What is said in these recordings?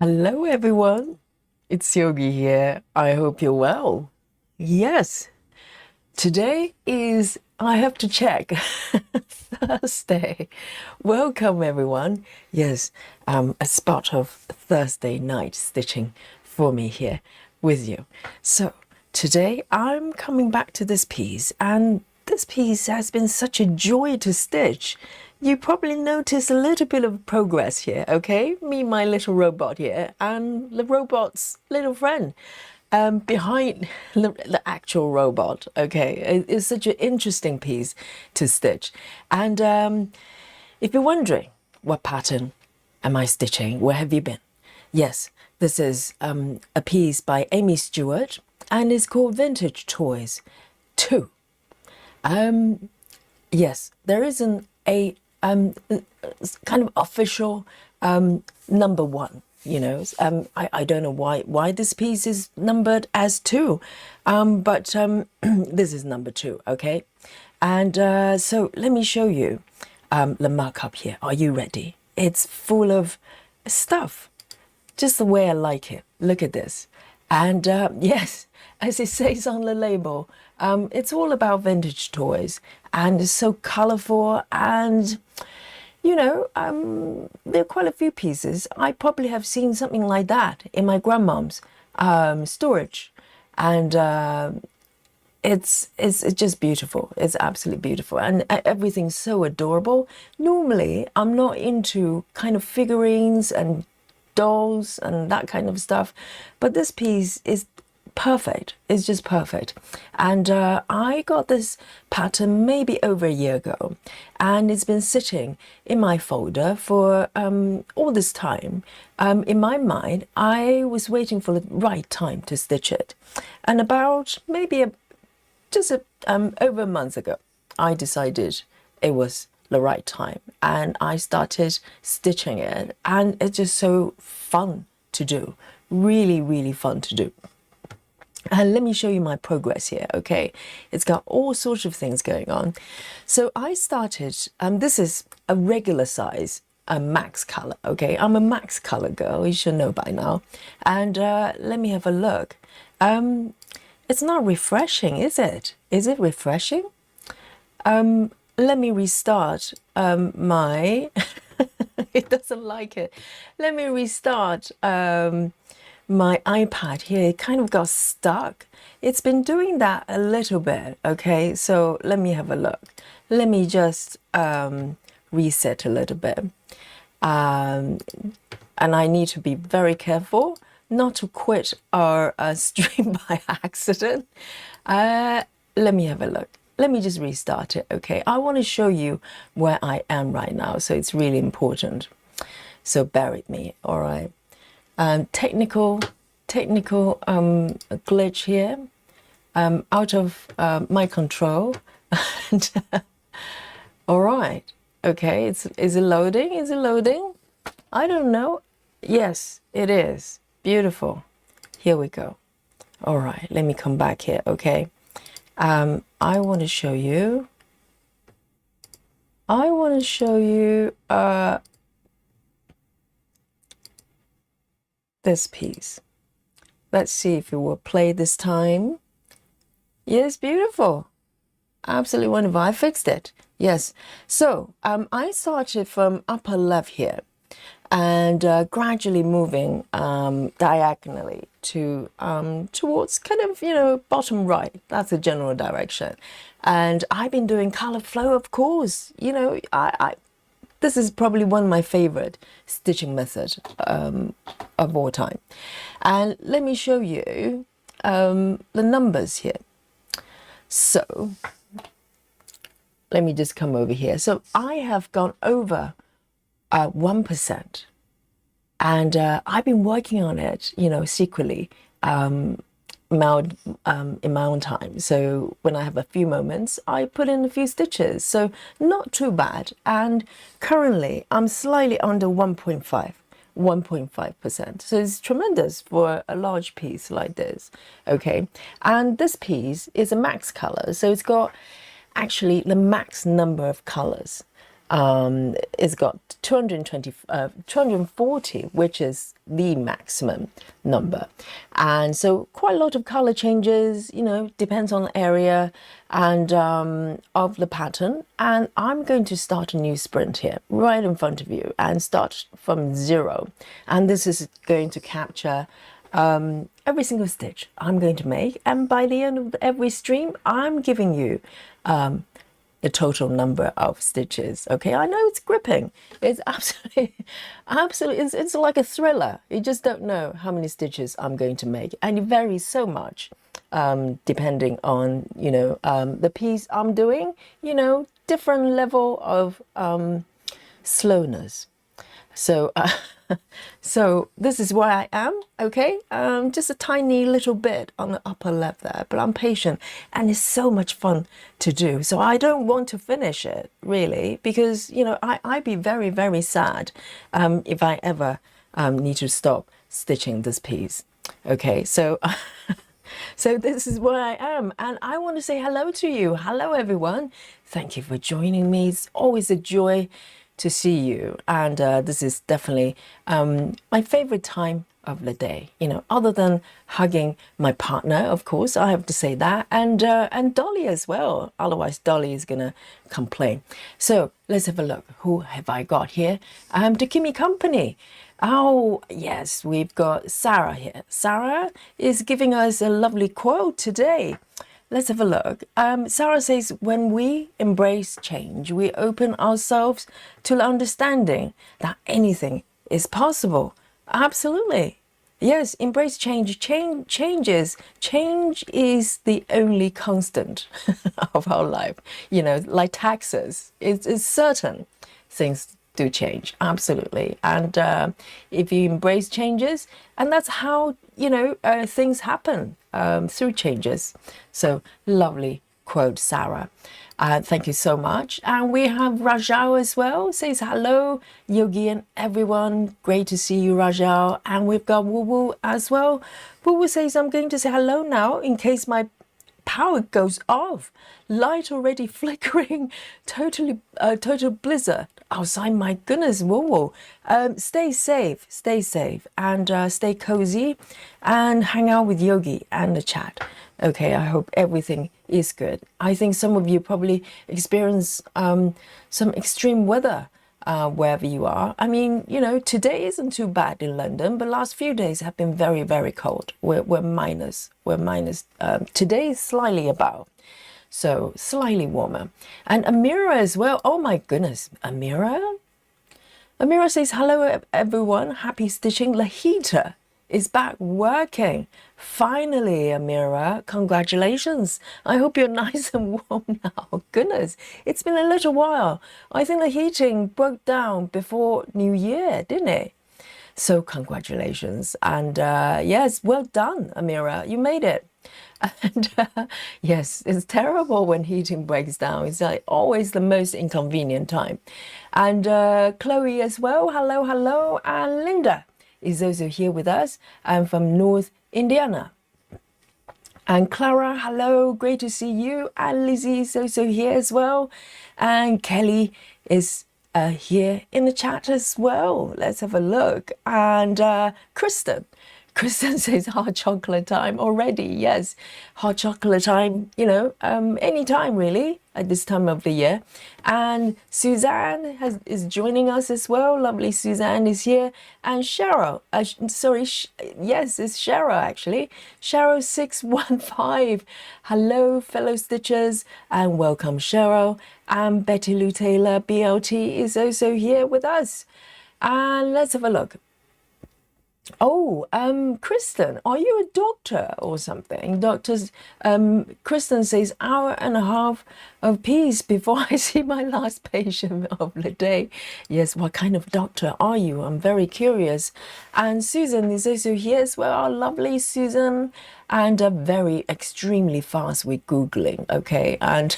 Hello, everyone. It's Yogi here. I hope you're well. Yes, today is, I have to check, Thursday. Welcome, everyone. Yes, a spot of Thursday night stitching for me here with you. So, today I'm coming back to this piece, and this piece has been such a joy to stitch. You probably notice a little bit of progress here, okay? Me, my little robot here, and the robot's little friend behind the actual robot, okay? It's such an interesting piece to stitch. And if you're wondering, what pattern am I stitching? Where have you been? Yes, this is a piece by Aimee Stewart, and it's called Vintage Toys 2. Yes, there isn't a kind of official number one. I don't know why this piece is numbered as 2, but this is number 2, okay? And so let me show you the markup here. Are you ready? It's full of stuff, just the way I like it. Look at this. And yes, as it says on the label, it's all about vintage toys, and it's so colorful. And there are quite a few pieces. I probably have seen something like that in my grandmom's storage, and it's just beautiful. It's absolutely beautiful, and everything's so adorable. Normally, I'm not into kind of figurines and dolls and that kind of stuff, but this piece is perfect. It's just perfect. And I got this pattern maybe over a year ago, and it's been sitting in my folder for all this time. In my mind, I was waiting for the right time to stitch it, and about maybe over a month ago, I decided it was the right time, and I started stitching it, and it's just so fun to do. Really, really fun to do. And let me show you my progress here, okay? It's got all sorts of things going on. So I started, this is a regular size, a max color, okay? I'm a max color girl, you should know by now. And let me have a look. It's not refreshing, is it? Is it refreshing? Let me restart my, it doesn't like it. Let me restart my iPad here. It kind of got stuck. It's been doing that a little bit, okay? So let me have a look. Let me just reset a little bit. And I need to be very careful not to quit our stream by accident. Let me have a look. Let me just restart it, okay? I want to show you where I am right now, so it's really important. So bear with me, all right? Technical glitch here, out of my control. And, all right, okay, is it loading? Is it loading? I don't know. Yes, it is. Beautiful. Here we go. All right, let me come back here, okay? I want to show you this piece. Let's see if it will play this time. Yes, beautiful. Absolutely wonderful. I fixed it. Yes. So I started from upper left here, and gradually moving diagonally to towards kind of bottom right. That's the general direction. And I've been doing color flow, of course. This is probably one of my favorite stitching methods of all time. And let me show you the numbers here. So let me just come over here. So I have gone over 1%, and I've been working on it, secretly, in my own time. So when I have a few moments, I put in a few stitches. So not too bad. And currently, I'm slightly under 1.5%. So it's tremendous for a large piece like this, okay? And this piece is a max color. So it's got actually the max number of colors. It's got 240, which is the maximum number. And so quite a lot of color changes, you know, depends on the area and of the pattern. And I'm going to start a new sprint here right in front of you and start from 0. And this is going to capture every single stitch I'm going to make. And by the end of every stream, I'm giving you the total number of stitches. Okay, I know it's gripping. It's absolutely, it's like a thriller. You just don't know how many stitches I'm going to make. And it varies so much depending on, you know, the piece I'm doing, you know, different level of slowness. So, so this is where I am, okay? Just a tiny little bit on the upper left there, but I'm patient and it's so much fun to do. So I don't want to finish it really because, you know, I'd be very, very sad if I ever need to stop stitching this piece. Okay, so so this is where I am and I want to say hello to you. Hello, everyone. Thank you for joining me. It's always a joy to see you, and this is definitely my favorite time of the day, you know, other than hugging my partner, of course, I have to say that, and Dolly as well, otherwise Dolly is gonna complain. So let's have a look. Who have I got here to keep me company? Oh yes, we've got Sarah here. Sarah is giving us a lovely quote today. Let's have a look. Sarah says, when we embrace change, we open ourselves to the understanding that anything is possible. Absolutely. Yes, embrace change. Change is the only constant of our life. You know, like taxes, it's certain things do change, absolutely. And if you embrace changes, and that's how, you know, things happen through changes. So lovely quote, Sarah. Thank you so much. And we have Rajao as well, says hello, Yogi and everyone. Great to see you, Rajao. And we've got Woo Woo as well. Woo Woo says, I'm going to say hello now in case my power goes off. Light already flickering. Total blizzard outside. My goodness, whoa. Stay safe, and stay cozy, and hang out with Yogi and the chat. Okay, I hope everything is good. I think some of you probably experience some extreme weather wherever you are. I mean, you know, today isn't too bad in London, but last few days have been very, very cold. We're minus. Today is slightly above, so slightly warmer. And Amira as well. Oh my goodness, Amira says hello everyone. Happy stitching. Lahita is back working. Finally, Amira, congratulations. I hope you're nice and warm now. Goodness, it's been a little while. I think the heating broke down before New Year, didn't it? So congratulations. And yes, well done, Amira. You made it. And yes, it's terrible when heating breaks down. It's like always the most inconvenient time. And Chloe as well. Hello. And Linda is also here with us. I'm from North Indiana. And Clara, hello, great to see you. And Lizzie is also here as well. And Kelly is here in the chat as well. Let's have a look. And Kristen says hot chocolate time already. Yes, hot chocolate time, you know, any time really at this time of the year. And Suzanne is joining us as well. Lovely Suzanne is here. And Cheryl, yes, it's Cheryl actually. Cheryl 615. Hello, fellow stitchers, and welcome, Cheryl. And Betty Lou Taylor, BLT, is also here with us. And let's have a look. Oh, Kristen, are you a doctor or something? Kristen says, hour and a half of peace before I see my last patient of the day. Yes, what kind of doctor are you? I'm very curious. And Susan is also here as well, our lovely Susan, and very extremely fast with Googling, okay? And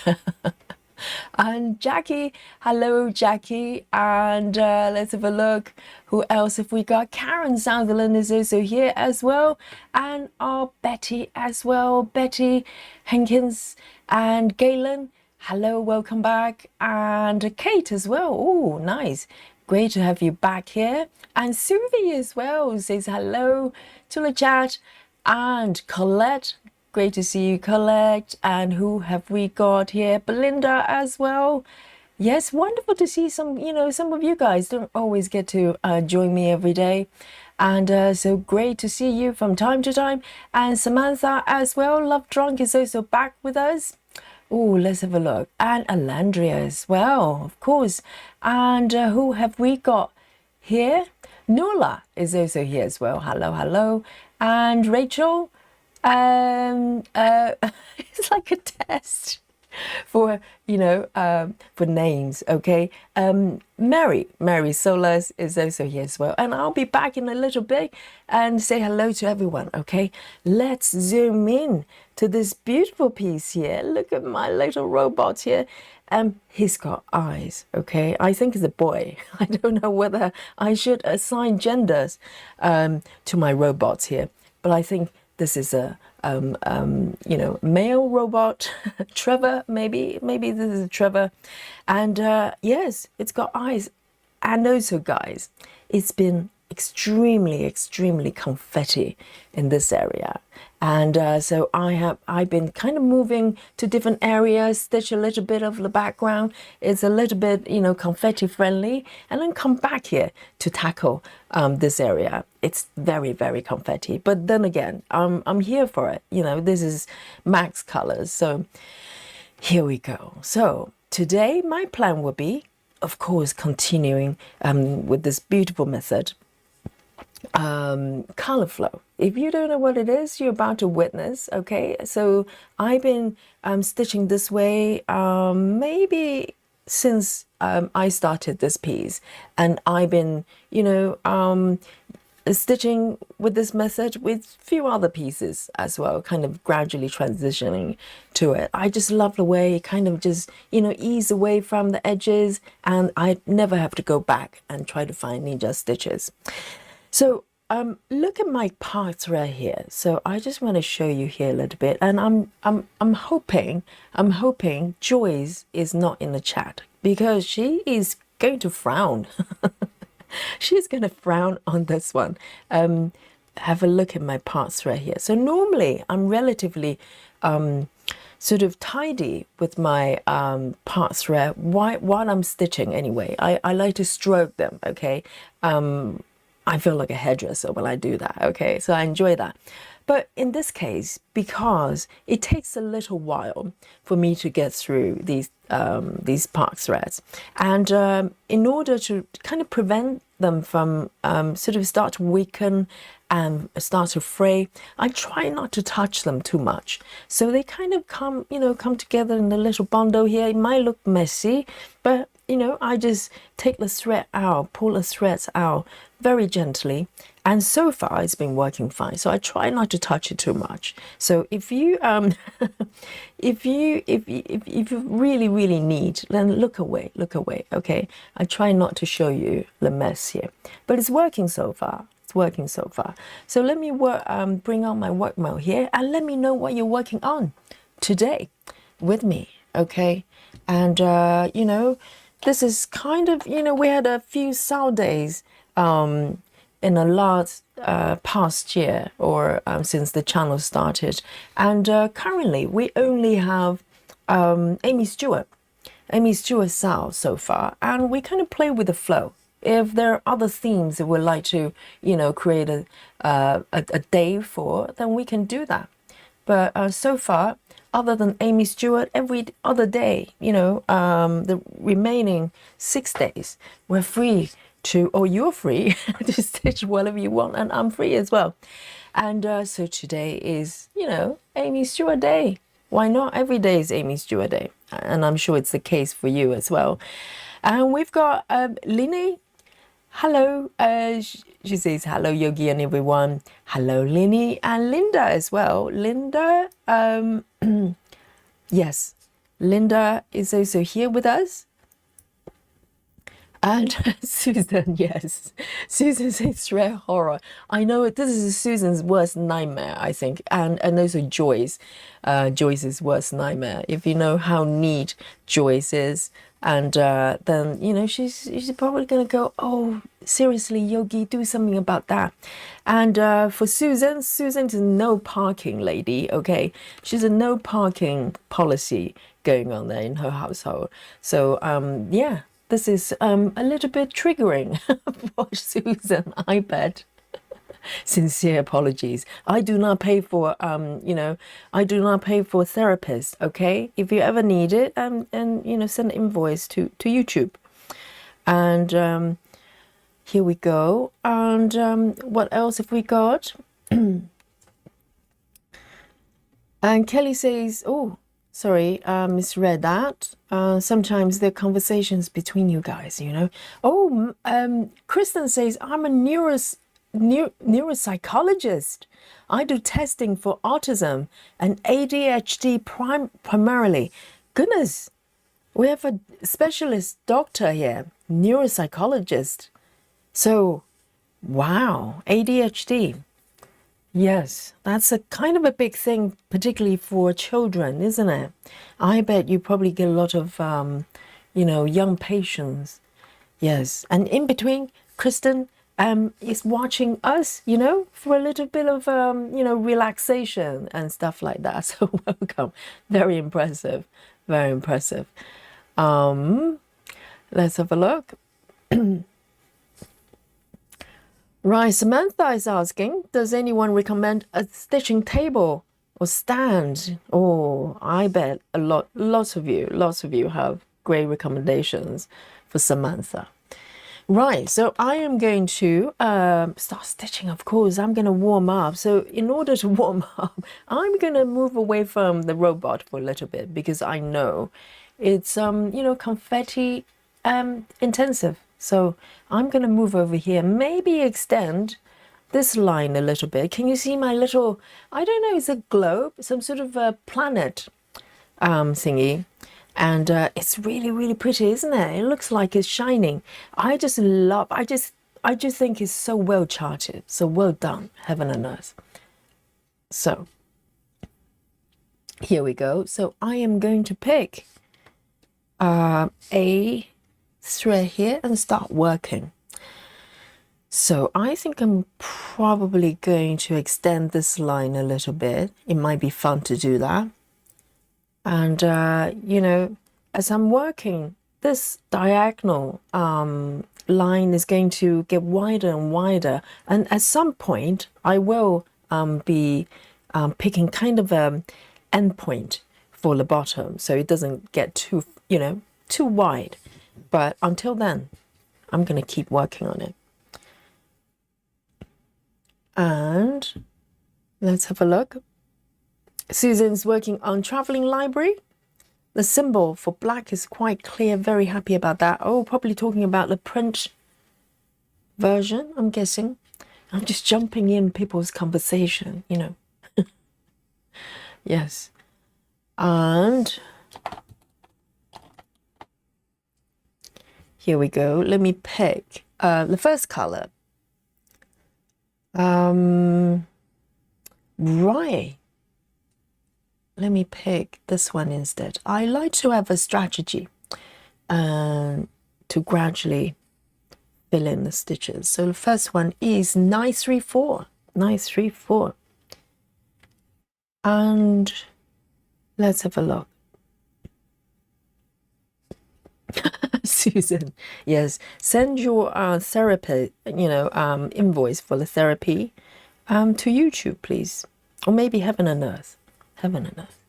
and Jackie, hello Jackie, and let's have a look. Who else have we got? Karen Sutherland is also here as well, and our Betty as well, Betty Hankins and Galen Hello, welcome back. And Kate as well. Oh, nice. Great to have you back here. And Suvi as well says hello to the chat. And Colette, great to see you, Colette. And who have we got here? Belinda as well. Yes, wonderful to see some, some of you guys don't always get to join me every day. And so great to see you from time to time. And Samantha as well, Love Drunk is also back with us. Oh, let's have a look. And Alandria as well, of course. And who have we got here? Nola is also here as well. Hello, hello. And Rachel, it's like a test for for names. Okay, Mary Solas is also here as well, and I'll be back in a little bit and say hello to everyone. Okay, let's zoom in to this beautiful piece here. Look at my little robot here. He's got eyes. Okay, I think it's a boy. I don't know whether I should assign genders to my robots here, but I think this is a male robot. Trevor, maybe this is Trevor. And yes, it's got eyes. And also, guys, it's been extremely confetti in this area. And so I've been kind of moving to different areas, stitch a little bit of the background. It's a little bit, confetti friendly, and then come back here to tackle this area. It's very confetti. But then again, I'm here for it. This is Max Colors. So here we go. So today my plan will be, of course, continuing with this beautiful method. Color flow. If you don't know what it is, you're about to witness. Okay, so I've been stitching this way maybe since I started this piece, and I've been stitching with this method with a few other pieces as well, kind of gradually transitioning to it. I just love the way it kind of just ease away from the edges, and I never have to go back and try to find ninja stitches. So look at my part thread here. So I just want to show you here a little bit, and I'm hoping Joyce is not in the chat, because she is going to frown. She's going to frown on this one. Have a look at my part thread here. So normally I'm relatively sort of tidy with my part thread while I'm stitching anyway. I like to stroke them, okay? I feel like a hairdresser when I do that, okay? So I enjoy that. But in this case, because it takes a little while for me to get through these part threads, and in order to kind of prevent them from sort of start to weaken and start to fray, I try not to touch them too much. So they kind of come together in a little bundle here. It might look messy, but I just take the thread out, pull the threads out very gently, and so far it's been working fine. So I try not to touch it too much. So if you if you really need, then look away, okay? I try not to show you the mess here, but it's working so far. So let me bring out my work mode here, and let me know what you're working on today with me, okay? And this is kind of, we had a few sour days in the last past year, or since the channel started. And currently we only have Aimee Stewart sour so far, and we kind of play with the flow. If there are other themes that we'd like to, create a day for, then we can do that. But so far, other than Aimee Stewart, every other day, the remaining 6 days, we're free to, or you're free to stitch whatever you want, and I'm free as well. And so today is, Aimee Stewart Day. Why not? Every day is Aimee Stewart Day, and I'm sure it's the case for you as well. And we've got Linny. Hello, she says hello, Yogi, and everyone. Hello, Linny, and Linda as well. Linda, yes, Linda is also here with us. And Susan, yes. Susan says rare horror. I know this is Susan's worst nightmare, I think. And also Joyce. Joyce's worst nightmare. If you know how neat Joyce is, and then you know she's probably gonna go, oh, seriously, Yogi, do something about that. And for Susan, Susan's a no parking lady, okay? She's a no parking policy going on there in her household. So yeah, this is a little bit triggering for Susan, I bet. Sincere apologies. I do not pay for you know, I do not pay for therapists, okay? If you ever need it, and you know, send an invoice to YouTube. And here we go. And what else have we got? And Kelly says, oh, sorry, misread that. Sometimes there are conversations between you guys, you know. Oh, Kristen says, I'm a neuropsychologist. I do testing for autism and ADHD primarily. Goodness, we have a specialist doctor here, neuropsychologist. So, wow, ADHD. Yes, that's a kind of a big thing, particularly for children, isn't it? I bet you probably get a lot of, you know, young patients. Yes, and in between, Kristen is watching us, you know, for a little bit of, you know, relaxation and stuff like that. So welcome. Very impressive. Very impressive. Let's have a look. Right, Samantha is asking, does anyone recommend a stitching table or stand? Oh, I bet lots of you have great recommendations for Samantha. Right, so I am going to start stitching, of course. I'm going to warm up. So in order to warm up, I'm going to move away from the robot for a little bit because I know it's, you know, confetti intensive. So I'm going to move over here, maybe extend this line a little bit. Can you see my little, I don't know, it's a globe, some sort of a planet thingy. And it's really, really pretty, isn't it? It looks like it's shining. I just think it's so well charted, so well done, heaven and earth. So here we go. So I am going to pick a thread here and start working. So I think I'm probably going to extend this line a little bit. It might be fun to do that. And you know, as I'm working, this diagonal line is going to get wider and wider, and at some point I will be picking kind of a end point for the bottom, so it doesn't get too, you know, too wide. But until then, I'm going to keep working on it. And let's have a look. Susan's working on traveling library. The symbol for black is quite clear. Very happy about that. Oh, probably talking about the print version, I'm guessing. I'm just jumping in people's conversation, you know. Yes. And here we go. Let me pick the first color. Right. Let me pick this one instead. I like to have a strategy to gradually fill in the stitches. So the first one is 934. 934. And let's have a look. Susan, yes, send your therapy, you know, invoice for the therapy to YouTube, please. Or maybe Heaven and Earth. Heaven and Earth.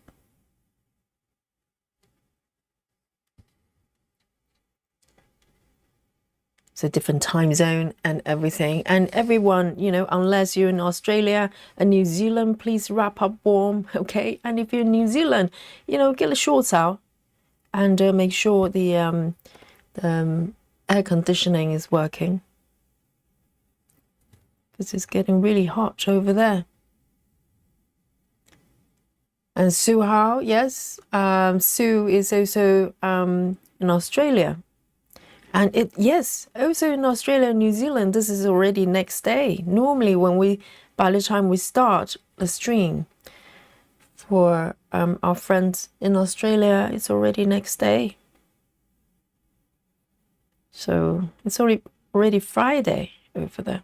It's a different time zone and everything. And everyone, you know, unless you're in Australia and New Zealand, please wrap up warm, okay? And if you're in New Zealand, you know, get the shorts out and make sure the air conditioning is working, because it's getting really hot over there. And Sue Howe, yes, Sue is also in Australia. And yes, also in Australia and New Zealand, this is already next day. Normally by the time we start the stream for our friends in Australia, it's already next day. So it's already Friday over there.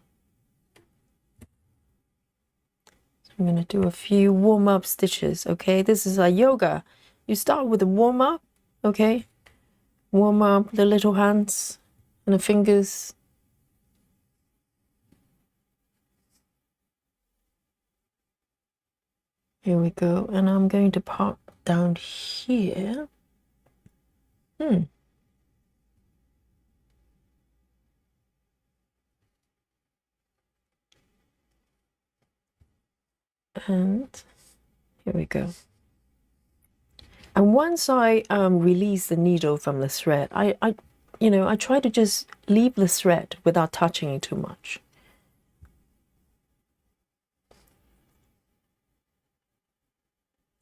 So I'm going to do a few warm-up stitches, okay? This is a yoga. You start with a warm-up, okay? Warm up the little hands and the fingers. Here we go. And I'm going to pop down here. And here we go. And once I release the needle from the thread, I try to just leave the thread without touching it too much.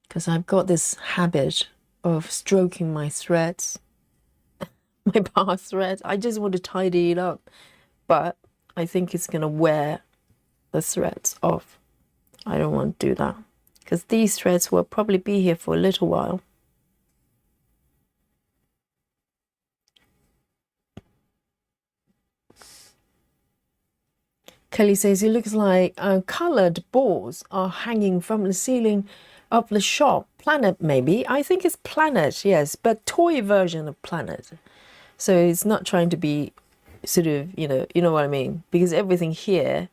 Because I've got this habit of stroking my threads, my bar threads. I just want to tidy it up, but I think it's going to wear the threads off. I don't want to do that because these threads will probably be here for a little while. Kelly says it looks like colored balls are hanging from the ceiling of the shop. Planet, maybe. I think it's Planet, yes, but toy version of Planet. So it's not trying to be sort of, you know what I mean? Because everything here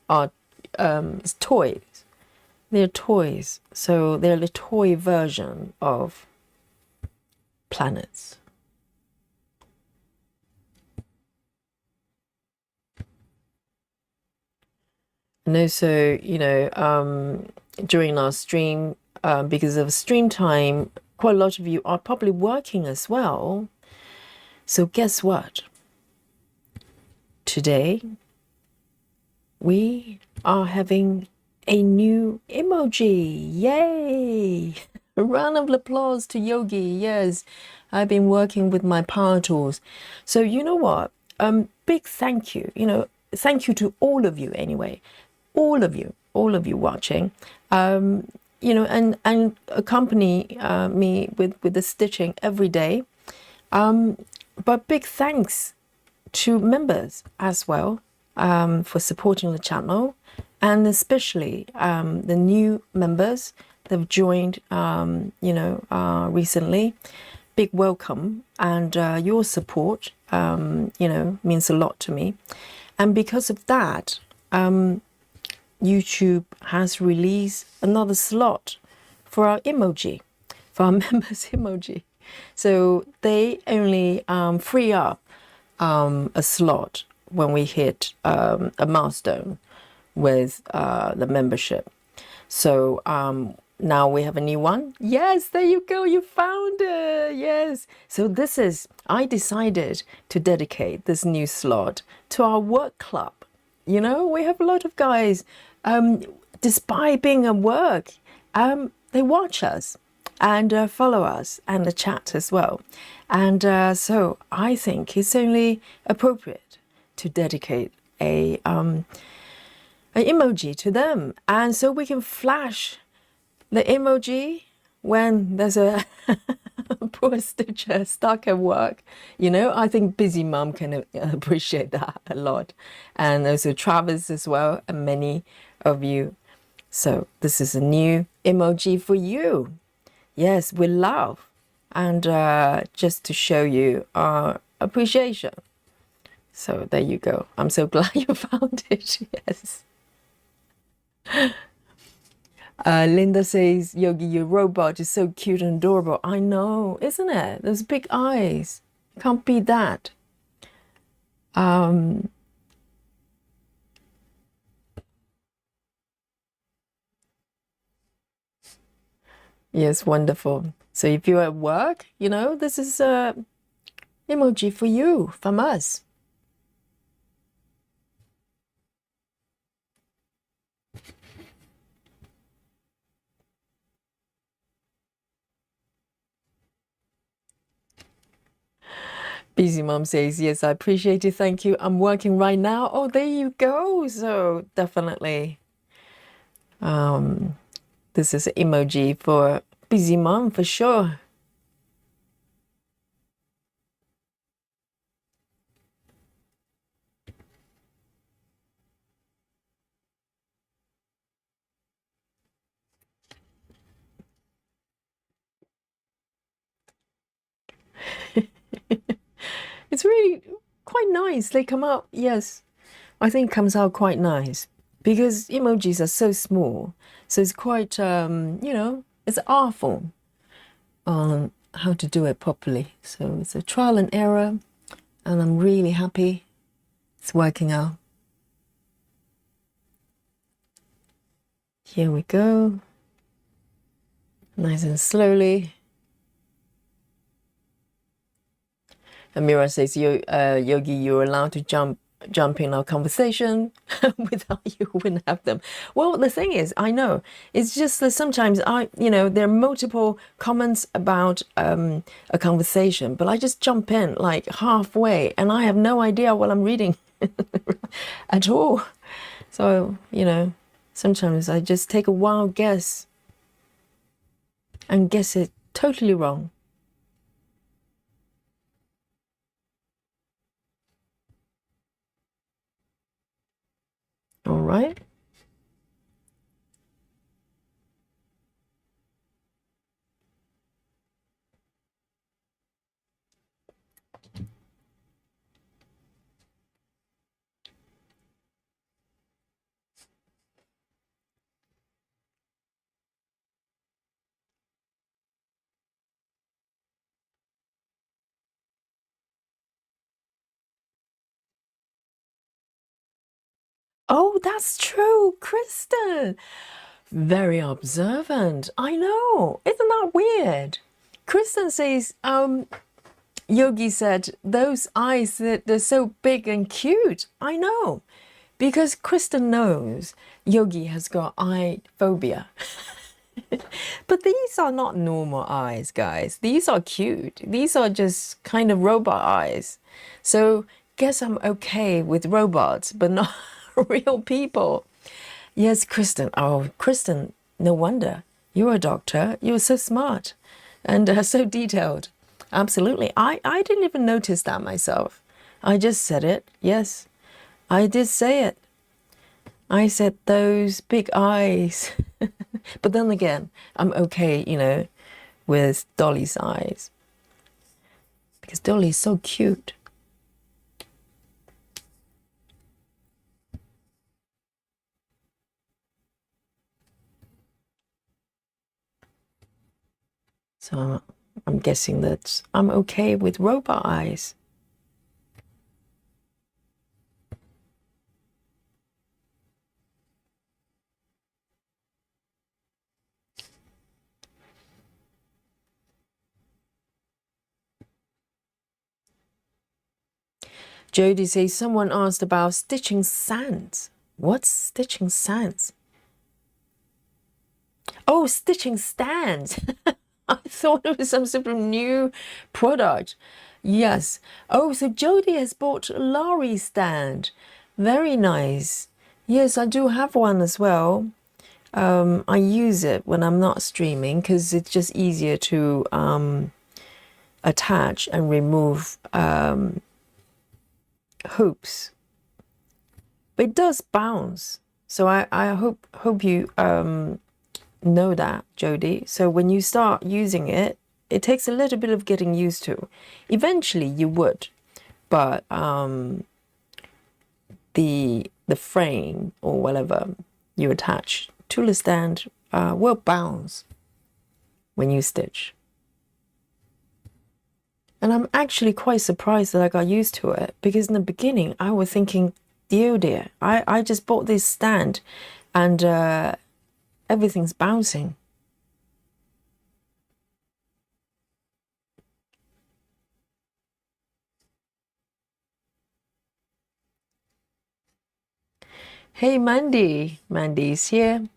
are is toys. They're toys. So they're the toy version of planets. And also, during our stream, because of stream time, quite a lot of you are probably working as well. So guess what? Today, we are having a new emoji. Yay! A round of applause to Yogi. Yes, I've been working with my power tools. So you know what? Big thank you. Thank you to all of you anyway. All of you watching. And accompany me with the stitching every day. But big thanks to members as well for supporting the channel, and especially the new members that have joined recently. Big welcome, and your support means a lot to me. And because of that, YouTube has released another slot for our emoji, for our members emoji. So they only free up a slot when we hit a milestone with the membership. So now we have a new one. Yes, there you go. You found it. Yes. So I decided to dedicate this new slot to our work club. We have a lot of guys, despite being at work, they watch us and follow us and the chat as well. And so I think it's only appropriate to dedicate an emoji to them. And so we can flash the emoji when there's a poor stitcher stuck at work. I think busy mom can appreciate that a lot. And also Travis as well, and many of you. So this is a new emoji for you. Yes, with love. And just to show you our appreciation. So there you go. I'm so glad you found it. Yes. Linda says, Yogi, your robot is so cute and adorable. I know, isn't it? Those big eyes. Can't beat that. Yes, wonderful. So if you're at work, this is a emoji for you from us. Busy Mom says, yes, I appreciate it. Thank you. I'm working right now. Oh, there you go. So definitely, this is an emoji for Busy Mom for sure. It's really quite nice. They come out, yes, I think it comes out quite nice because emojis are so small. So it's quite, it's artful on how to do it properly. So it's a trial and error, and I'm really happy it's working out. Here we go. Nice and slowly. Amira says, Yogi, you're allowed to jump in our conversation. Without you wouldn't have them. Well, the thing is, I know it's just that sometimes there are multiple comments about a conversation, but I just jump in like halfway and I have no idea what I'm reading at all. So, sometimes I just take a wild guess and guess it totally wrong. All right. Oh, that's true, Kristen. Very observant. I know. Isn't that weird? Kristen says, Yogi said, those eyes, they're so big and cute. I know. Because Kristen knows Yogi has got eye phobia. But these are not normal eyes, guys. These are cute. These are just kind of robot eyes. So guess I'm okay with robots, but not real people. Yes, Kristen. Oh, Kristen, no wonder. You're a doctor. You're so smart and so detailed. Absolutely. I didn't even notice that myself. I just said it. Yes, I did say it. I said those big eyes. But then again, I'm okay, with Dolly's eyes. Because Dolly's so cute. So I'm guessing that I'm okay with robot eyes. Jody says someone asked about stitching sands. What's stitching sands? Oh, stitching stands. I thought it was some sort of new product. Yes. Oh, so Jody has bought a Lorry stand. Very nice. Yes, I do have one as well. I use it when I'm not streaming because it's just easier to attach and remove hoops. But it does bounce. So I hope you know that, Jody. So when you start using it, it takes a little bit of getting used to. Eventually you would, but the frame or whatever you attach to the stand will bounce when you stitch. And I'm actually quite surprised that I got used to it because in the beginning I was thinking, dear, I just bought this stand and everything's bouncing. Hey, Mandy. Mandy's here.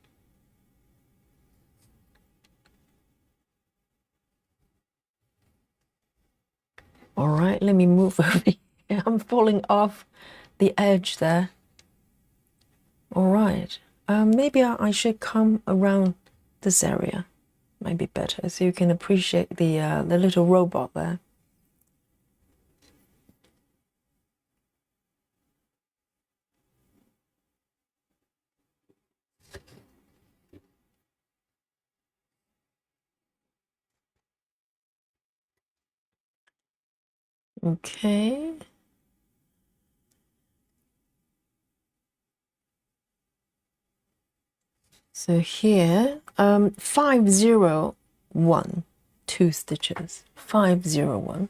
All right, let me move over here. I'm falling off the edge there. All right, maybe I should come around this area. Might be better, so you can appreciate the little robot there. Okay. So here, 501, 2 stitches, 501.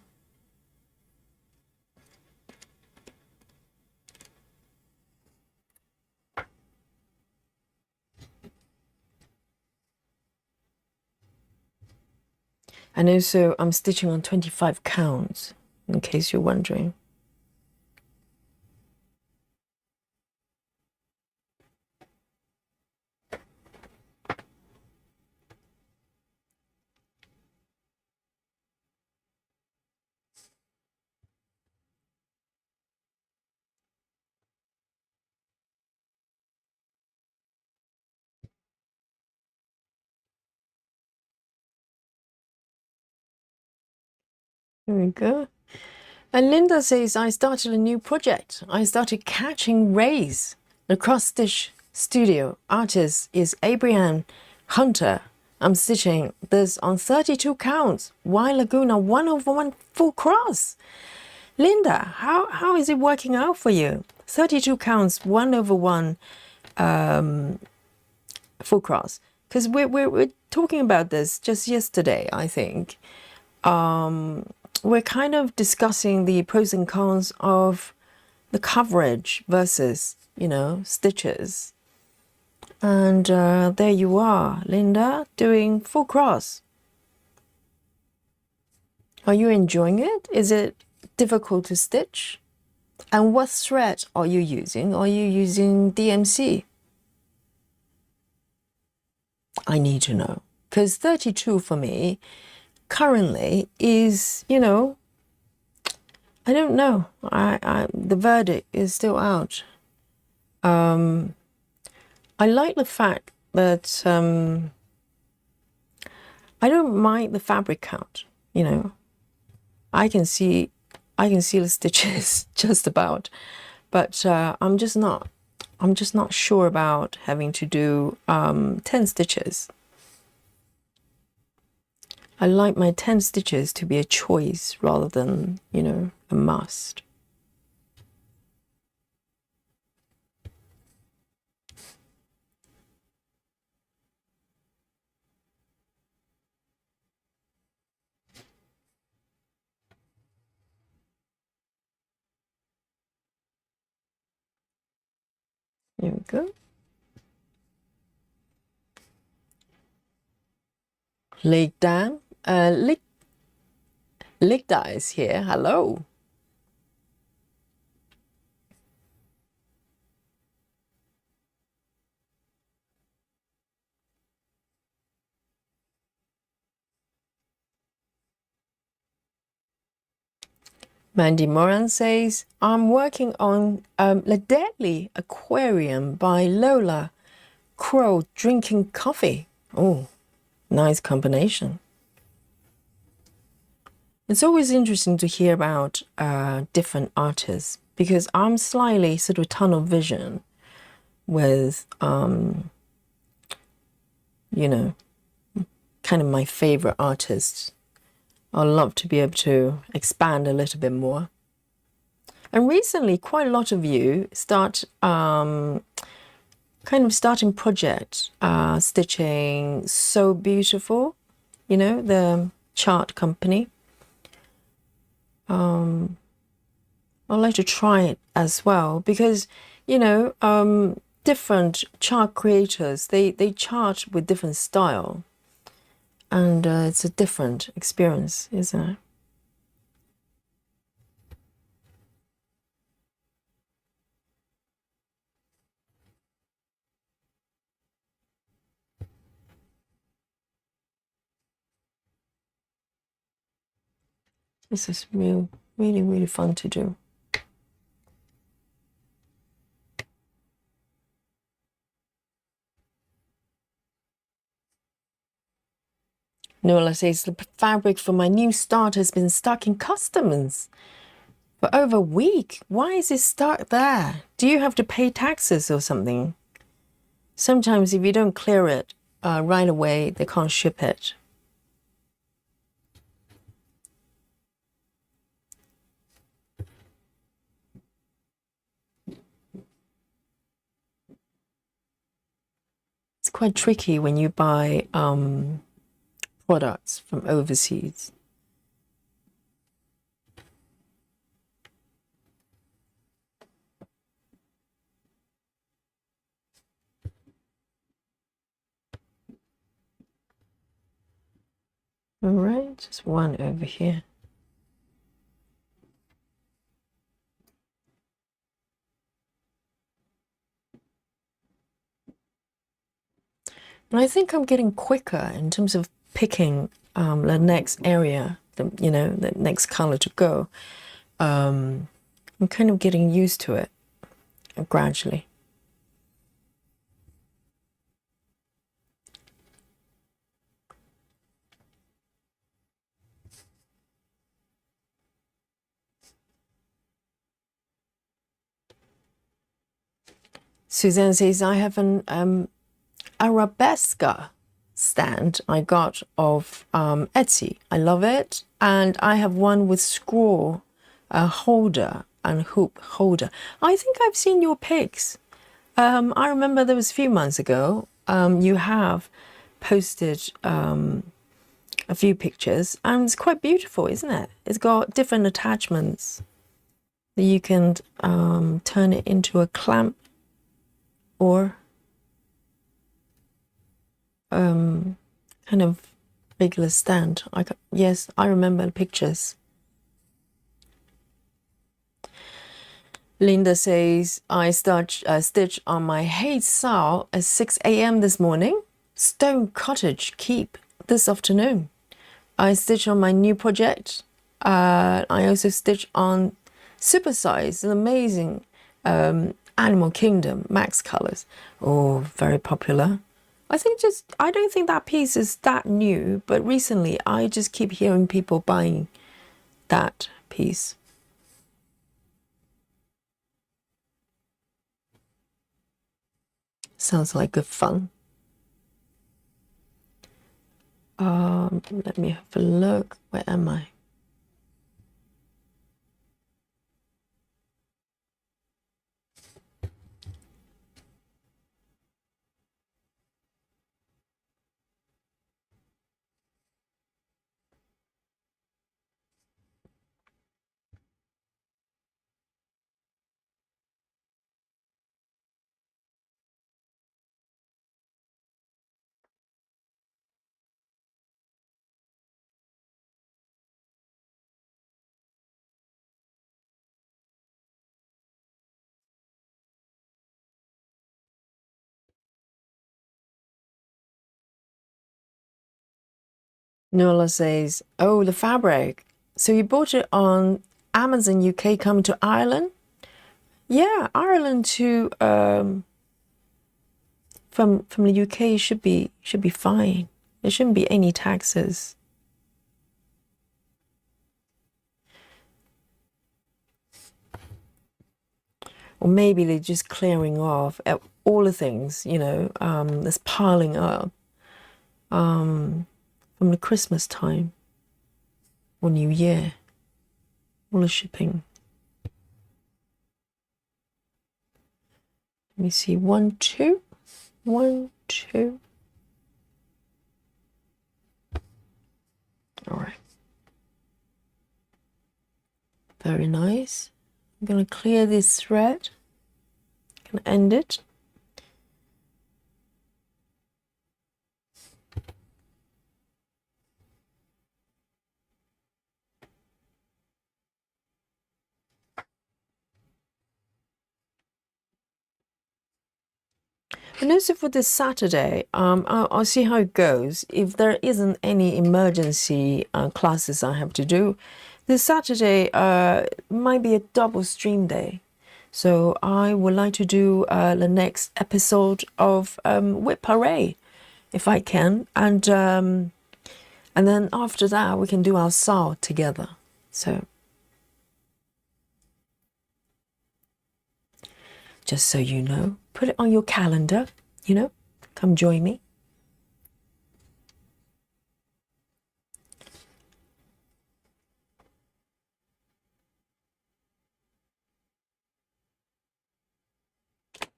And also I'm stitching on 25 counts, in case you're wondering. There we go. And Linda says, I started a new project. I started catching rays. The cross stitch studio artist is Abraham Hunter. I'm stitching this on 32 counts. Y Laguna 1/1 full cross. Linda, how is it working out for you? 32 counts, 1/1 full cross. Because we're talking about this just yesterday, I think. We're kind of discussing the pros and cons of the coverage versus, stitches. And there you are, Linda, doing full cross. Are you enjoying it? Is it difficult to stitch? And what thread are you using? Are you using DMC? I need to know. Because 32 for me currently is, I don't know. The verdict is still out. I like the fact that I don't mind the fabric count. I can see the stitches just about, but I'm just not sure about having to do 10 stitches. I like my 10 stitches to be a choice rather than, a must. There we go. Ligda, Ligda is here. Hello. Mandy Moran says, I'm working on The Deadly Aquarium by Lola Crow drinking coffee. Oh, nice combination. It's always interesting to hear about different artists because I'm slightly sort of tunnel vision with, kind of my favorite artists. I'd love to be able to expand a little bit more. And recently, quite a lot of you start kind of starting project stitching So Beautiful, the chart company. I'd like to try it as well because, different chart creators, they chart with different style. And it's a different experience, isn't it? This is really, really fun to do. Nola says, the fabric for my new start has been stuck in customs for over a week. Why is it stuck there? Do you have to pay taxes or something? Sometimes if you don't clear it right away, they can't ship it. It's quite tricky when you buy products from overseas. All right, just one over here. And I think I'm getting quicker in terms of picking the next area, the next color to go. I'm kind of getting used to it gradually. Suzanne says, I have an arabesque stand I got of Etsy. I love it. And I have one with scroll holder and hoop holder. I think I've seen your pics. I remember there was a few months ago, you have posted a few pictures, and it's quite beautiful, isn't it? It's got different attachments that you can turn it into a clamp or kind of regular stand. Yes, I remember the pictures. Linda says, I stitch on my hay sow at 6 a.m. this morning. Stone Cottage Keep this afternoon. I stitch on my new project. I also stitch on Supersize, an amazing Animal Kingdom Max colors. Oh, very popular. I don't think that piece is that new, but recently I just keep hearing people buying that piece. Sounds like good fun. Let me have a look. Where am I? Nola says, oh, the fabric. So you bought it on Amazon UK coming to Ireland? Yeah, Ireland to from the UK should be fine. There shouldn't be any taxes. Or maybe they're just clearing off all the things, that's piling up from the Christmas time or New Year, all the shipping. Let me see, 1, 2, 1, 2. All right. Very nice. I'm going to clear this thread. Can end it. And also for this Saturday, I'll see how it goes. If there isn't any emergency classes I have to do, This Saturday might be a double stream day. So I would like to do the next episode of Whip Parade, if I can. And then after that, we can do our saw together. So just so you know, put it on your calendar, you know, come join me.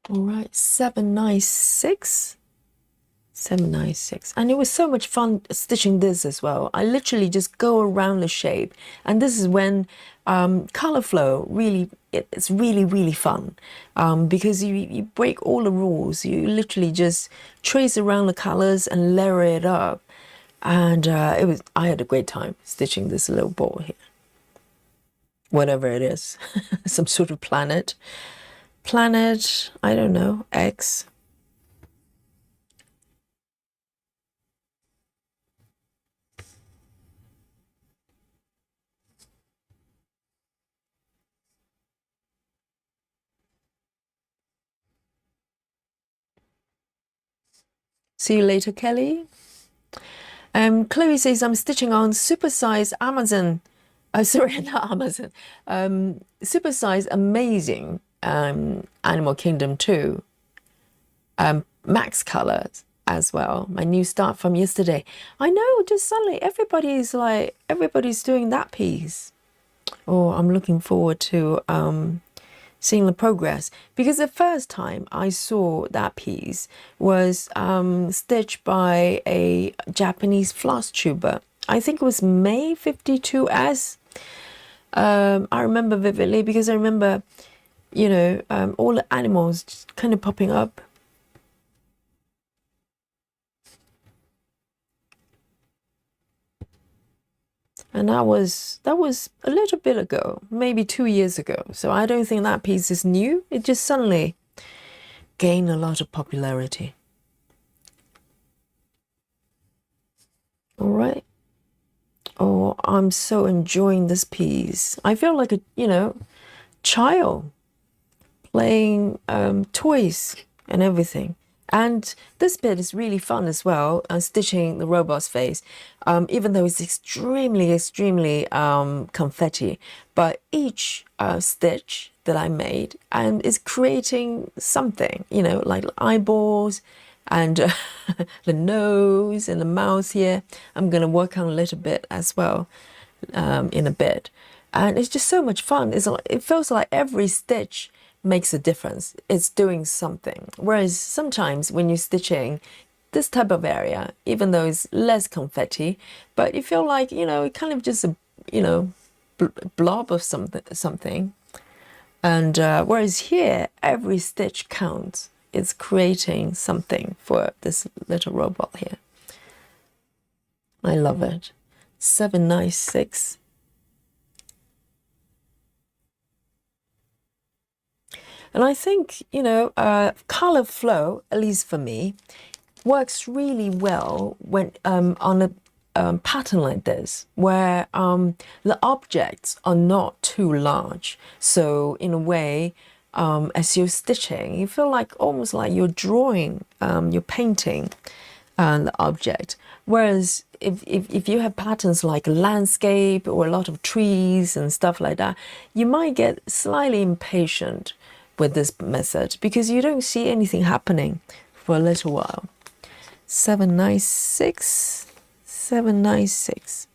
All right, 796. 796. And it was so much fun stitching this as well. I literally just go around the shape, and this is when color flow really, it's really fun, because you break all the rules. You literally just trace around the colors and layer it up, and I had a great time stitching this little ball here, whatever it is. Some sort of planet, I don't know, X. See you later, Kelly. Chloe says, I'm stitching on supersized Amazon. Sorry, not Amazon. Supersized Amazing Animal Kingdom 2. Max colors as well. My new start from yesterday. I know, just suddenly everybody's doing that piece. Oh, I'm looking forward to seeing the progress, because the first time I saw that piece was stitched by a Japanese floss tuber. I think it was May 52S. I remember vividly because I remember, you know, all the animals just kind of popping up. And that was a little bit ago, maybe 2 years ago. So I don't think that piece is new. It just suddenly gained a lot of popularity. All right. Oh, I'm so enjoying this piece. I feel like a, you know, child playing toys and everything. And this bit is really fun as well, stitching the robot's face, even though it's extremely confetti. But each stitch that I made and is creating something, you know, like eyeballs and the nose and the mouth here. I'm going to work on a little bit as well in a bit. And it's just so much fun. It feels like every stitch makes a difference. It's doing something. Whereas sometimes when you're stitching this type of area, even though it's less confetti, but you feel like, you know, it kind of just a, you know, blob of something. And whereas here, every stitch counts. It's creating something for this little robot here. I love it. 796. And I think, you know, color flow, at least for me, works really well when on a pattern like this, where the objects are not too large. So in a way, as you're stitching, you feel like almost like you're drawing, you're painting the object. Whereas if you have patterns like landscape or a lot of trees and stuff like that, you might get slightly impatient with this method because you don't see anything happening for a little while. 796, 796.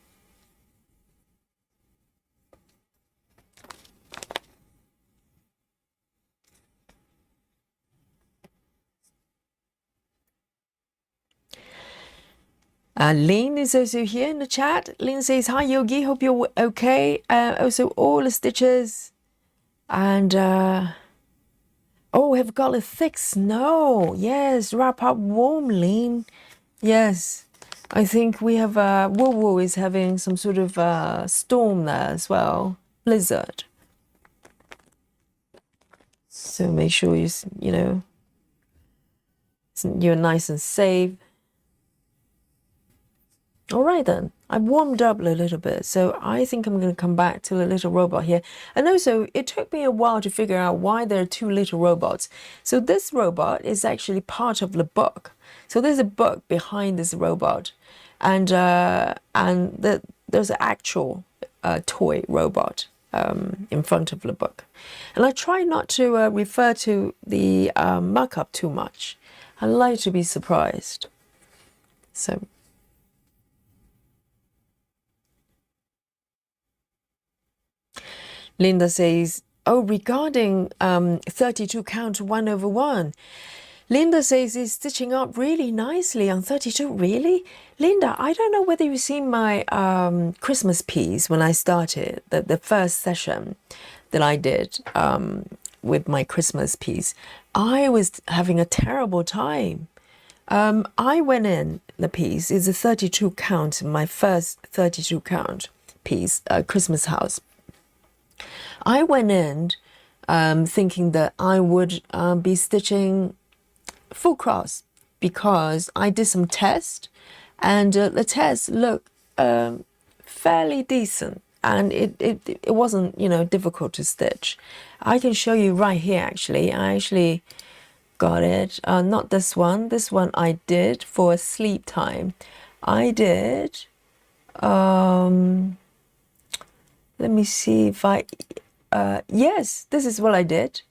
Lynn is also here in the chat. Lynn says, hi Yogi, hope you're okay. Also all the stitches and oh, have got a thick snow. Yes, wrap up warm, Lynn. Yes, I think we have Woo Woo is having some sort of storm there as well, blizzard. So make sure you know, you're nice and safe. All right then. I've warmed up a little bit, so I think I'm going to come back to the little robot here. And also, it took me a while to figure out why there are two little robots. So this robot is actually part of the book. So there's a book behind this robot, and there's an actual toy robot in front of the book. And I try not to refer to the markup too much. I like to be surprised. So. Linda says, oh, regarding 32 count 1/1. Linda says it's stitching up really nicely on 32. Really? Linda, I don't know whether you've seen my Christmas piece when I started, the first session that I did with my Christmas piece. I was having a terrible time. I went in the piece, it's a 32 count, my first 32 count piece, Christmas house. I went in thinking that I would be stitching full cross because I did some tests, and the tests looked fairly decent, and it wasn't, you know, difficult to stitch. I can show you right here actually. I actually got it, not this one. This one I did for sleep time. I did, let me see if I, yes, this is what I did.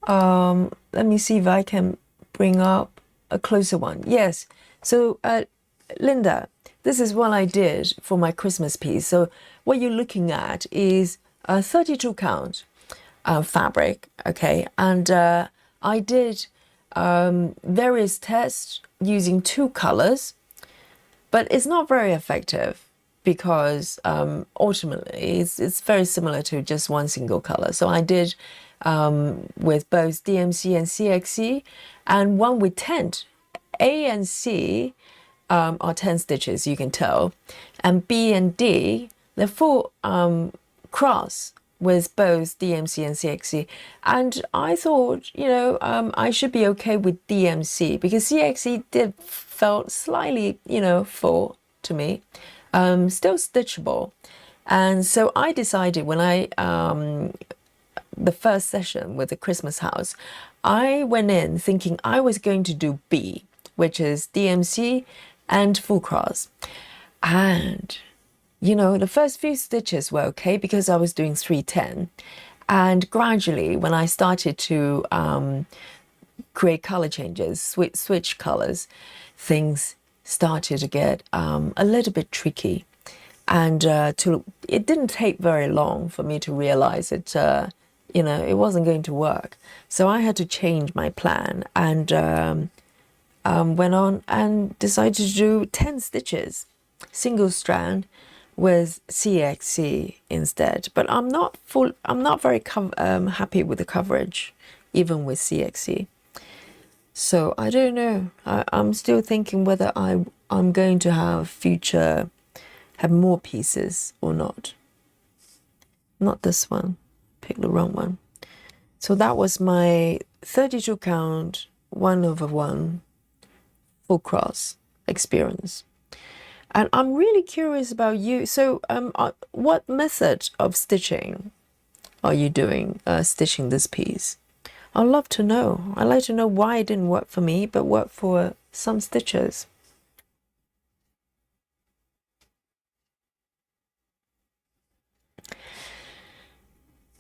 Let me see if I can bring up a closer one. Yes, so Linda, this is what I did for my Christmas piece. So what you're looking at is a 32 count fabric, okay, and I did various tests using two colors, but it's not very effective because ultimately it's very similar to just one single color. So I did with both DMC and CXC, and one with tent. A and C are 10 stitches, you can tell, and B and D, they're full cross with both DMC and CXC. And I thought, you know, I should be okay with DMC because CXC felt slightly, you know, full to me, still stitchable. And so I decided when I the first session with the Christmas house, I went in thinking I was going to do B, which is DMC and full cross. And, you know, the first few stitches were okay because I was doing 310. And gradually, when I started to create color changes, switch colors, things started to get a little bit tricky. And it didn't take very long for me to realize that, you know, it wasn't going to work. So I had to change my plan and went on and decided to do 10 stitches, single strand with CXC instead. But I'm not very happy with the coverage, even with CXC. So I don't know. I'm still thinking whether I'm going to have more pieces or not. Not this one. Pick the wrong one. So that was my 32 count 1/1 full cross experience. And I'm really curious about you. So what method of stitching are you doing, stitching this piece? I'd love to know. I'd like to know why it didn't work for me, but worked for some stitchers.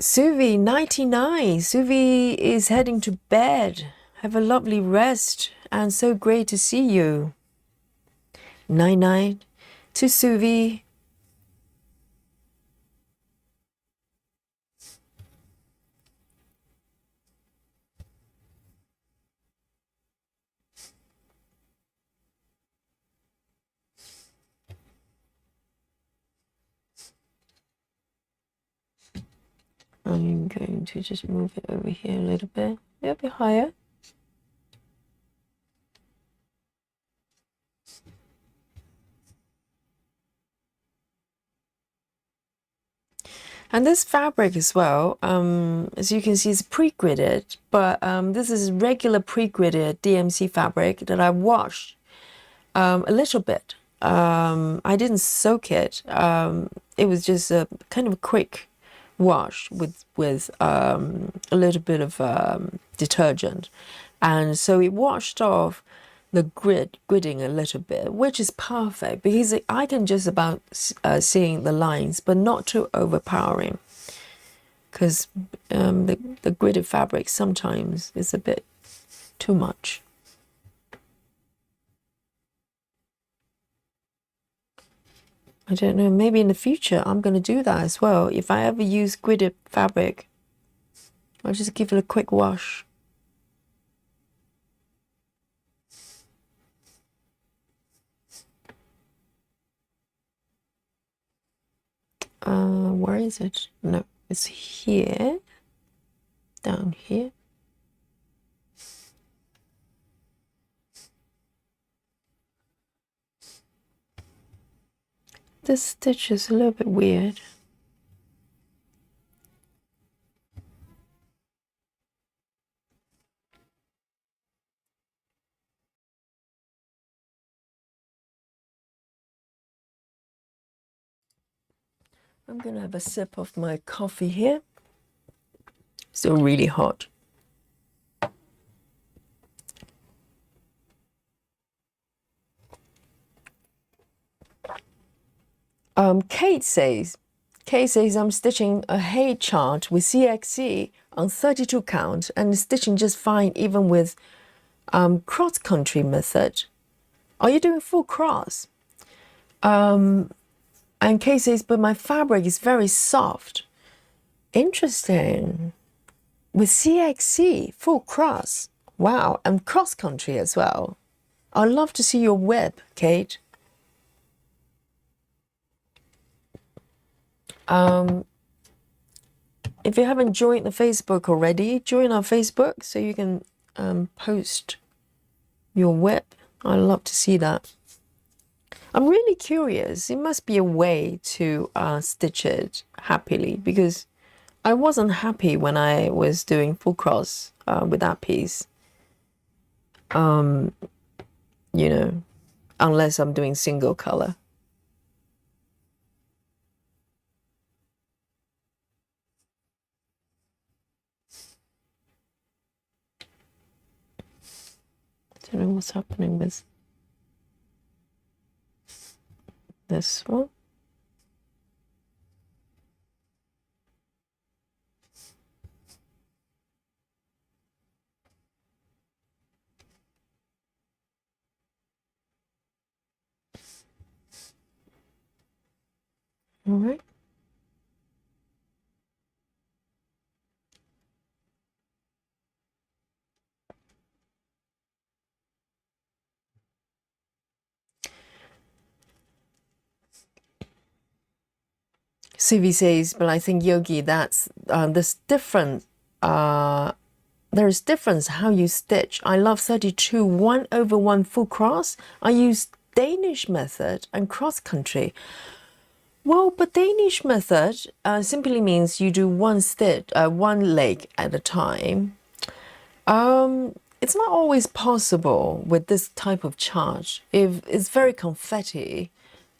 Suvi, 99. Suvi is heading to bed. Have a lovely rest and so great to see you. 99 to Suvi. I'm going to just move it over here a little bit higher. And this fabric as well, as you can see, is pre-gridded, but this is regular pre-gridded DMC fabric that I washed a little bit I didn't soak it. It was just a kind of a quick wash with a little bit of detergent, and so it washed off the gridding a little bit, which is perfect because I can just about seeing the lines, but not too overpowering. Because the gridded fabric sometimes is a bit too much. I don't know, maybe in the future I'm going to do that as well. If I ever use gridded fabric, I'll just give it a quick wash. Where is it? No, it's here, down here. This stitch is a little bit weird. I'm gonna have a sip of my coffee here. Still really hot. Kate says I'm stitching a hay chart with CXC on 32 count and stitching just fine even with cross-country method. Are you doing full cross? And Kate says, but my fabric is very soft. Interesting. With CXC, full cross. Wow, and cross-country as well. I'd love to see your web, Kate. If you haven't joined the Facebook already, join our Facebook so you can post your web. I'd love to see that. I'm really curious. It must be a way to stitch it happily because I wasn't happy when I was doing full cross with that piece. You know, unless I'm doing single color. I don't know what's happening with this one. All right. Suvi says, but I think Yogi, that's this different. There is difference how you stitch. I love 32 1/1 full cross. I use Danish method and cross country. Well, but Danish method simply means you do one stitch, one leg at a time. It's not always possible with this type of chart. If it's very confetti,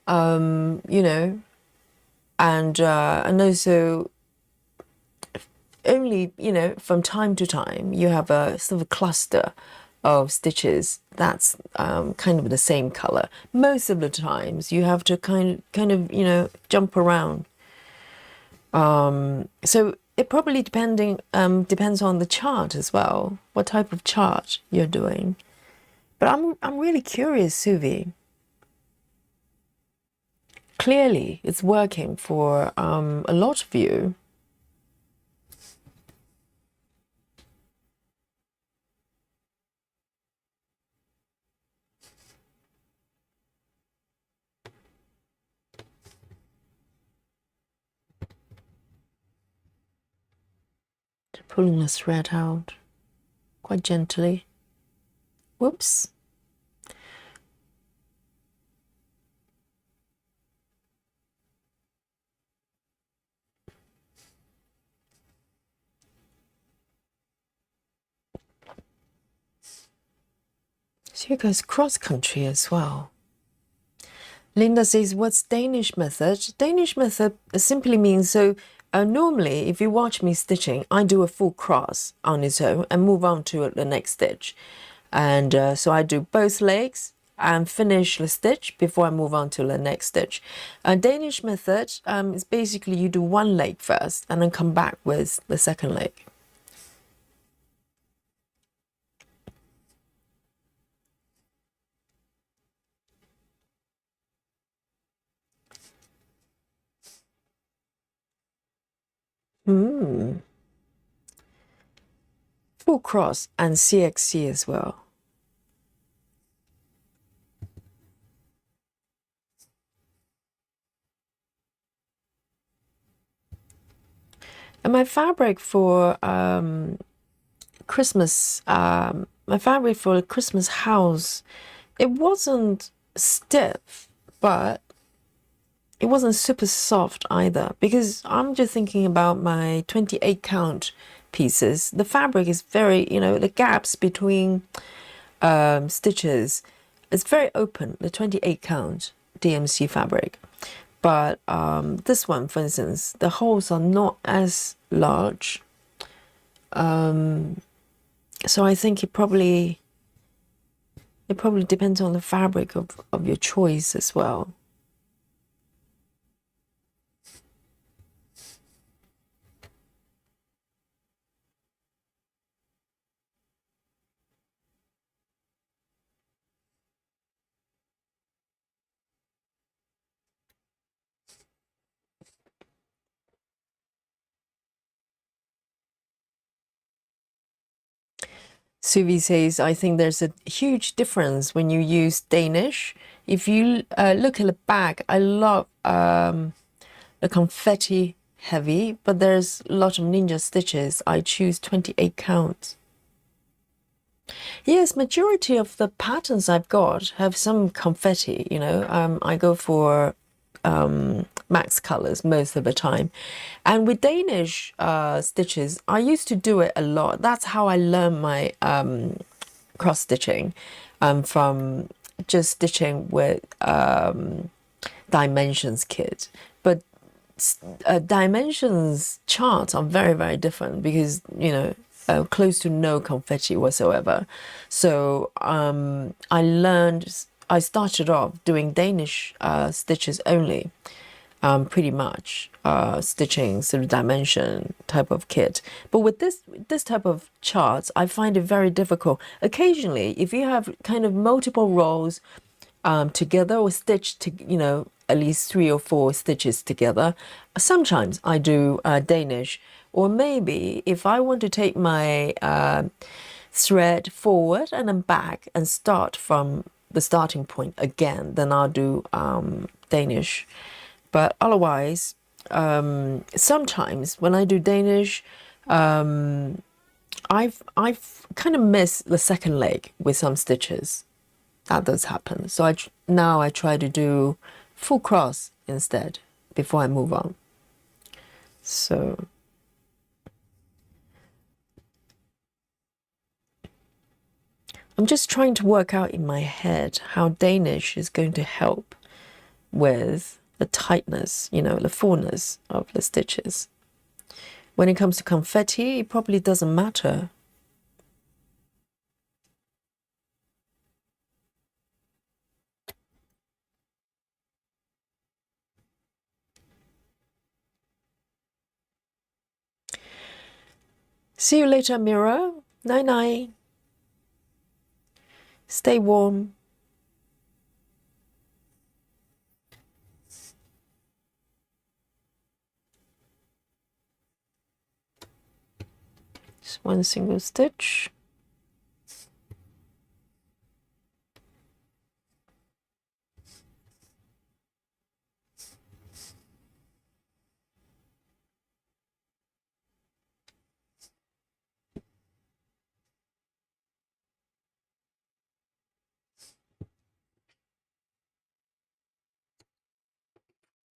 you know, and also only, you know, from time to time you have a sort of a cluster of stitches that's kind of the same color. Most of the times you have to kind of, you know, jump around. So it probably depends on the chart as well, what type of chart you're doing. But I'm really curious, Suvi. Clearly, it's working for a lot of you. Pulling the thread out quite gently. Whoops. So here goes cross country as well. Linda says, what's Danish method? Danish method simply means, so normally if you watch me stitching, I do a full cross on its own and move on to the next stitch. And so I do both legs and finish the stitch before I move on to the next stitch. A Danish method is basically you do one leg first and then come back with the second leg. Full cross and CXC as well. And my fabric for Christmas, my fabric for the Christmas house, it wasn't stiff, but it wasn't super soft either, because I'm just thinking about my 28 count pieces. The fabric is very, the gaps between stitches, it's very open, the 28 count DMC fabric. But this one, for instance, the holes are not as large. So I think it probably depends on the fabric of your choice as well. Suvi says, I think there's a huge difference when you use Danish. If you look at the back, I love the confetti heavy, but there's a lot of ninja stitches. I choose 28 counts. Yes, majority of the patterns I've got have some confetti, I go for max colors most of the time. And with Danish stitches, I used to do it a lot. That's how I learned my cross stitching, from just stitching with dimensions kit. But dimensions charts are very, very different because, close to no confetti whatsoever. So I started off doing Danish stitches only, pretty much stitching sort of dimension type of kit. But with this type of charts, I find it very difficult. Occasionally, if you have kind of multiple rows together or stitched to, at least 3 or 4 stitches together, sometimes I do Danish. Or maybe if I want to take my thread forward and then back and start from the starting point again, then I'll do Danish. But otherwise, sometimes when I do Danish, I've kind of missed the second leg with some stitches. That does happen. So now I try to do full cross instead before I move on. So I'm just trying to work out in my head how Danish is going to help with the tightness, the fullness of the stitches. When it comes to confetti, it probably doesn't matter. See you later, Mira. Night night. Stay warm. Just one single stitch.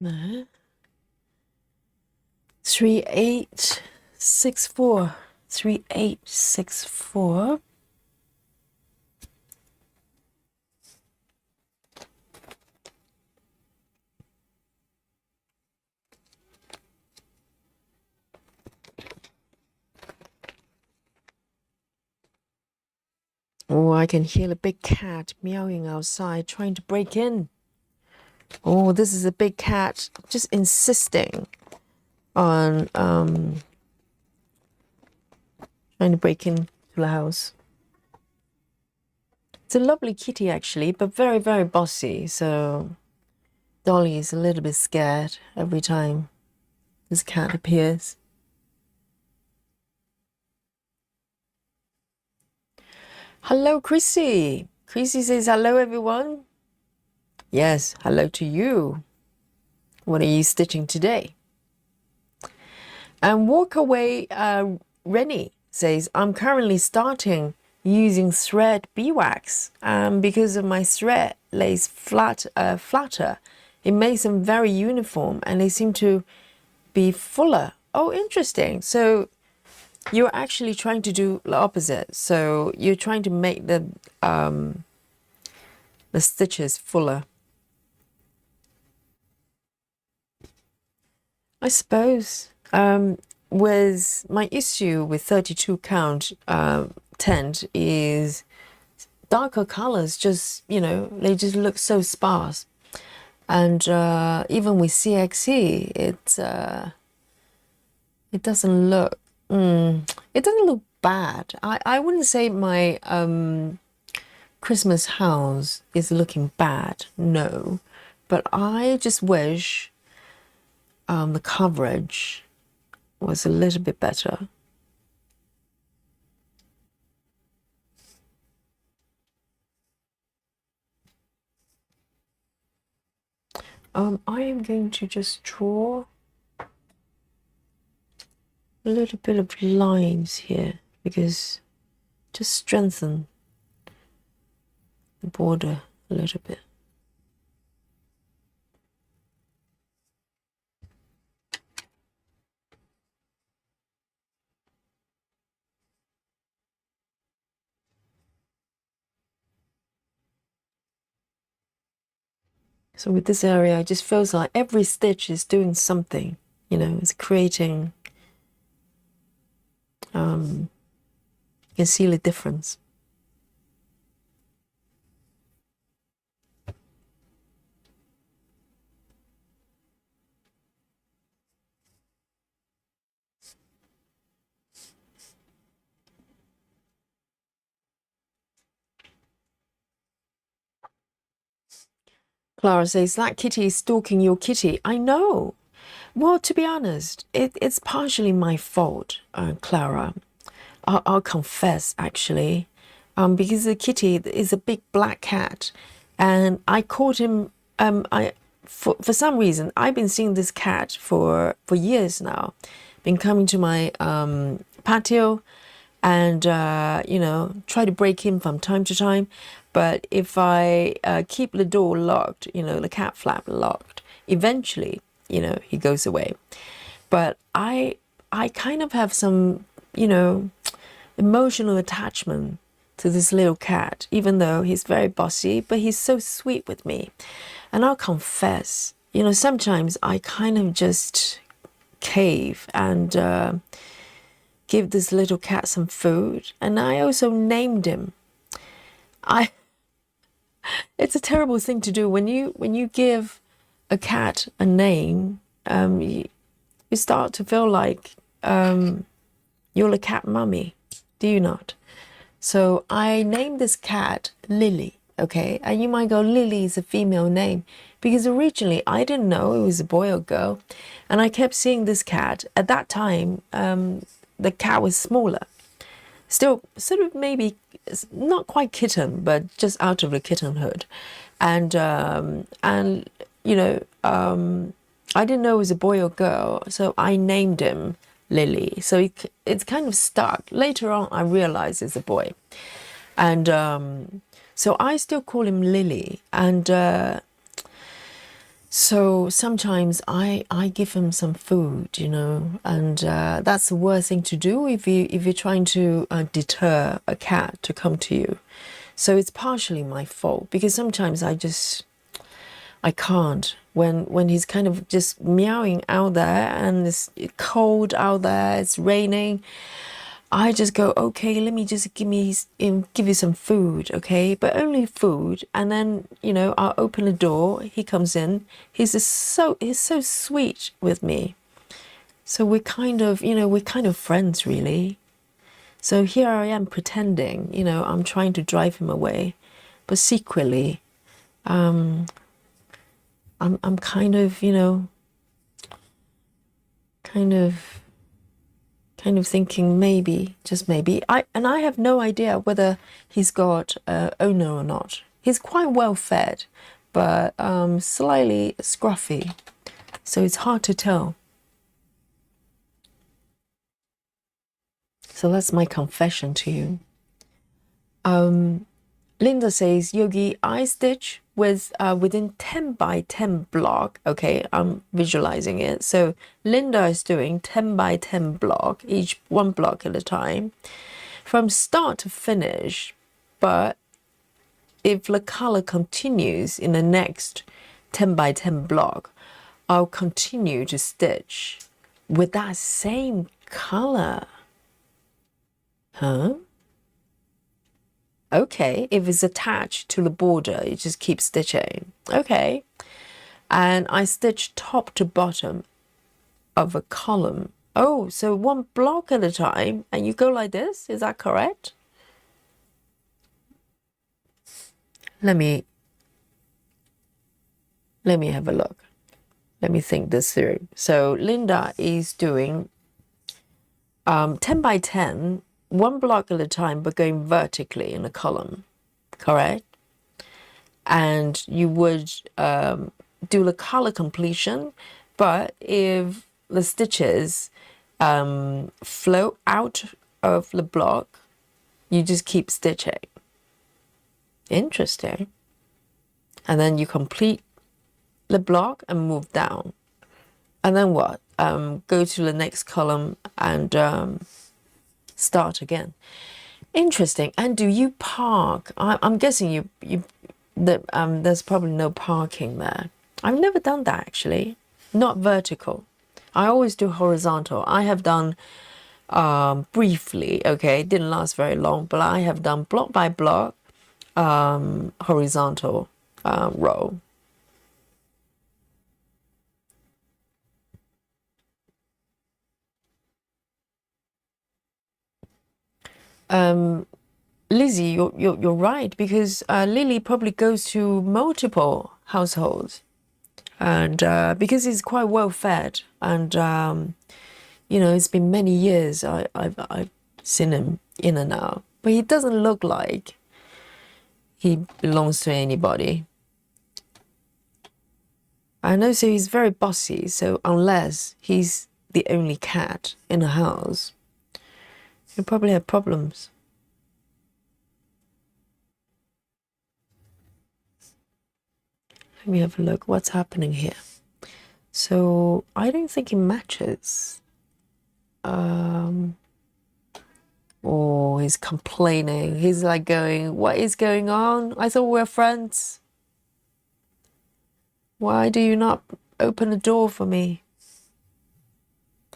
No. 3864. 3864. Oh, I can hear a big cat meowing outside, trying to break in. Oh, this is a big cat just insisting on trying to break into the house. It's a lovely kitty actually, but very, very bossy. So Dolly is a little bit scared every time this cat appears. Hello, Chrissy. Chrissy says hello, everyone. Yes, hello to you. What are you stitching today? And Walk Away Rennie says, I'm currently starting using thread beeswax because of my thread lays flatter. It makes them very uniform and they seem to be fuller. Oh, interesting. So you're actually trying to do the opposite. So you're trying to make the stitches fuller. I suppose with my issue with 32 count tent is darker colors just, you know, they just look so sparse. And even with CXE, it doesn't look bad. I wouldn't say my Christmas house is looking bad, no, but I just wish the coverage was a little bit better. I am going to just draw a little bit of lines here because just strengthen the border a little bit. So with this area, it just feels like every stitch is doing something, you know, it's creating, you can see the difference. Clara says, that kitty is stalking your kitty. I know. Well, to be honest, it's partially my fault, Clara. I'll confess, actually, because the kitty is a big black cat, and I caught him. For some reason, I've been seeing this cat for years now. Been coming to my patio, and you know, try to break him from time to time. But if I keep the door locked, you know, the cat flap locked, eventually, you know, he goes away. But I kind of have some, you know, emotional attachment to this little cat, even though he's very bossy, but he's so sweet with me. And I'll confess, you know, sometimes I kind of just cave and give this little cat some food. And I also named him. It's a terrible thing to do when you give a cat a name. You start to feel like you're a cat mummy, do you not? So I named this cat Lily, okay? And you might go, Lily is a female name, because originally I didn't know it was a boy or girl. And I kept seeing this cat. At that time, the cat was smaller. Still sort of maybe not quite kitten, but just out of the kittenhood. And you know, I didn't know it was a boy or girl, so I named him Lily. So it's kind of stuck. Later on, I realized it's a boy. And so I still call him Lily. And so sometimes I give him some food, you know, and that's the worst thing to do if you're trying to deter a cat to come to you. So it's partially my fault, because sometimes I can't when he's kind of just meowing out there and it's cold out there, it's raining. I just go, okay, let me just give you some food, okay, but only food. And then, you know, I'll open the door. He comes in. He's so sweet with me. So we're kind of, you know, we're kind of friends, really. So here I am pretending, you know, I'm trying to drive him away, but secretly, I'm kind of, you know, kind of thinking maybe, just maybe. I have no idea whether he's got owner or not. He's quite well fed, but slightly scruffy, so it's hard to tell. So that's my confession to you. Linda says, Yogi, I stitch with within 10 by 10 block. Okay, I'm visualizing it. So Linda is doing 10 by 10 block, each one block at a time, from start to finish. But if the color continues in the next 10 by 10 block, I'll continue to stitch with that same color. Huh? Okay, if it's attached to the border, you just keep stitching. Okay, and I stitch top to bottom of a column. Oh, so one block at a time, and you go like this, is that correct? Let me have a look. Let me think this through. So Linda is doing 10 by 10, one block at a time, but going vertically in a column, correct? And you would do the color completion, but if the stitches flow out of the block, you just keep stitching. Interesting. And then you complete the block and move down. And then what? Go to the next column and start again. Interesting. And do you park? I'm guessing that there's probably no parking there. I've never done that actually. Not vertical. I always do horizontal. I have done briefly, okay, it didn't last very long, but I have done block by block horizontal row. Lizzie, you're right, because Lily probably goes to multiple households, and because he's quite well fed, and you know, it's been many years I've seen him in and out, but he doesn't look like he belongs to anybody. I know, so he's very bossy, so unless he's the only cat in the house, he'll probably have problems. Let me have a look. What's happening here? So I don't think it matches. Oh, he's complaining. He's like going, what is going on? I thought we were friends. Why do you not open the door for me?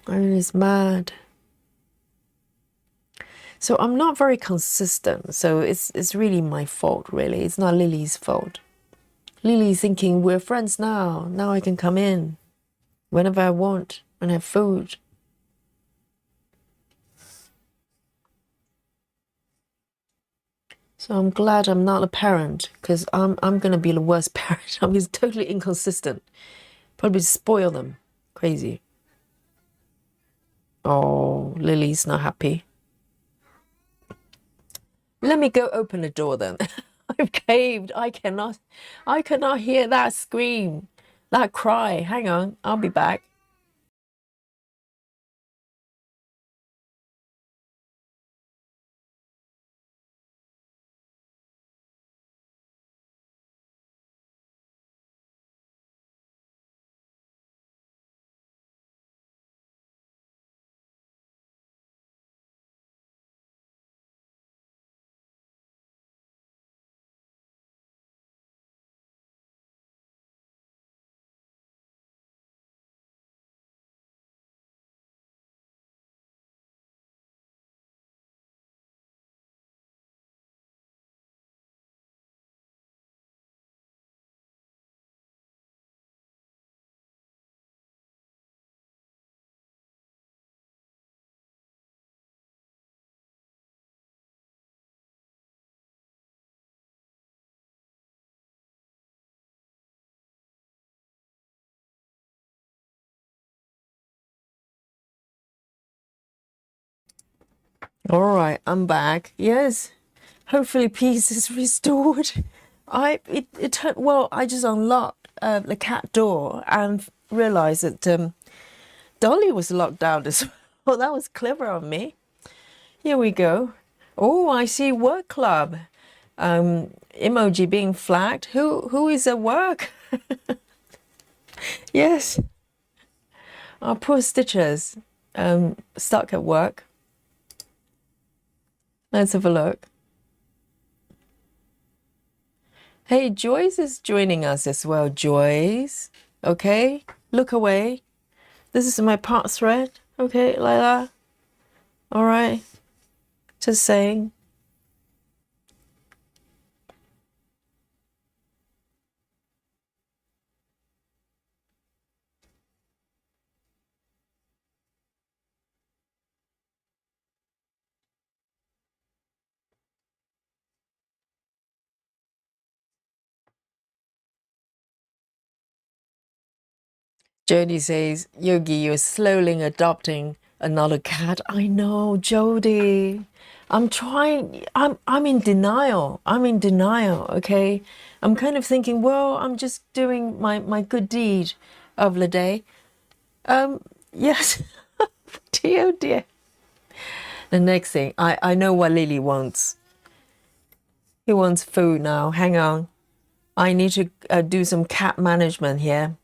I mean, he's mad. So I'm not very consistent. So it's really my fault, really. It's not Lily's fault. Lily's thinking, we're friends now. Now I can come in whenever I want and have food. So I'm glad I'm not a parent, because I'm gonna be the worst parent. I'm just totally inconsistent. Probably spoil them. Crazy. Oh, Lily's not happy. Let me go open the door then. I've caved. I cannot hear that scream, that cry. Hang on, I'll be back. All right, I'm back. Yes, hopefully peace is restored. Well, I just unlocked the cat door and realized that Dolly was locked out as well. Well, that was clever of me. Here we go. Oh, I see work club. Emoji being flagged. Who is at work? Yes, our poor stitchers stuck at work. Let's have a look. Hey, Joyce is joining us as well. Joyce, okay, look away. This is my part thread. Okay, like that. All right, just saying. Jody says, Yogi, you're slowly adopting another cat. I know, Jody. I'm trying. I'm in denial. I'm in denial. Okay, I'm kind of thinking, well, I'm just doing my good deed of the day. Yes. Dear, oh dear. The next thing, I know what Lily wants. He wants food now. Hang on. I need to do some cat management here.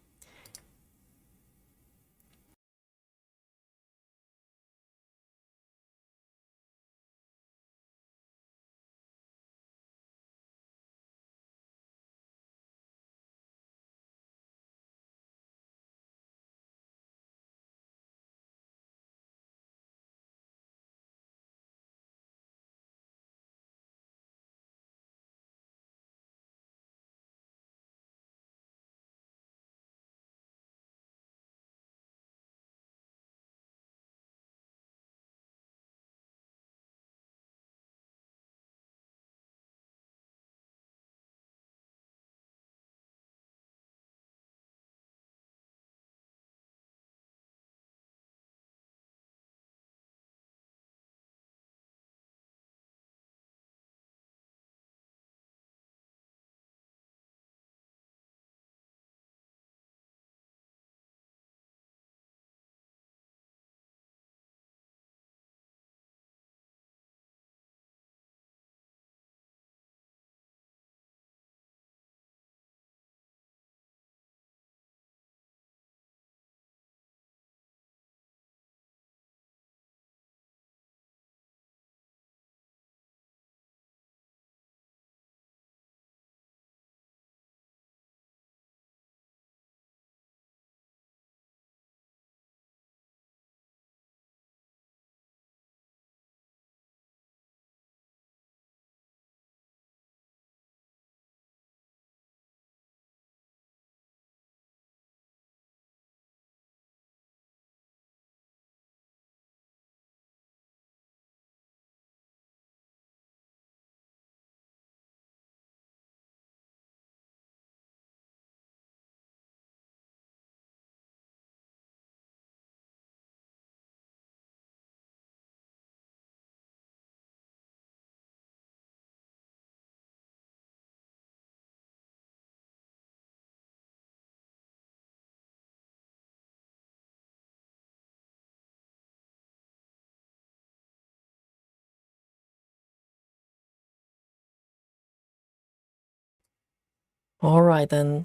All right then.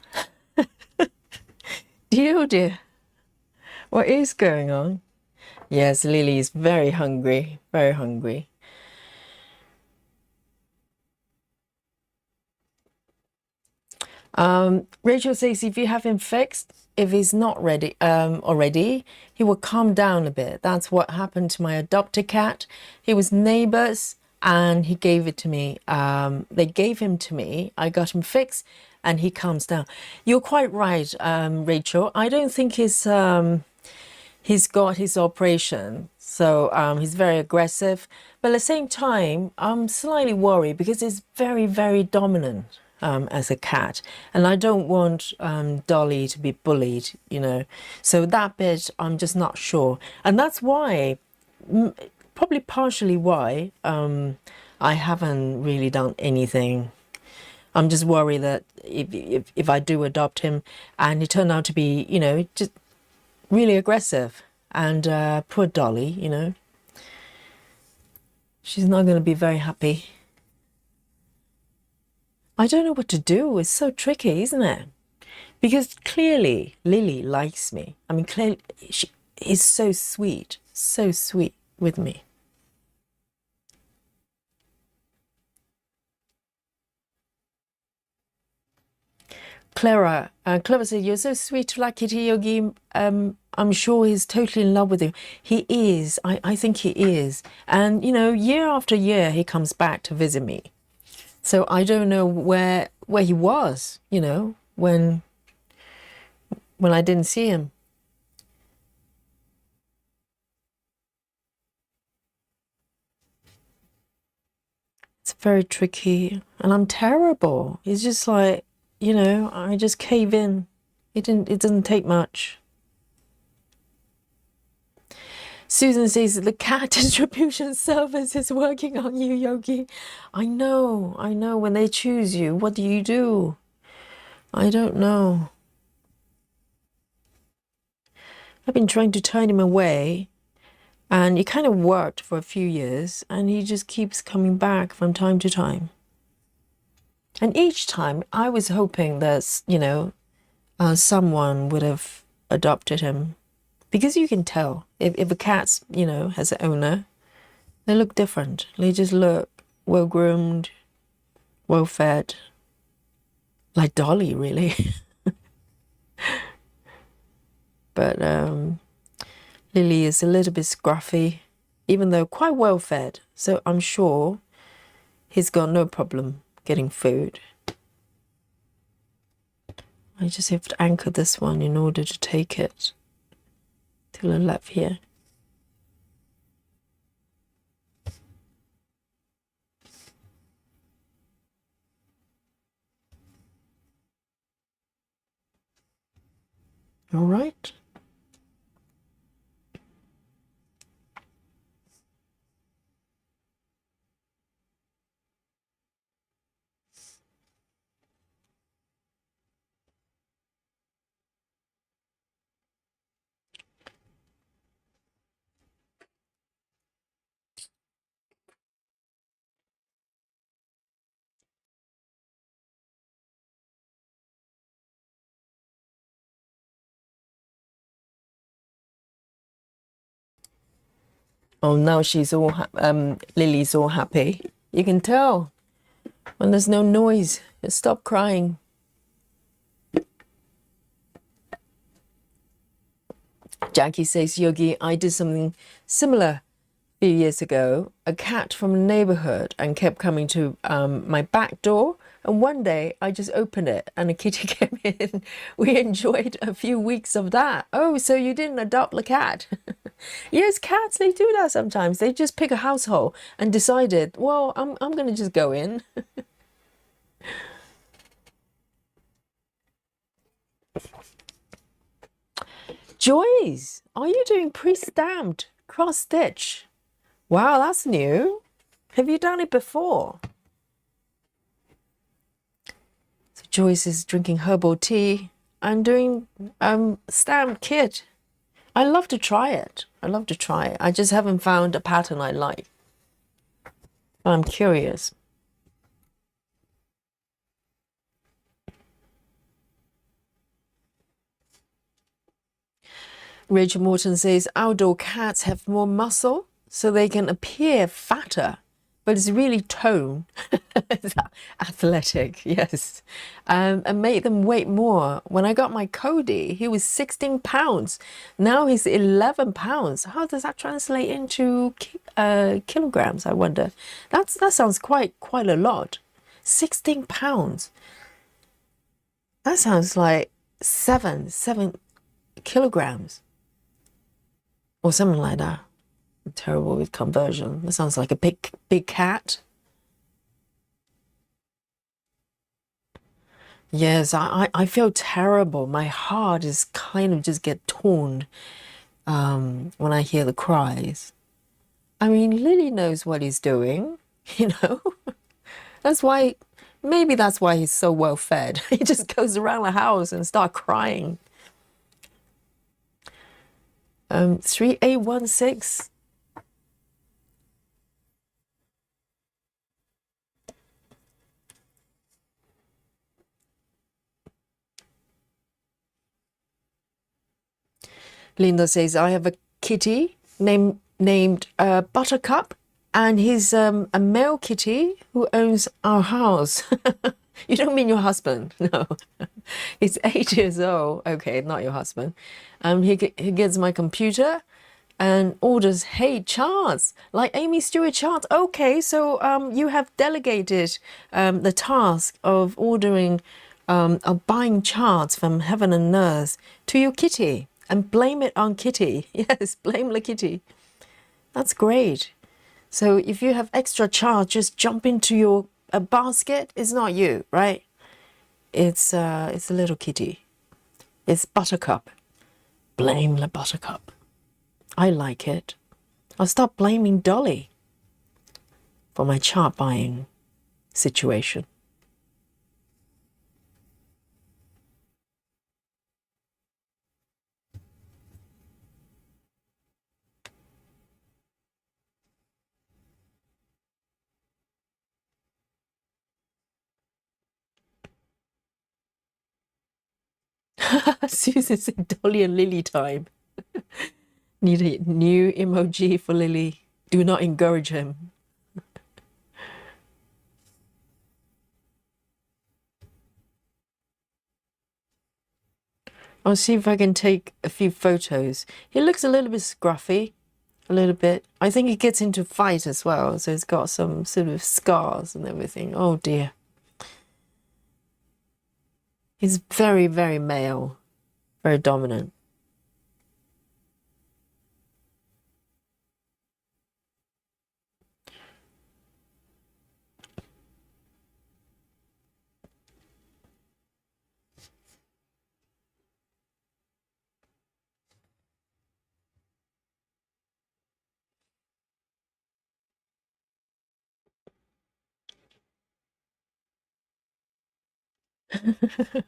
Dear, oh dear. What is going on? Yes, Lily is very hungry. Very hungry. Rachel says if you have him fixed, if he's not ready already, he will calm down a bit. That's what happened to my adopted cat. He was neighbors and he gave it to me. They gave him to me. I got him fixed and he calms down. You're quite right, Rachel. I don't think he's got his operation, so he's very aggressive. But at the same time, I'm slightly worried because he's very, very dominant as a cat, and I don't want Dolly to be bullied, you know. So that bit, I'm just not sure, and that's why probably partially why I haven't really done anything. I'm just worried that if I do adopt him and he turned out to be, you know, just really aggressive, and poor Dolly, you know, she's not going to be very happy. I don't know what to do. It's so tricky, isn't it? Because clearly Lily likes me. I mean, clearly she is so sweet with me. Clara said, "You're so sweet to like Kitty Yogi. I'm sure he's totally in love with you. He is. I think he is. And, you know, year after year, he comes back to visit me. So I don't know where he was, you know, when I didn't see him." It's very tricky, and I'm terrible. It's just like, you know, I just cave in. It doesn't take much. Susan says the cat distribution service is working on you, Yogi. I know. When they choose you, what do you do? I don't know. I've been trying to turn him away, and it kind of worked for a few years, and he just keeps coming back from time to time. And each time I was hoping that, you know, someone would have adopted him. Because you can tell if a cat's, you know, has an owner, they look different. They just look well-groomed, well-fed, like Dolly, really. But Lily is a little bit scruffy, even though quite well-fed. So I'm sure he's got no problem getting food. I just have to anchor this one in order to take it till I left here. All right. Oh, now she's all, Lily's all happy. You can tell when there's no noise. Just stop crying. Jackie says, Yogi, I did something similar a few years ago. A cat from a neighborhood and kept coming to my back door. And one day I just opened it and a kitty came in. We enjoyed a few weeks of that. Oh, so you didn't adopt the cat? Yes, cats, they do that sometimes. They just pick a household and decided, well, I'm going to just go in. Joyce, are you doing pre-stamped cross stitch? Wow, that's new. Have you done it before? So Joyce is drinking herbal tea. I'm doing stamped kit. I love to try it. I just haven't found a pattern I like. I'm curious. Rachel Morton says outdoor cats have more muscle, so they can appear fatter, but it's really tone. It's athletic, yes. And make them weight more. When I got my Cody, he was 16 pounds. Now he's 11 pounds. How does that translate into kilograms, I wonder? That sounds quite a lot. 16 pounds. That sounds like 7 kilograms. Or something like that. I'm terrible with conversion. That sounds like a big cat. Yes, I feel terrible. My heart is kind of just get torn when I hear the cries. I mean, Lily knows what he's doing, you know. That's why, maybe that's why he's so well fed. He just goes around the house and start crying. 3816. Linda says, I have a kitty named Buttercup, and he's a male kitty who owns our house. You don't mean your husband? No. He's 8 years old. Okay, not your husband. He gets my computer and orders, hey, charts, like Aimee Stewart charts. Okay, so you have delegated the task of ordering, of buying charts from heaven and earth to your kitty and blame it on Kitty. Yes, blame the kitty. That's great. So if you have extra charts, just jump into your basket. It's not you, right? It's a little kitty. It's Buttercup. Blame the Buttercup. I like it. I'll stop blaming Dolly for my chart buying situation. Susan said Dolly and Lily time. Need a new emoji for Lily. Do not encourage him. I'll see if I can take a few photos. He looks a little bit scruffy, a little bit. I think he gets into fight as well, so he's got some sort of scars and everything. Oh dear. He's very, very male, very dominant.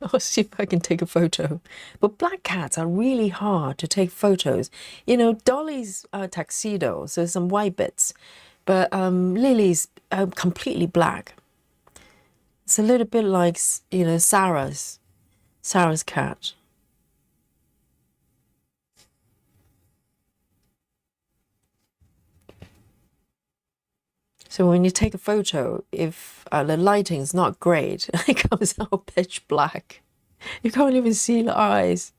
I'll see if I can take a photo. But black cats are really hard to take photos. You know, Dolly's tuxedo, so some white bits, but Lily's completely black. It's a little bit like, you know, Sarah's cat. So when you take a photo, if the lighting is not great, it comes out pitch black. You can't even see the eyes.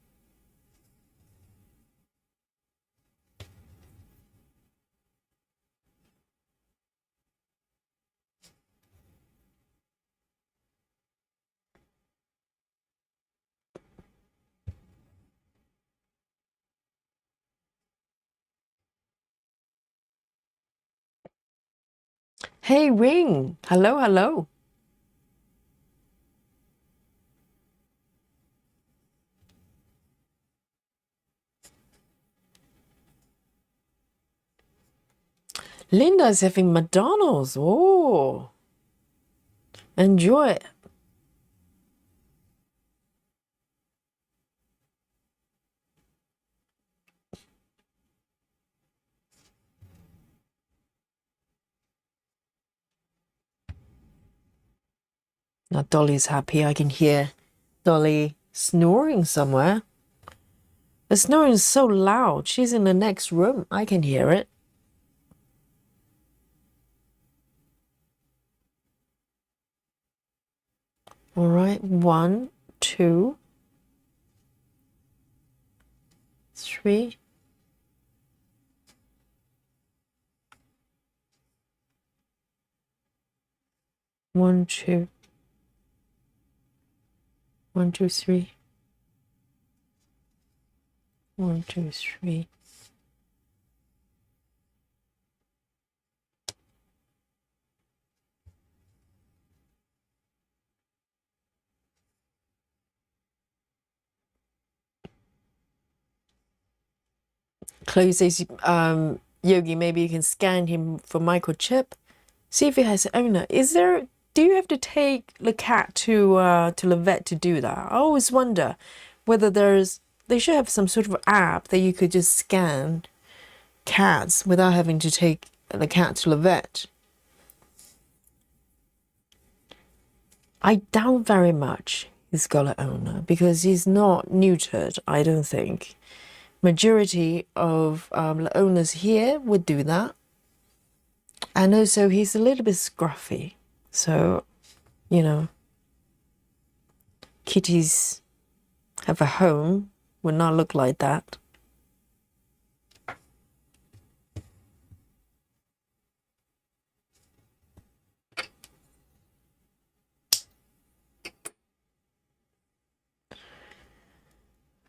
Hey, Ring. Hello, hello. Linda's having McDonald's. Oh, enjoy it. Now Dolly's happy. I can hear Dolly snoring somewhere. The snoring is so loud. She's in the next room. I can hear it. All right. 1, 2, 3. 1, 2. 1, 2, 3. 1, 2, 3. Chloe says, Yogi, maybe you can scan him for microchip. See if he has an owner. Do you have to take the cat to the vet to do that? I always wonder whether they should have some sort of app that you could just scan cats without having to take the cat to the vet. I doubt very much he's got an owner because he's not neutered, I don't think. Majority of the owners here would do that. And also he's a little bit scruffy. So, you know, kitties have a home would not look like that.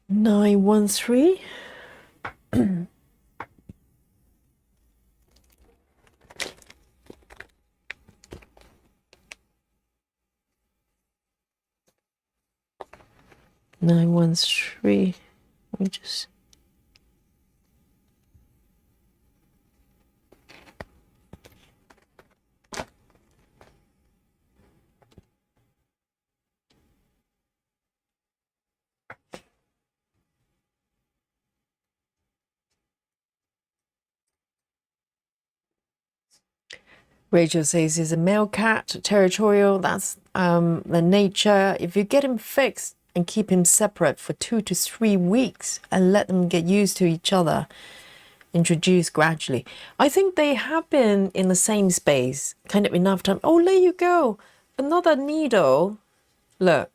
Nine one three. 913. Let me just. Rachel says he's a male cat, territorial. That's the nature. If you get him fixed and keep him separate for 2 to 3 weeks and let them get used to each other, introduce gradually. I think they have been in the same space kind of enough time. Oh, there you go. Another needle. Look,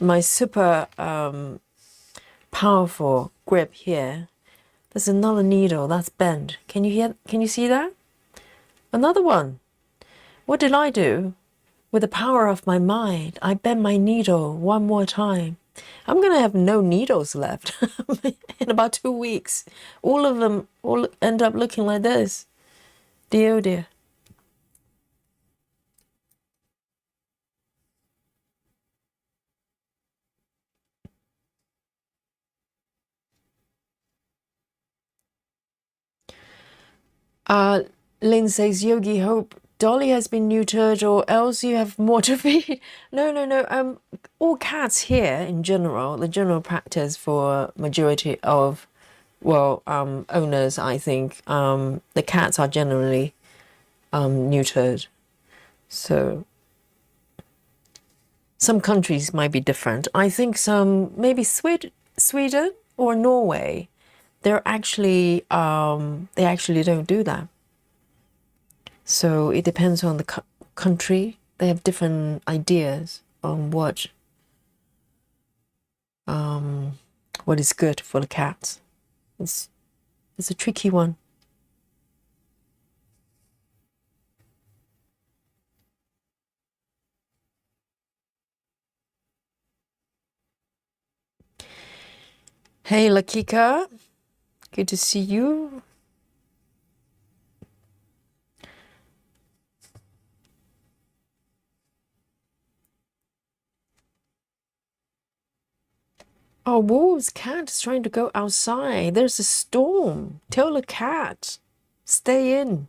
my super powerful grip here. There's another needle that's bent. Can you see that? Another one. What did I do? With the power of my mind, I bent my needle one more time. I'm going to have no needles left in about 2 weeks. All of them all end up looking like this. Dear, oh dear. Lynn says, Yogi, hope Dolly has been neutered or else you have more to feed. No. All cats here in general, the general practice for majority of, owners, I think, the cats are generally neutered. So some countries might be different. I think maybe Sweden or Norway, they actually don't do that. So it depends on the country. They have different ideas on what is good for the cats. It's a tricky one. Hey, Lakika. Good to see you. Oh, Wolf's cat is trying to go outside. There's a storm. Tell the cat, stay in.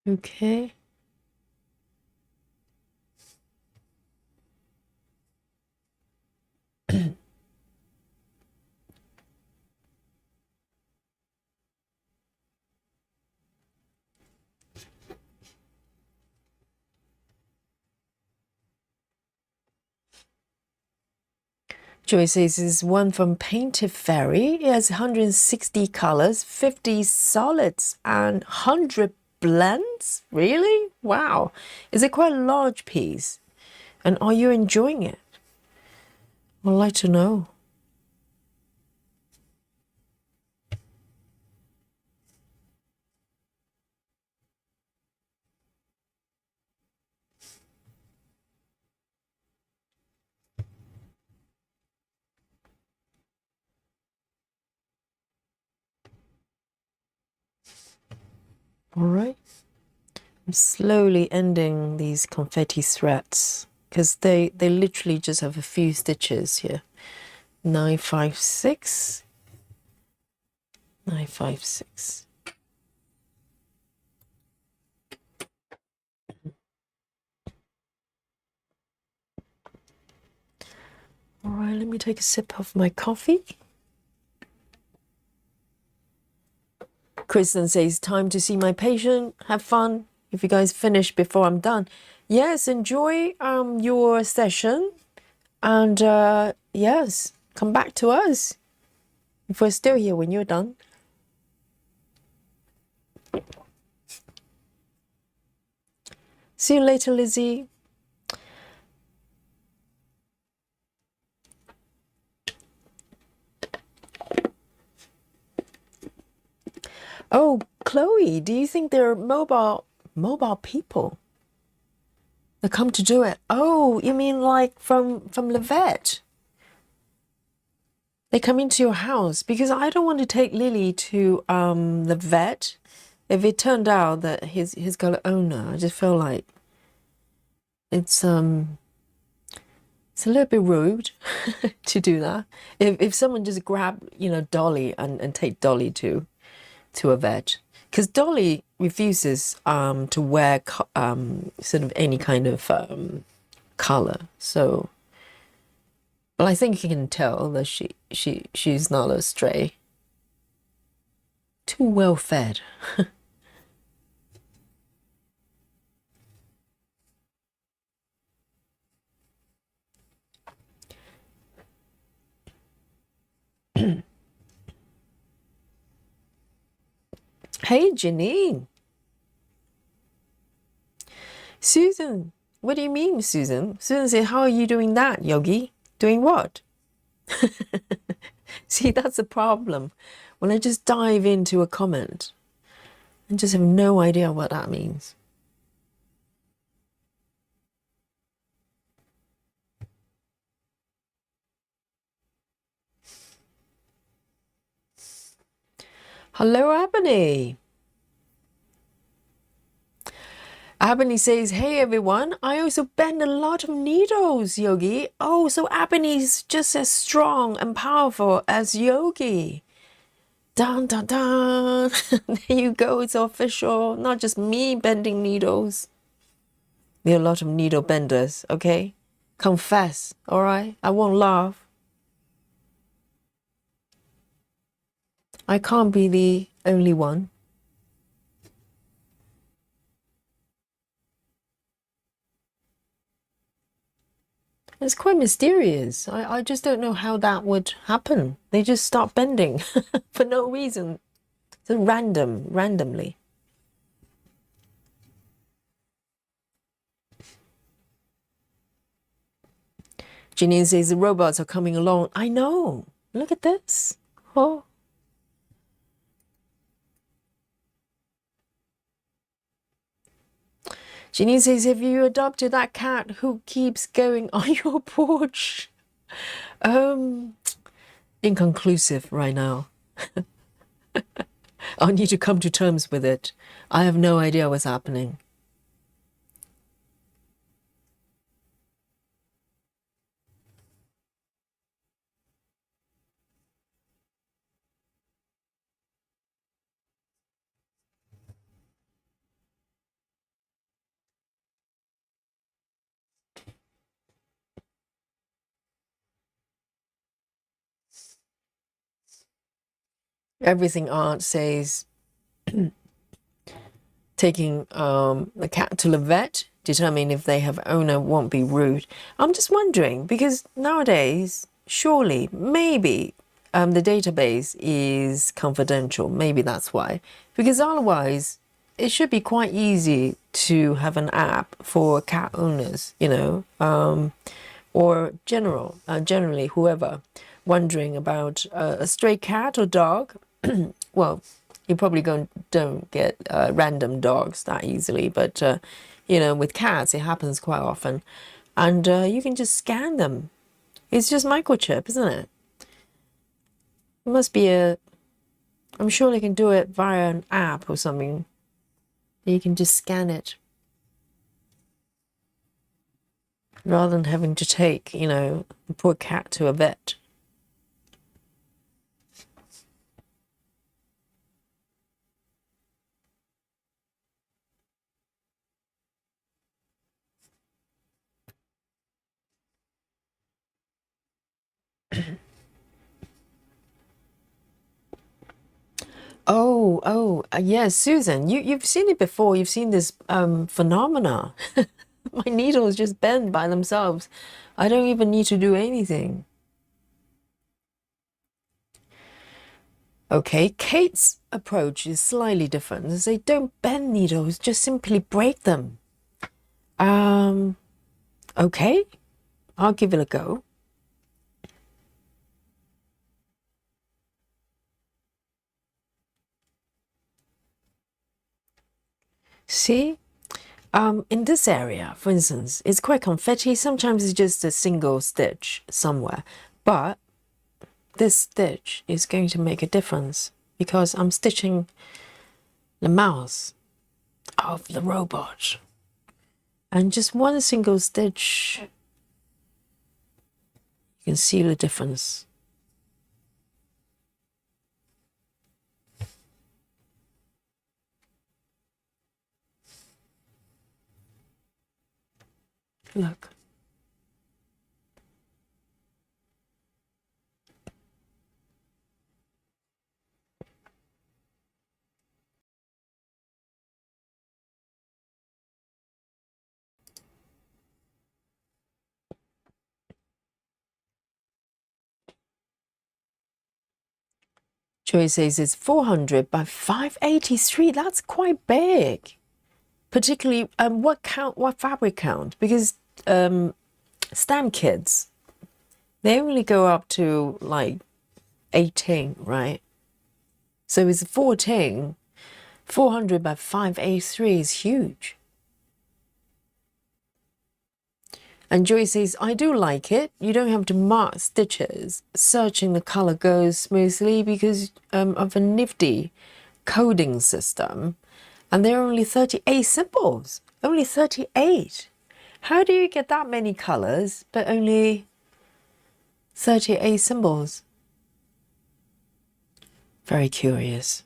Okay. Joy says this is one from Painted Fairy. It has 160 colors, 50 solids, and 100 blends. Really? Wow. Is it quite a large piece? And are you enjoying it? I'd like to know. All right. I'm slowly ending these confetti threads because they literally just have a few stitches here. 956, 956. All right, let me take a sip of my coffee. Kristen says, time to see my patient. Have fun. If you guys finish before I'm done. Yes, enjoy your session. And yes, come back to us if we're still here when you're done. See you later, Lizzie. Oh, Chloe, do you think they're mobile people that come to do it? Oh, you mean like from the vet? They come into your house? Because I don't want to take Lily to the vet if it turned out that he's got an owner. I just feel like it's a little bit rude to do that. If someone just grab, Dolly and take Dolly to a vet, because Dolly refuses to wear sort of any kind of color. So, well, I think you can tell that she's not a stray. Too well fed. Hey, Janine. Susan. What do you mean, Susan? Susan said, how are you doing that, Yogi? Doing what? See, that's the problem. When I just dive into a comment and just have no idea what that means. Hello, Ebony. Ebony says, hey everyone, I also bend a lot of needles, Yogi. Oh, so Ebony's just as strong and powerful as Yogi. Dun, dun, dun. There you go, it's official. Not just me bending needles. There are a lot of needle benders, okay? Confess, all right? I won't laugh. I can't be the only one. It's quite mysterious. I just don't know how that would happen. They just start bending for no reason. So randomly. Janine says the robots are coming along. I know. Look at this. Oh. Janine says, have you adopted that cat who keeps going on your porch? Inconclusive right now. I need to come to terms with it. I have no idea what's happening. Everything Aunt says, taking the cat to the vet, determine if they have owner, won't be rude. I'm just wondering, because nowadays, surely, maybe the database is confidential. Maybe that's why. Because otherwise, it should be quite easy to have an app for cat owners, or generally whoever wondering about a stray cat or dog. Well, you probably don't get random dogs that easily, but with cats it happens quite often, and you can just scan them. It's just microchip, isn't it? It must be I'm sure they can do it via an app or something. You can just scan it rather than having to take, you know, the poor cat to a vet. Yes, Susan, you've seen it before. You've seen this phenomena. My needles just bend by themselves. I don't even need to do anything. Okay, Kate's approach is slightly different. They don't bend needles, just simply break them. Okay, I'll give it a go. See, in this area, for instance, it's quite confetti. Sometimes it's just a single stitch somewhere, but this stitch is going to make a difference because I'm stitching the mouth of the robot. And just one single stitch, you can see the difference. Look. Joy says it's 400 by 583. That's quite big. Particularly, what fabric count? Because stamp kits, they only go up to like 18, right? So it's 14. 400 by 583 is huge. And Joy says, I do like it. You don't have to mark stitches. Searching the color goes smoothly because of a nifty coding system. And there are only 38 symbols. Only 38. How do you get that many colors, but only 38 symbols? Very curious.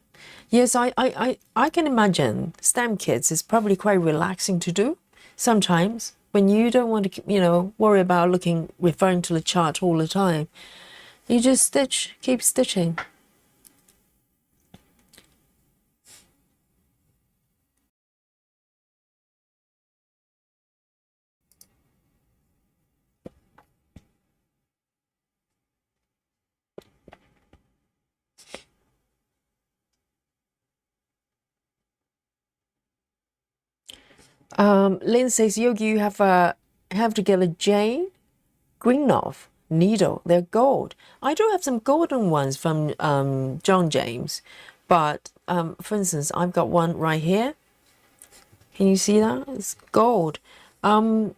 Yes, I can imagine stamp kits is probably quite relaxing to do sometimes when you don't want to, you know, worry about referring to the chart all the time. You just stitch, keep stitching. Lynn says, Yogi, you have to get a Jane Greenough needle. They're gold. I do have some golden ones from John James, but for instance, I've got one right here. Can you see that? It's gold. But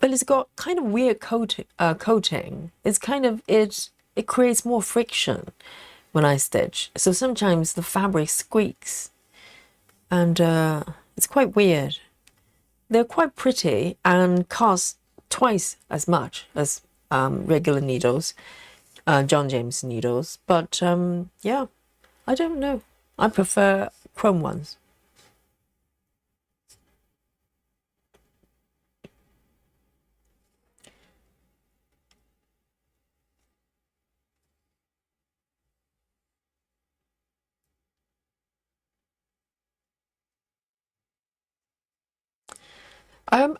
it's got kind of weird coating. It's kind of it creates more friction when I stitch. So sometimes the fabric squeaks, and it's quite weird. They're quite pretty and cost twice as much as regular needles, John James needles. But yeah, I don't know. I prefer chrome ones.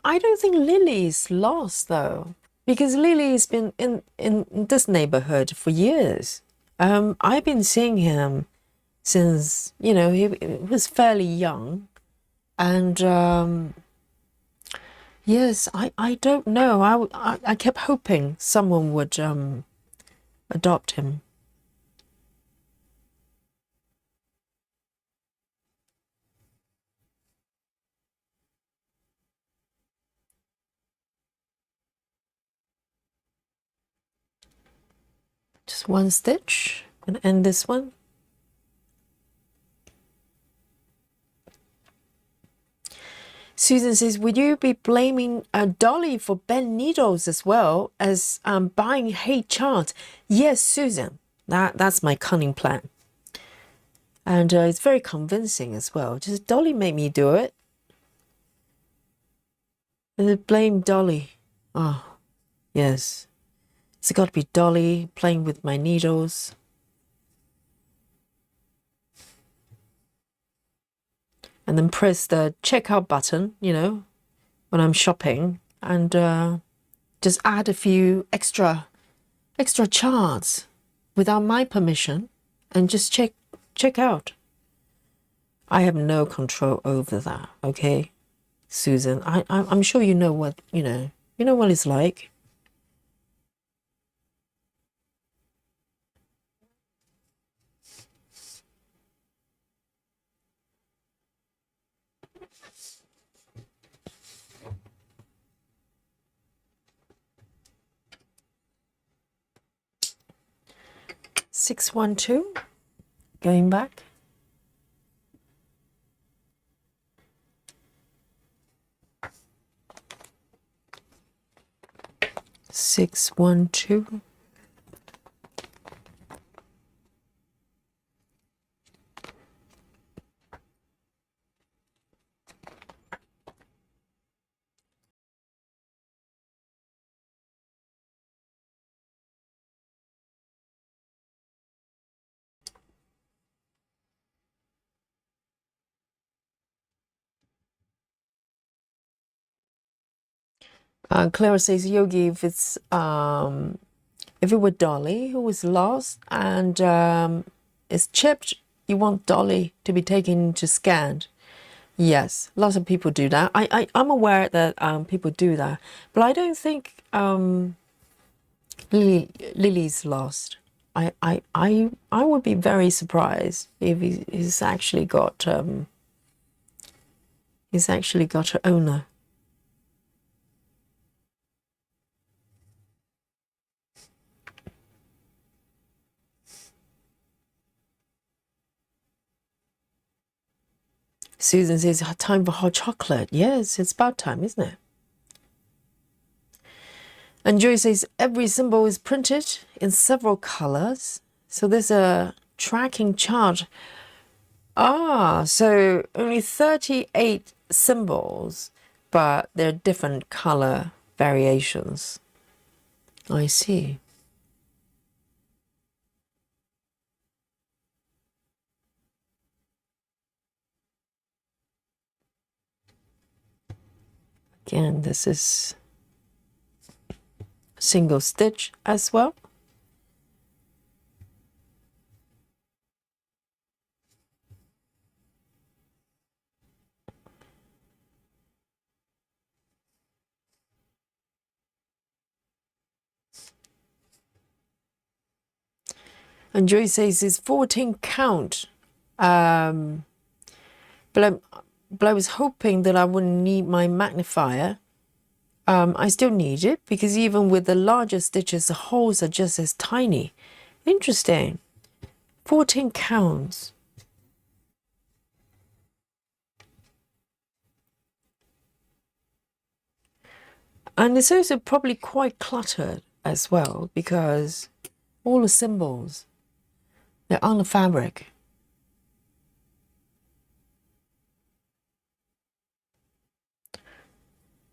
I don't think Lily's lost though, because Lily's been in this neighborhood for years. I've been seeing him since, you know, he was fairly young, and yes, I don't know. I kept hoping someone would adopt him. Just one stitch and end this one. Susan says, would you be blaming Dolly for bent needles as well as buying hate charts? Yes, Susan, that's my cunning plan. And it's very convincing as well. Just Dolly made me do it. And blame Dolly. Oh, yes. It's got to be Dolly playing with my needles. And then press the checkout button, you know, when I'm shopping, and just add a few extra charts without my permission, and just check out. I have no control over that, okay, Susan. I'm sure you know what you know what it's like. Six, 1, 2. Going back. 6, 1, 2. Clara says, Yogi, if it were Dolly who was lost and is chipped, you want Dolly to be taken to scan. Yes, lots of people do that. I'm aware that people do that, but I don't think Lily's lost. I would be very surprised if he's actually got an owner. Susan says, time for hot chocolate. Yes, it's about time, isn't it? And Joy says, every symbol is printed in several colors. So there's a tracking chart. So only 38 symbols, but they're different color variations. I see. Again, this is single stitch as well. And Joy says it's 14 count. But I was hoping that I wouldn't need my magnifier. I still need it because even with the larger stitches, the holes are just as tiny. Interesting. 14 counts. And it's also probably quite cluttered as well because all the symbols, they're on the fabric.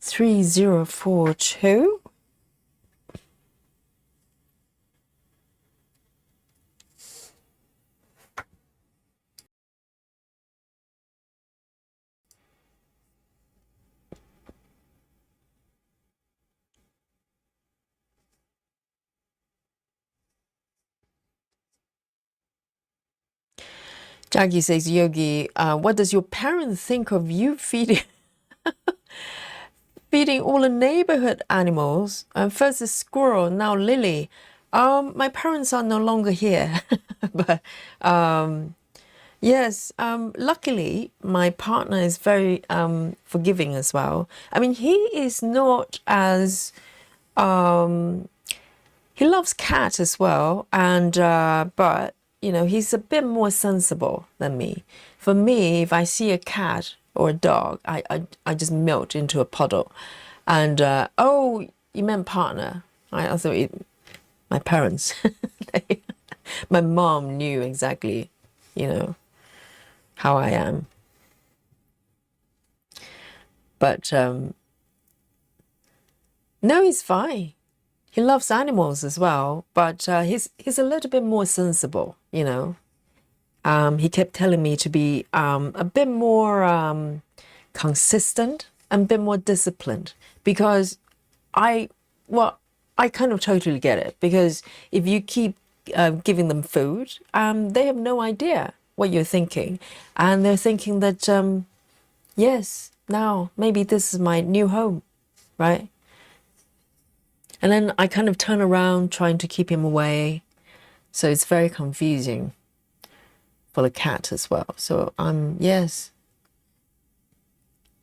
Three, 0, 4, 2. Jackie says, Yogi, what does your parents think of you feeding all the neighborhood animals? First the squirrel, now Lily. My parents are no longer here, but yes, luckily my partner is very forgiving as well. I mean, he is not as he loves cats as well, and but you know, he's a bit more sensible than me. For me, if I see a cat or a dog, I just melt into a puddle. And oh, you meant partner. I thought my parents, my mom knew exactly, you know, how I am. But no, he's fine. He loves animals as well, but he's a little bit more sensible, you know. He kept telling me to be a bit more consistent and a bit more disciplined because well, I kind of totally get it because if you keep giving them food, they have no idea what you're thinking. And they're thinking that, yes, now maybe this is my new home, right? And then I kind of turn around trying to keep him away. So it's very confusing for the cat as well. So yes,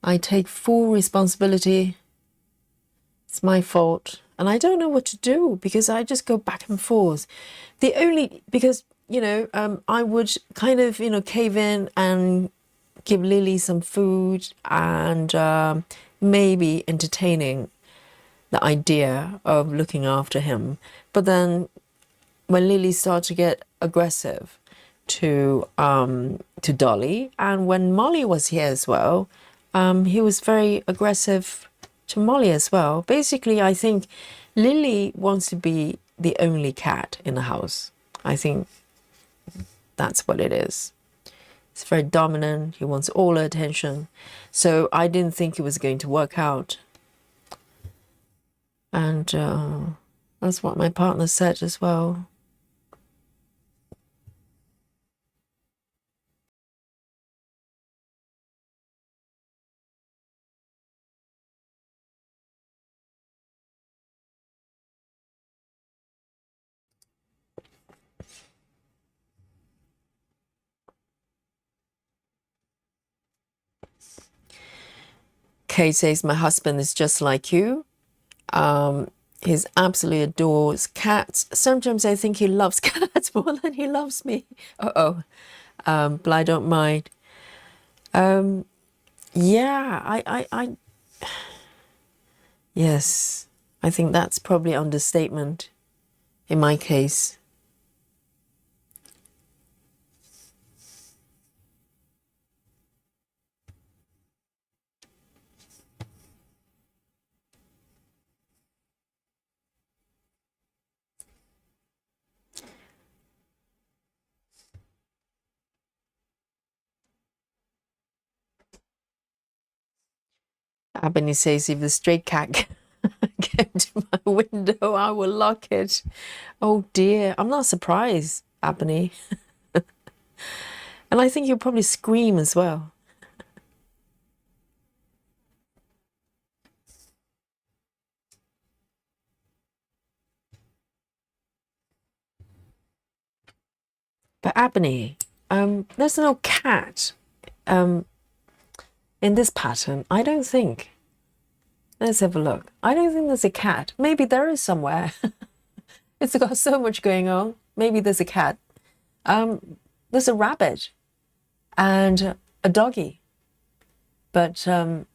I take full responsibility. It's my fault. And I don't know what to do because I just go back and forth. Because, you know, I would kind of, you know, cave in and give Lily some food and maybe entertaining the idea of looking after him. But then when Lily started to get aggressive to Dolly, and when Molly was here as well, he was very aggressive to Molly as well. Basically, I think Lily wants to be the only cat in the house. I think that's what it is. It's very dominant. He wants all the attention. So I didn't think it was going to work out. And that's what my partner said as well. Kate says, my husband is just like you. He absolutely adores cats. Sometimes I think he loves cats more than he loves me. But I don't mind. Yeah, yes, I think that's probably understatement in my case. Aimee says, if the stray cat came to my window, I will lock it. Oh dear, I'm not surprised, Aimee. And I think you'll probably scream as well. But Aimee, there's no cat in this pattern. I don't think. Let's have a look. I don't think there's a cat. Maybe there is somewhere. It's got so much going on. Maybe there's a cat. There's a rabbit and a doggy, but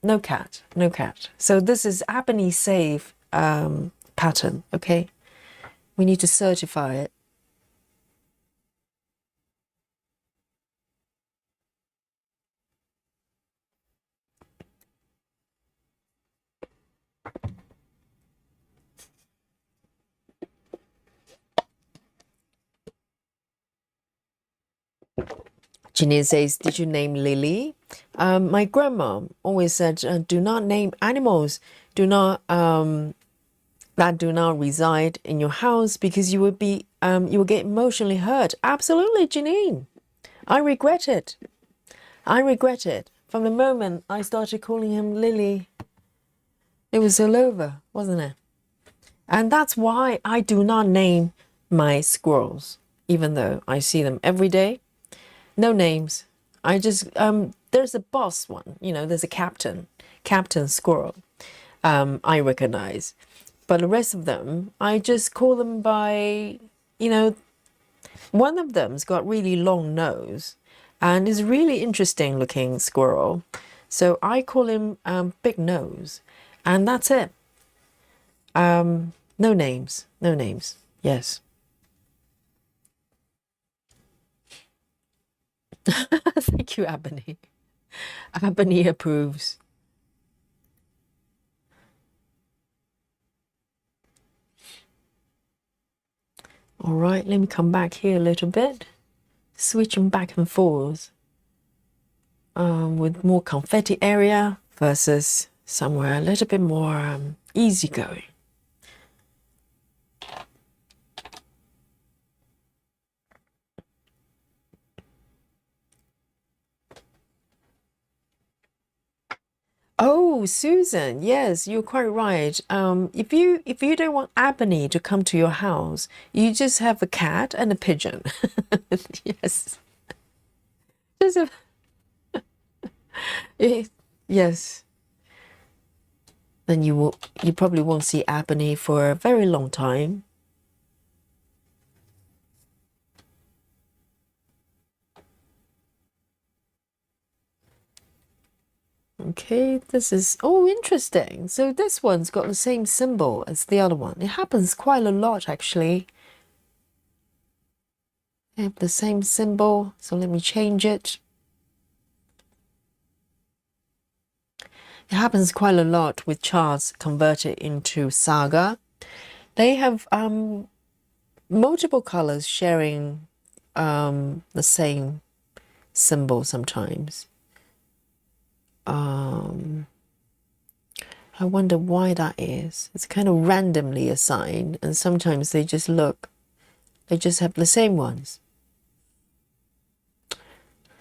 no cat, no cat. So this is Aimee safe pattern, okay? We need to certify it. Janine says, did you name Lily? My grandma always said, do not name animals. Do not that do not reside in your house because you will get emotionally hurt. Absolutely, Janine. I regret it. I regret it. From the moment I started calling him Lily, it was all over, wasn't it? And that's why I do not name my squirrels, even though I see them every day. No names. I just, there's a boss one, you know, there's a captain squirrel, I recognize. But the rest of them, I just call them by, you know, one of them's got really long nose and is really interesting looking squirrel. So I call him Big Nose, and that's it. No names, no names. Yes. Thank you, Aimee. Aimee approves. All right, let me come back here a little bit, switching back and forth with more confetti area versus somewhere a little bit more easygoing. Oh, Susan, yes, you're quite right. If you don't want Aimee to come to your house, you just have a cat and a pigeon. Yes, just a, yes. Then you probably won't see Aimee for a very long time. Okay, this is, oh, interesting. So this one's got the same symbol as the other one. It happens quite a lot, actually. They have the same symbol, so let me change it. It happens quite a lot with charts converted into Saga. They have multiple colors sharing the same symbol sometimes. I wonder why that is. It's kind of randomly assigned, and sometimes they just have the same ones.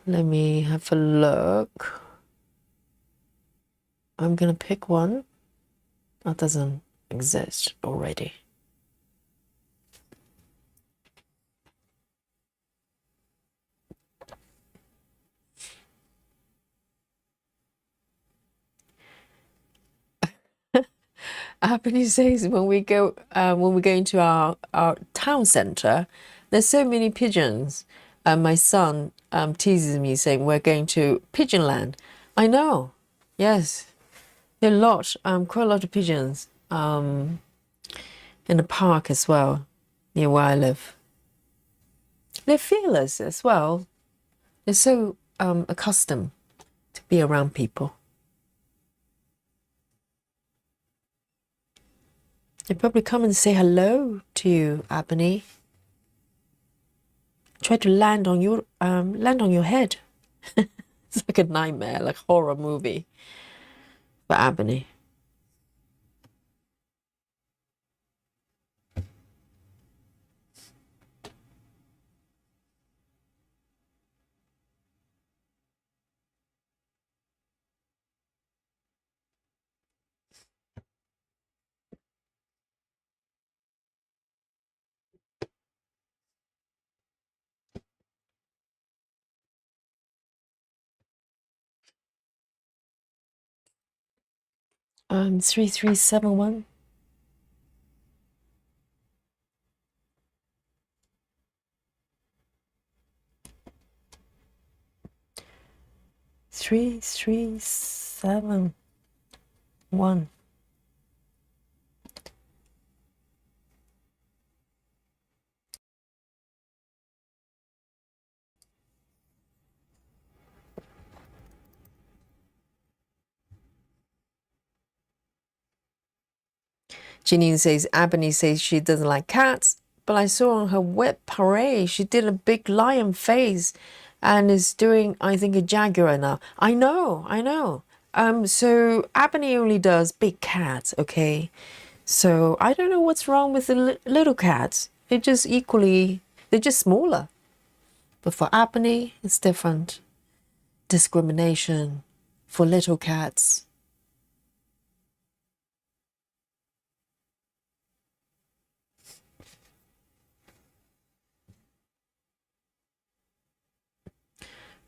Let me have a look. I'm gonna pick one that doesn't exist already. Aimee says when we go into our town center, there's so many pigeons. My son teases me saying we're going to Pigeon Land. I know, yes, there are quite a lot of pigeons in the park as well, near where I live. They're fearless as well. They're so accustomed to be around people. They probably come and say hello to you, Aimee. Try to land on your head. It's like a nightmare, like a horror movie for Aimee. 3371. Three, 3, 7, 1. Janine says, Aimee says she doesn't like cats, but I saw on her web parade, she did a big lion face and is doing, I think, a jaguar now. I know. So Aimee only does big cats, okay? So I don't know what's wrong with the little cats. They're just smaller. But for Aimee, it's different. Discrimination for little cats.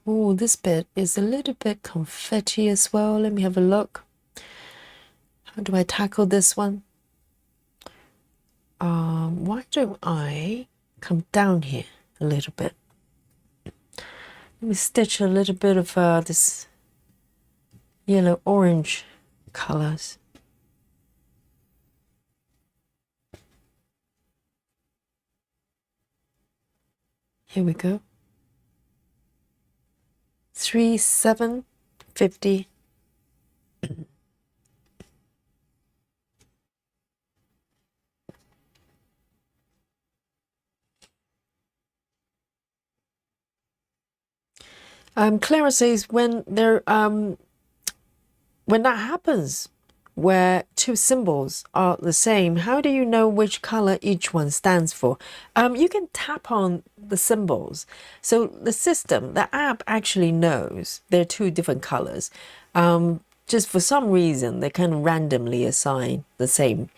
Oh, this bit is a little bit confetti as well. Let me have a look. How do I tackle this one? Why don't I come down here a little bit? Let me stitch a little bit of this yellow, orange colors. Here we go. 3,750. Clara says when that happens, where two symbols are the same, how do you know which color each one stands for? You can tap on the symbols. So the system, the app actually knows they're two different colors. Just for some reason, they kind of randomly assign the same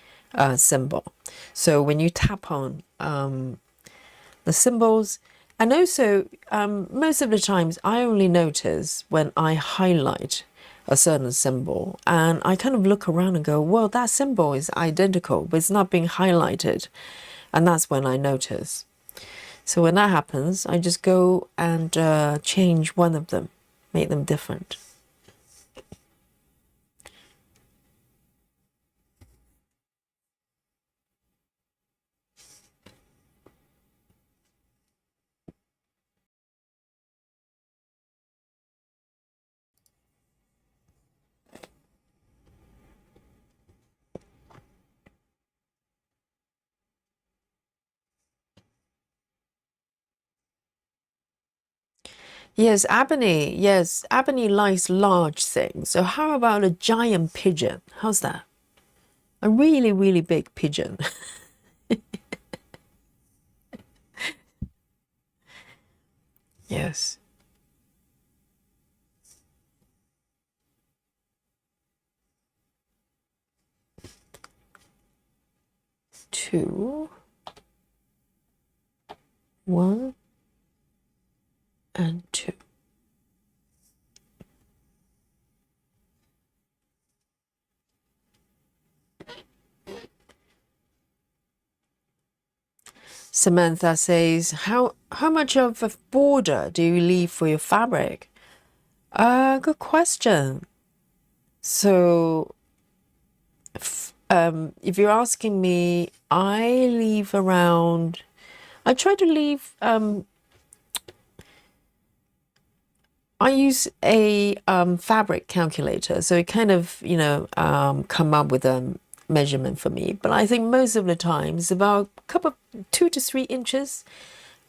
symbol. So when you tap on the symbols, and also most of the times I only notice when I highlight a certain symbol and I kind of look around and go, well, that symbol is identical, but it's not being highlighted. And that's when I notice. So when that happens, I just go and change one of them, make them different. Yes, Aimee. Yes, Aimee likes large things. So how about a giant pigeon? How's that? A really, really big pigeon. Yes. Two, one, and two. Samantha says, how much of a border do you leave for your fabric? Good question. So, if you're asking me, I leave around. I try to leave. I use a fabric calculator, so it kind of come up with a measurement for me. But I think most of the time it's about a couple of 2 to 3 inches.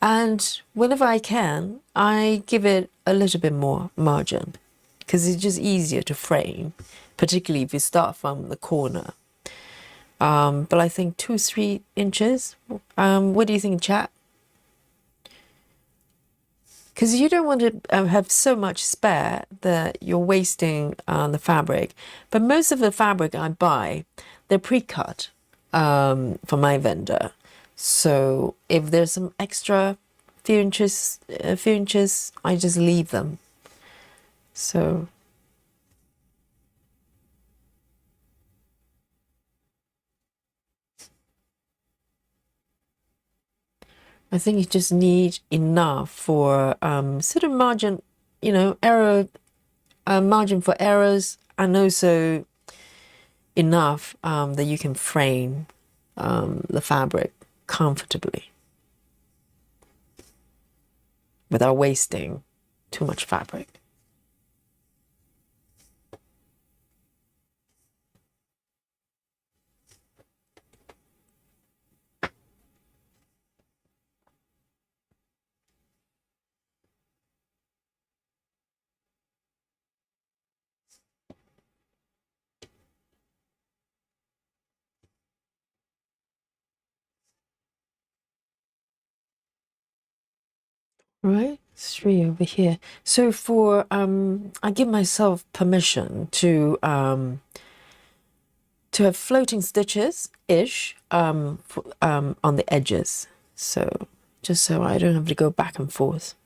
And whenever I can, I give it a little bit more margin because it's just easier to frame, particularly if you start from the corner. But I think 2, 3 inches. What do you think, chat? Because you don't want to have so much spare that you're wasting the fabric. But most of the fabric I buy, they're pre-cut from my vendor. So if there's some extra few inches, I just leave them. So I think you just need enough for sort of margin, error, margin for errors, and also enough that you can frame the fabric comfortably without wasting too much fabric. Right, 3 over here. So for I give myself permission to have floating stitches ish on the edges. So just so I don't have to go back and forth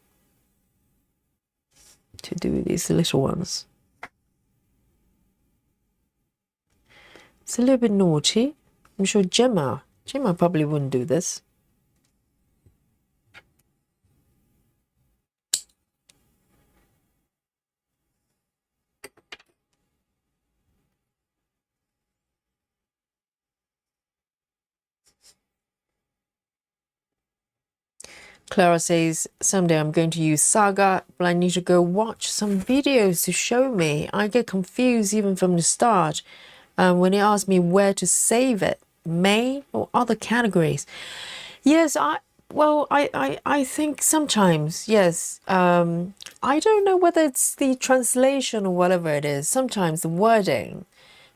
to do these little ones. It's a little bit naughty. I'm sure Gemma probably wouldn't do this. Clara says, someday I'm going to use Saga, but I need to go watch some videos to show me. I get confused even from the start when it asks me where to save it, main or other categories. Yes, I think sometimes, yes. I don't know whether it's the translation or whatever it is. Sometimes the wording,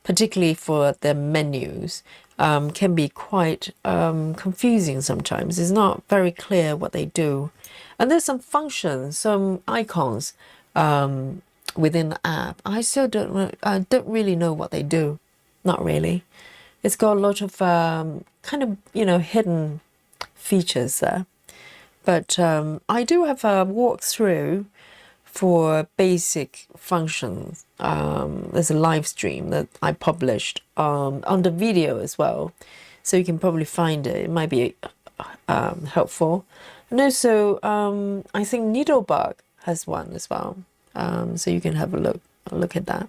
particularly for the menus, can be quite confusing sometimes. It's not very clear what they do. And there's some functions, some icons within the app. I still don't really know what they do. Not really. It's got a lot of kind of, hidden features there. But I do have a walkthrough for basic functions. There's a live stream that I published on the video as well. So you can probably find it. It might be helpful. And also, I think Needlebug has one as well. So you can have a look at that.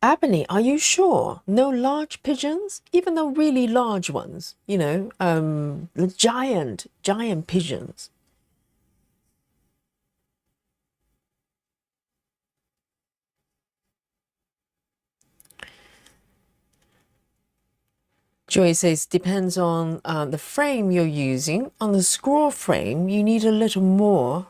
Aimee, are you sure? No large pigeons? Even though really large ones, the giant pigeons. Joy says, depends on the frame you're using. On the scroll frame, you need a little more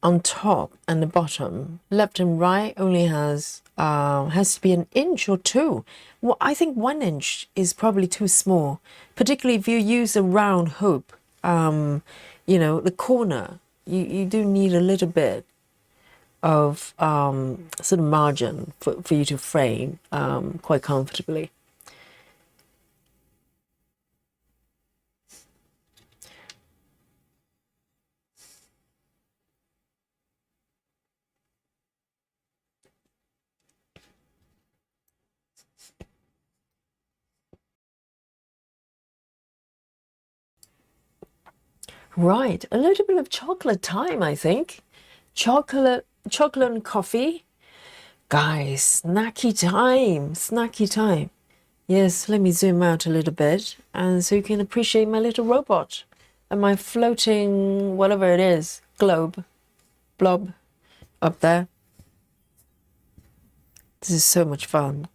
on top and the bottom. Left and right only has to be an inch or two. Well, I think 1 inch is probably too small, particularly if you use a round hoop. The corner, you do need a little bit of sort of margin for you to frame quite comfortably. Right, a little bit of chocolate time, I think. Chocolate and coffee. Guys, snacky time. Yes, let me zoom out a little bit and so you can appreciate my little robot and my floating, whatever it is, blob up there. This is so much fun.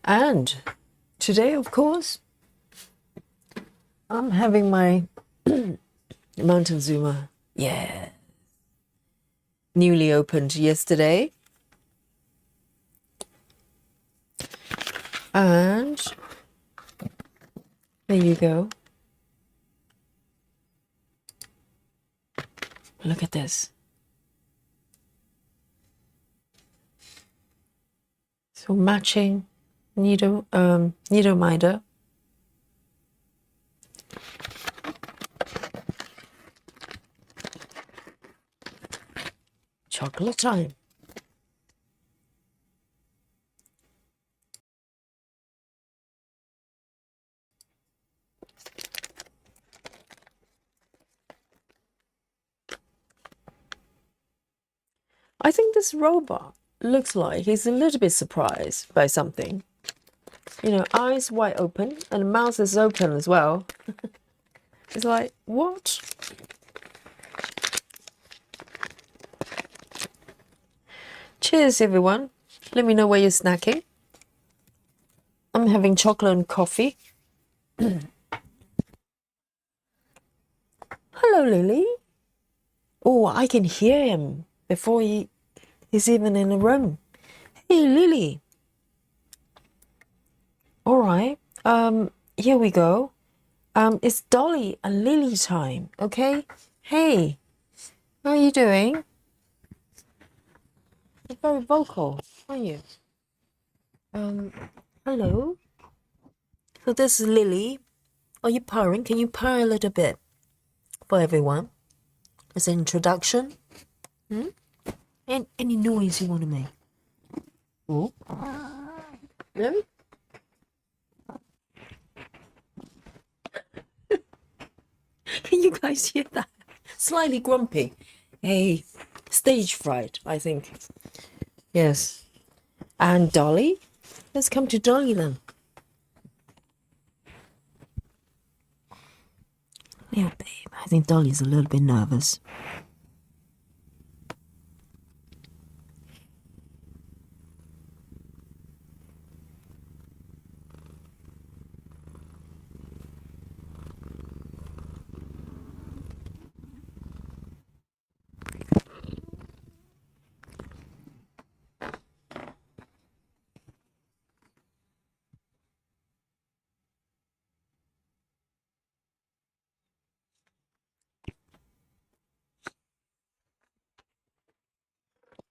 And today, of course, I'm having my mountain zoomer. Yeah. Newly opened yesterday. And there you go. Look at this. So matching needle minder. Chocolate time. I think this robot looks like he's a little bit surprised by something. Eyes wide open and the mouth is open as well. It's like, what? Cheers, everyone. Let me know where you're snacking. I'm having chocolate and coffee. Hello, Lily. Oh, I can hear him before he's even in the room. Hey, Lily. All right. Here we go. It's Dolly and Lily time, okay? Hey, how are you doing? You're very vocal, aren't you? Hello. So this is Lily. Are you purring? Can you purr a little bit for everyone as an introduction? And any noise you want to make? Oh, no? Can you guys hear that? Slightly grumpy. Hey, stage fright, I think. Yes. And Dolly? Let's come to Dolly then. Yeah, babe. I think Dolly's a little bit nervous.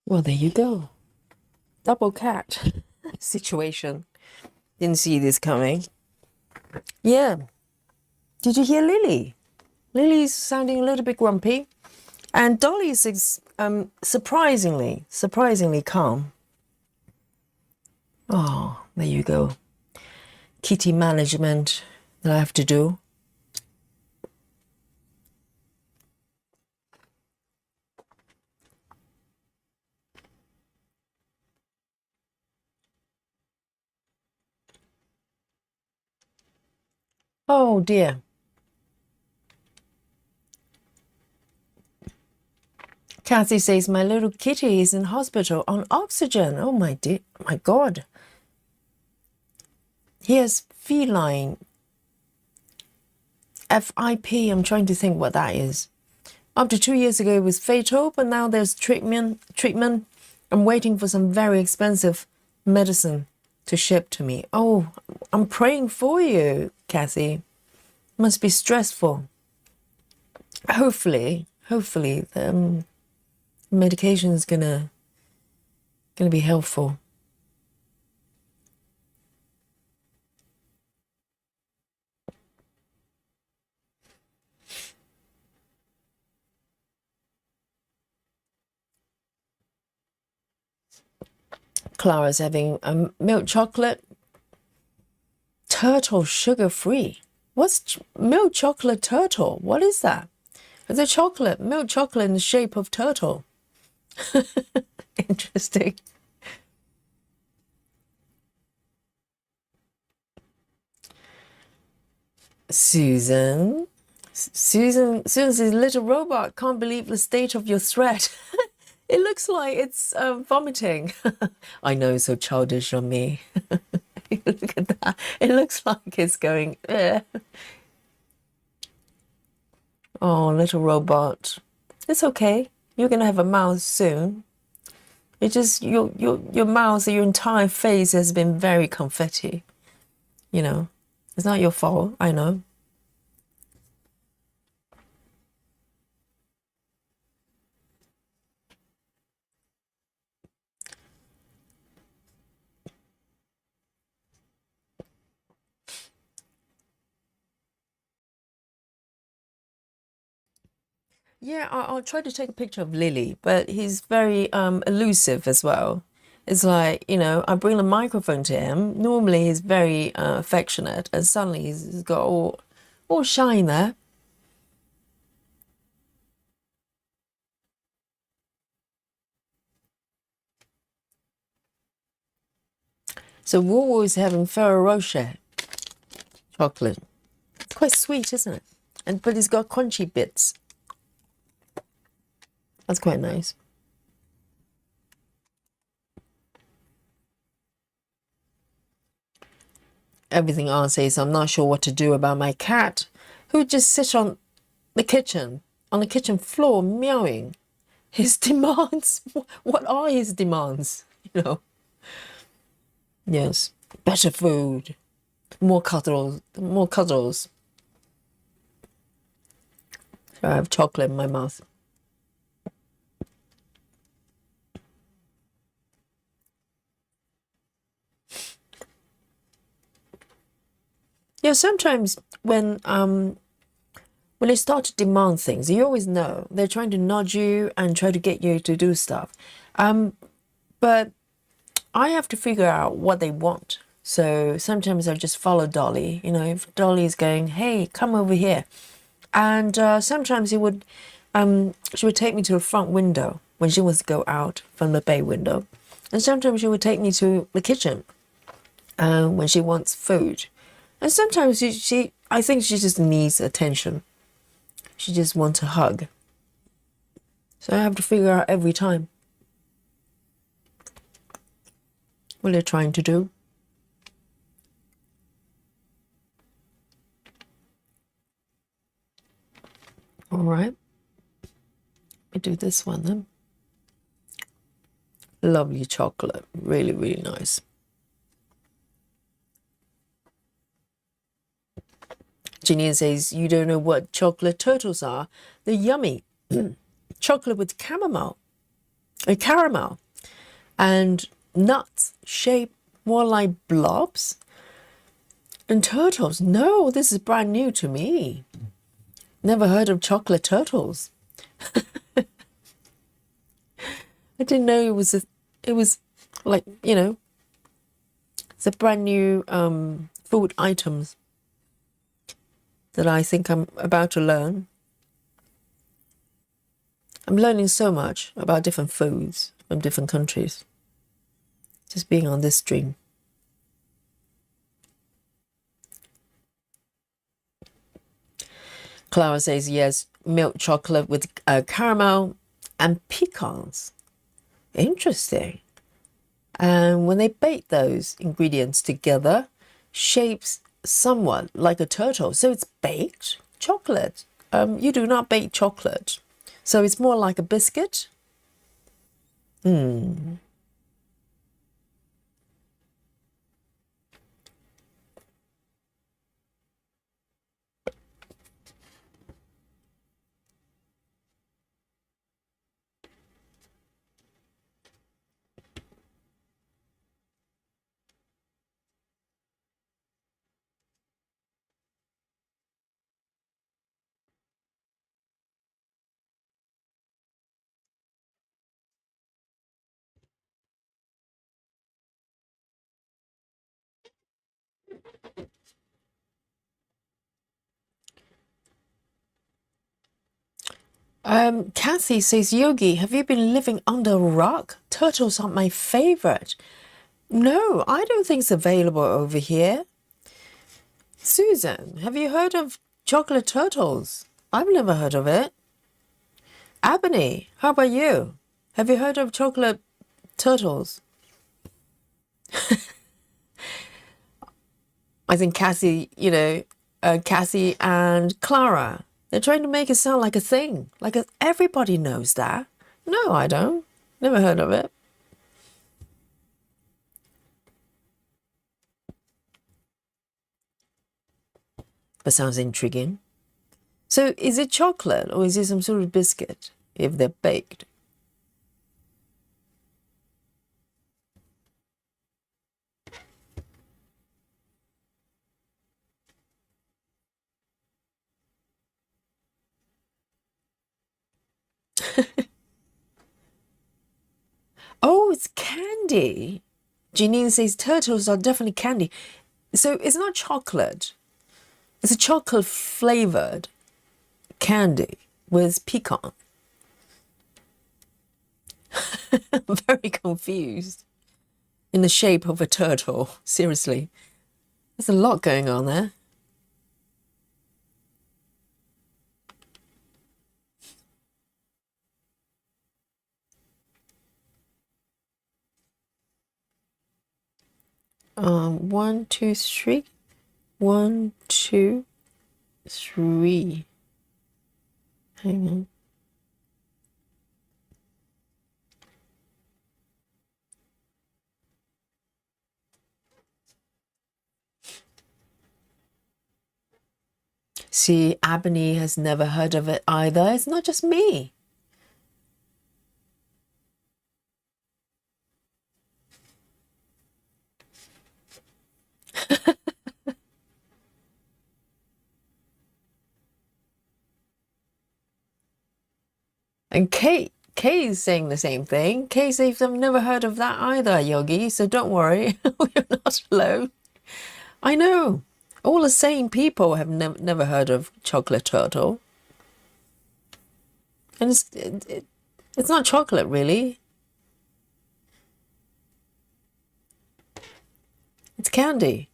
Well, there you go. Double cat situation. Didn't see this coming. Yeah. Did you hear Lily? Lily's sounding a little bit grumpy. And Dolly's surprisingly calm. Oh, there you go. Kitty management that I have to do. Oh dear. Kathy says my little kitty is in hospital on oxygen. Oh my dear, my God. He has feline FIP. I'm trying to think what that is. Up to 2 years ago, it was fatal, but now there's treatment. I'm waiting for some very expensive medicine to ship to me. Oh, I'm praying for you, Kathy. Must be stressful. Hopefully, the medication is gonna be helpful. Clara's having a milk chocolate turtle sugar-free. What's milk chocolate turtle? What is that? It's a milk chocolate in the shape of turtle. Interesting. Susan's little robot can't believe the state of your thread. It looks like it's vomiting. I know, so childish on me. Look at that. It looks like it's going. Oh, little robot. It's okay. You're gonna have a mouth soon. It just your mouth, your entire face has been very confetti. You know, it's not your fault. I know. Yeah, I'll try to take a picture of Lily, but he's very elusive as well. It's like, you know, I bring the microphone to him. Normally he's very affectionate, and suddenly he's got all shy there. So Woo is having Ferrero Rocher chocolate. It's quite sweet, isn't it? But it's got crunchy bits. That's quite nice. Everything Aunt says, I'm not sure what to do about my cat, who just sits on the kitchen floor, meowing. His demands, what are his demands? You know? Yes, better food, more cuddles. So I have chocolate in my mouth. Yeah, sometimes when they start to demand things, you always know they're trying to nudge you and try to get you to do stuff. But I have to figure out what they want. So sometimes I just follow Dolly. You know, if Dolly is going, hey, come over here, And sometimes she would take me to the front window when she wants to go out from the bay window. And sometimes she would take me to the kitchen when she wants food. And sometimes I think she just needs attention. She just wants a hug. So I have to figure out every time what they're trying to do. All right. Let me do this one then. Lovely chocolate. Really, really nice. Janine says, you don't know what chocolate turtles are. They're yummy. Chocolate with caramel and nuts shaped more like blobs. And turtles, no, this is brand new to me. Never heard of chocolate turtles. I didn't know it was like, you know, it's a brand new food items that I think I'm about to learn. I'm learning so much about different foods from different countries, just being on this stream. Clara says, yes, milk chocolate with caramel and pecans. Interesting. And when they bake those ingredients together, shapes somewhat like a turtle. So it's baked chocolate. You do not bake chocolate. So it's more like a biscuit. Kathy says, Yogi, have you been living under a rock? Turtles aren't my favorite. No, I don't think it's available over here. Susan, have you heard of chocolate turtles? I've never heard of it. Aimee, how about you? Have you heard of chocolate turtles? I think Cassie, you know, Cassie and Clara, they're trying to make it sound like a thing. Like everybody knows that. No, I don't. Never heard of it. But sounds intriguing. So is it chocolate or is it some sort of biscuit if they're baked? Oh, it's candy. Janine says turtles are definitely candy. So it's not chocolate. It's a chocolate flavored candy with pecan. I'm very confused. In the shape of a turtle. Seriously. There's a lot going on there. One, two, three. 1, 2, 3. Hang on. See, Aimee has never heard of it either. It's not just me. And Kay is saying the same thing. Kay says, I've never heard of that either, Yogi, so don't worry. We're not alone. I know. All the same people have never heard of chocolate turtle. And it's not chocolate, really. It's candy.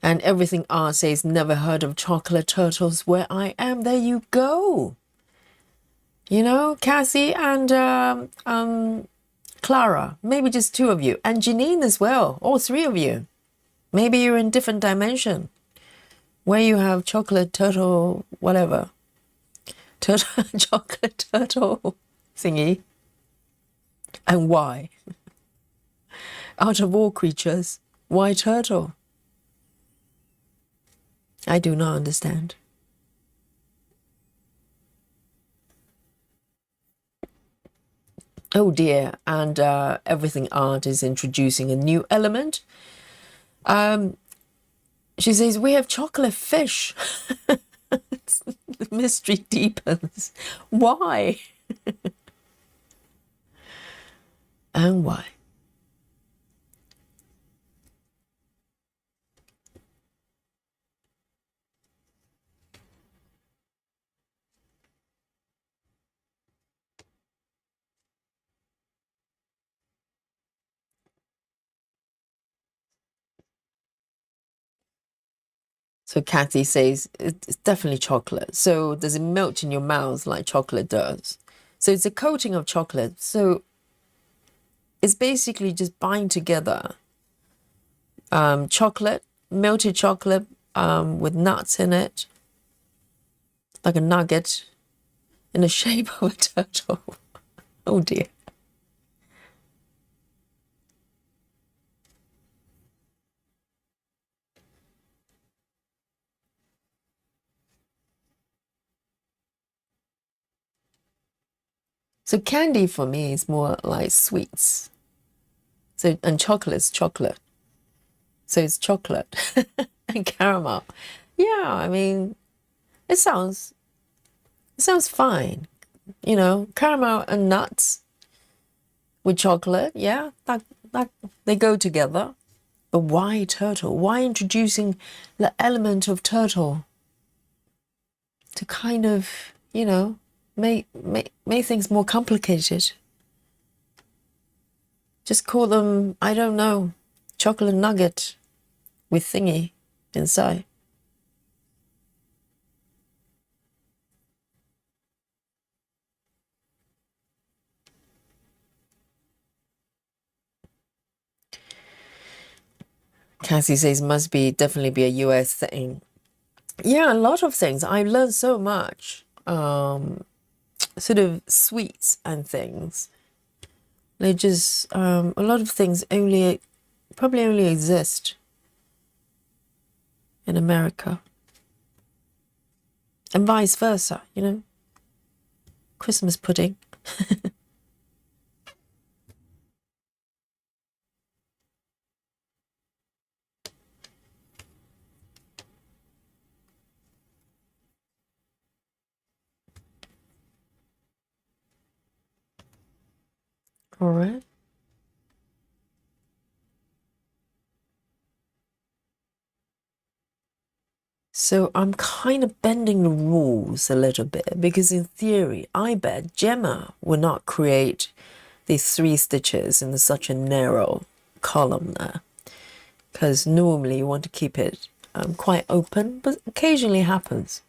And everything R says, never heard of chocolate turtles where I am. There you go. You know, Cassie and Clara, maybe just two of you. And Janine as well, all three of you. Maybe you're in different dimension where you have chocolate turtle, whatever. Turtle, chocolate turtle thingy. And why? Out of all creatures, why turtle? I do not understand. Oh dear, and everything art is introducing a new element. She says, we have chocolate fish. The mystery deepens. Why? And why? So Kathy says, it's definitely chocolate. So does it melt in your mouth like chocolate does? So it's a coating of chocolate. So it's basically just bind together chocolate, melted chocolate with nuts in it, like a nugget in the shape of a turtle. Oh dear. So candy for me is more like sweets. So, and chocolate's chocolate. So it's chocolate and caramel. Yeah, I mean, it sounds fine. You know, caramel and nuts with chocolate. Yeah, that they go together. But why turtle? Why introducing the element of turtle to kind of, you know, make things more complicated? Just call them, I don't know, chocolate nugget with thingy inside. Cassie says must be definitely be a US thing. Yeah, a lot of things. I learned so much. Sort of sweets and things. They just a lot of things probably only exist in America. And vice versa, you know. Christmas pudding. All right. So I'm kind of bending the rules a little bit because in theory, I bet Gemma will not create these 3 stitches in such a narrow column there, because normally you want to keep it quite open, but occasionally happens.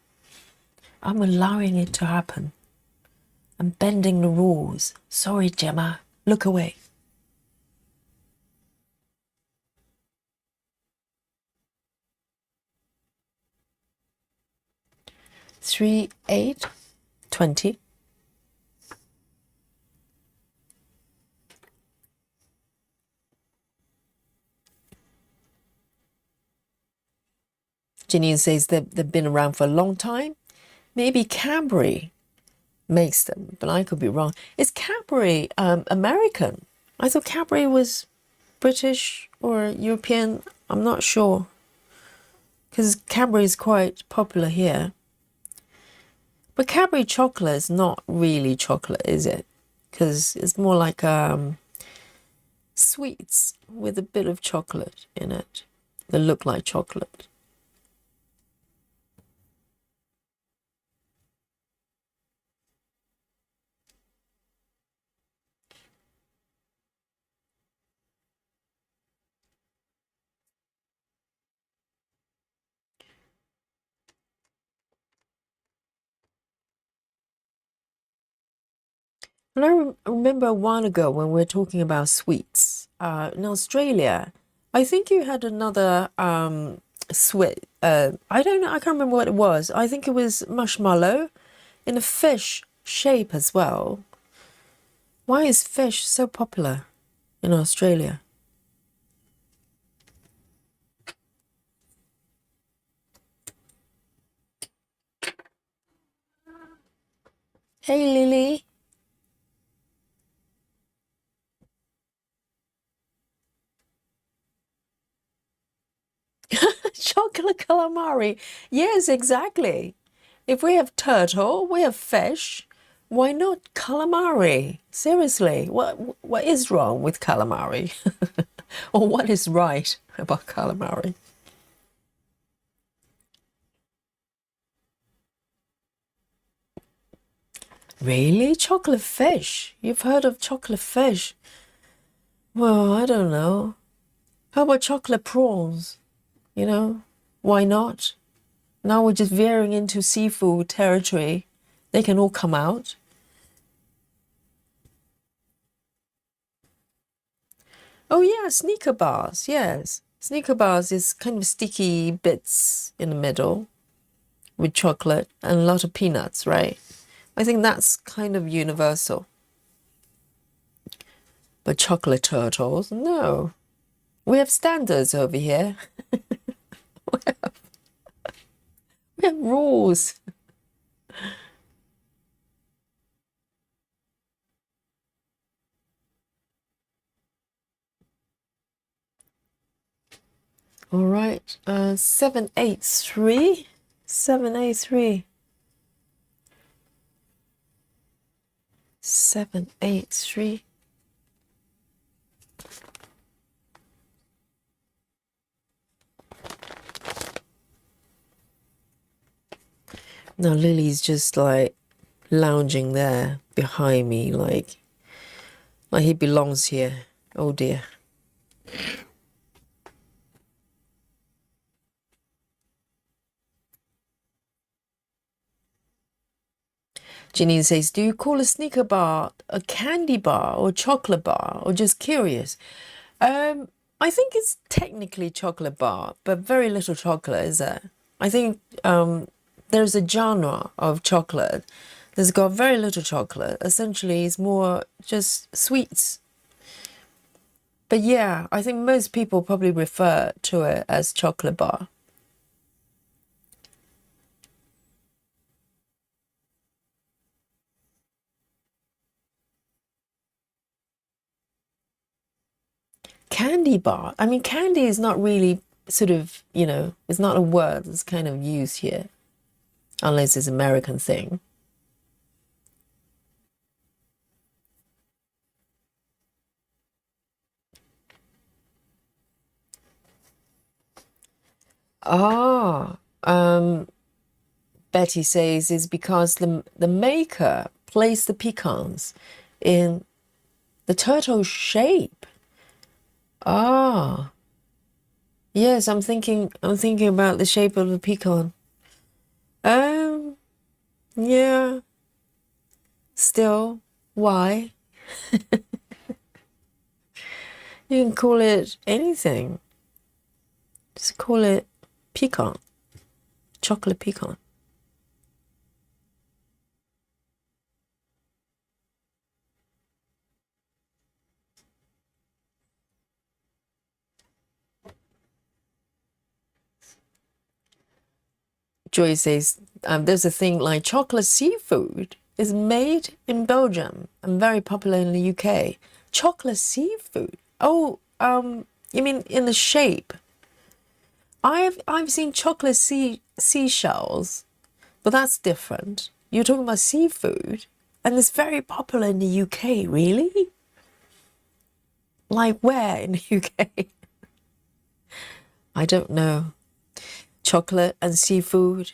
I'm allowing it to happen. I'm bending the rules. Sorry, Gemma. Look away. 3, 8, 20. Janine says they've been around for a long time. Maybe Cadbury makes them, but I could be wrong. Is Cadbury American? I thought Cadbury was British or European. I'm not sure, because Cadbury is quite popular here. But Cadbury chocolate is not really chocolate, is it? Because it's more like sweets with a bit of chocolate in it that look like chocolate. And remember a while ago when we were talking about sweets, in Australia, I think you had another sweet. I don't know, I can't remember what it was. I think it was marshmallow in a fish shape as well. Why is fish so popular in Australia? Hey, Lily. Chocolate calamari. Yes, exactly. If we have turtle, we have fish. Why not calamari? Seriously, what is wrong with calamari? Or what is right about calamari? Really? Chocolate fish? You've heard of chocolate fish? Well, I don't know. How about chocolate prawns? You know, why not? Now we're just veering into seafood territory. They can all come out. Oh yeah, sneaker bars, yes. Sneaker bars is kind of sticky bits in the middle with chocolate and a lot of peanuts, right? I think that's kind of universal. But chocolate turtles, no. We have standards over here. We have rules. All right, 783. 783. 783. Now Lily's just like lounging there behind me, like he belongs here. Oh dear. Janine says, do you call a sneaker bar a candy bar or chocolate bar or just curious? I think it's technically chocolate bar, but very little chocolate, is there? I think there's a genre of chocolate that's got very little chocolate. Essentially, it's more just sweets. But yeah, I think most people probably refer to it as chocolate bar. Candy bar. I mean, candy is not really sort of, it's not a word that's kind of used here, unless it's an American thing. Ah, Betty says is because the maker placed the pecans in the turtle shape. Ah, yes, I'm thinking about the shape of the pecan. Um, yeah, still, why? You can call it anything. Just call it pecan, chocolate pecan. Joy says, there's a thing like chocolate seafood is made in Belgium and very popular in the UK. Chocolate seafood. Oh, you mean in the shape? I've seen chocolate seashells, but that's different. You're talking about seafood, and it's very popular in the UK, really? Like where in the UK? I don't know. Chocolate and seafood,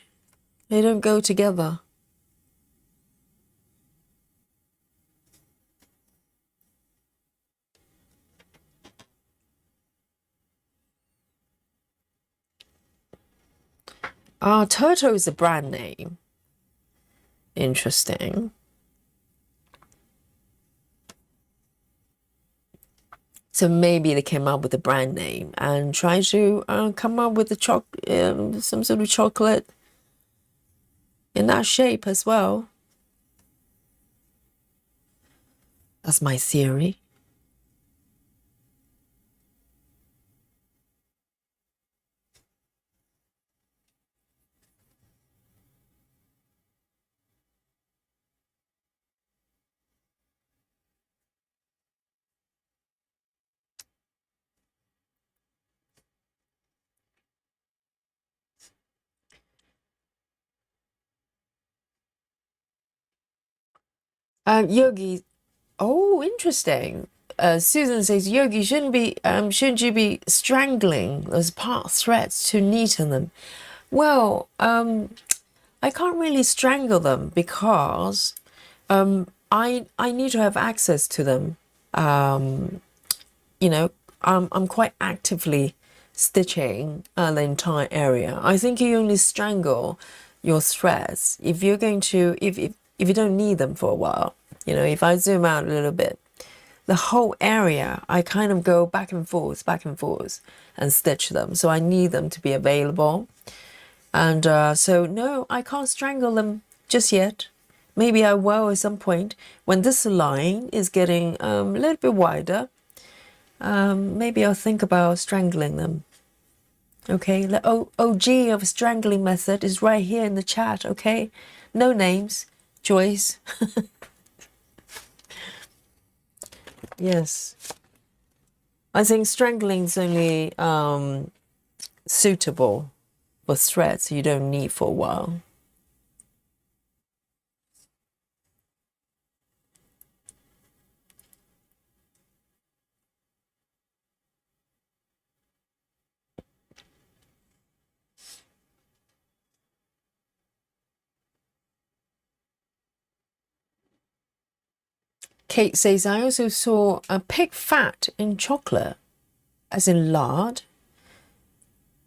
they don't go together. Ah, Toto is a brand name. Interesting. So maybe they came up with a brand name and tried to come up with some sort of chocolate in that shape as well. That's my theory. Yogi. Oh, interesting. Susan says, Yogi, shouldn't you be strangling those part threads to neaten them? Well, I can't really strangle them because I need to have access to them. You know, I'm quite actively stitching the entire area. I think you only strangle your threads if you're going to if you don't need them for a while. You know, if I zoom out a little bit, the whole area I kind of go back and forth, and stitch them. So I need them to be available. And so no, I can't strangle them just yet. Maybe I will at some point when this line is getting a little bit wider. Maybe I'll think about strangling them. Okay, the OG of strangling method is right here in the chat. Okay, no names, Joyce. Yes, I think strangling is only suitable for threads you don't need for a while. Kate says, I also saw a pig fat in chocolate, as in lard.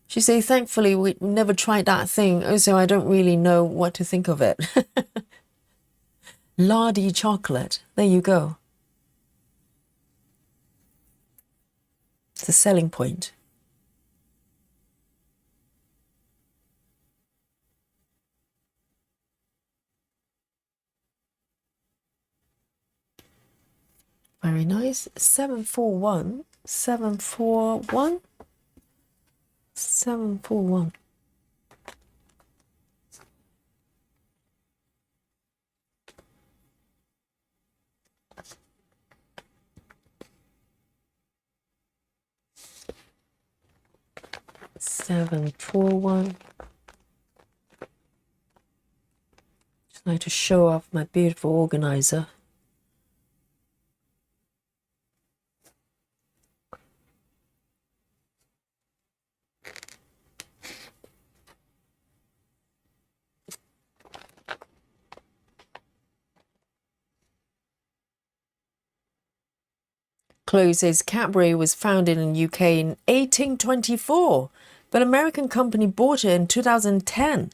She says, thankfully, we never tried that thing. Also, I don't really know what to think of it. Lardy chocolate. There you go. It's a selling point. Very nice. 741. 741. 741. Just like to show off my beautiful organizer. Chloe says Cadbury was founded in the UK in 1824, but American company bought it in 2010.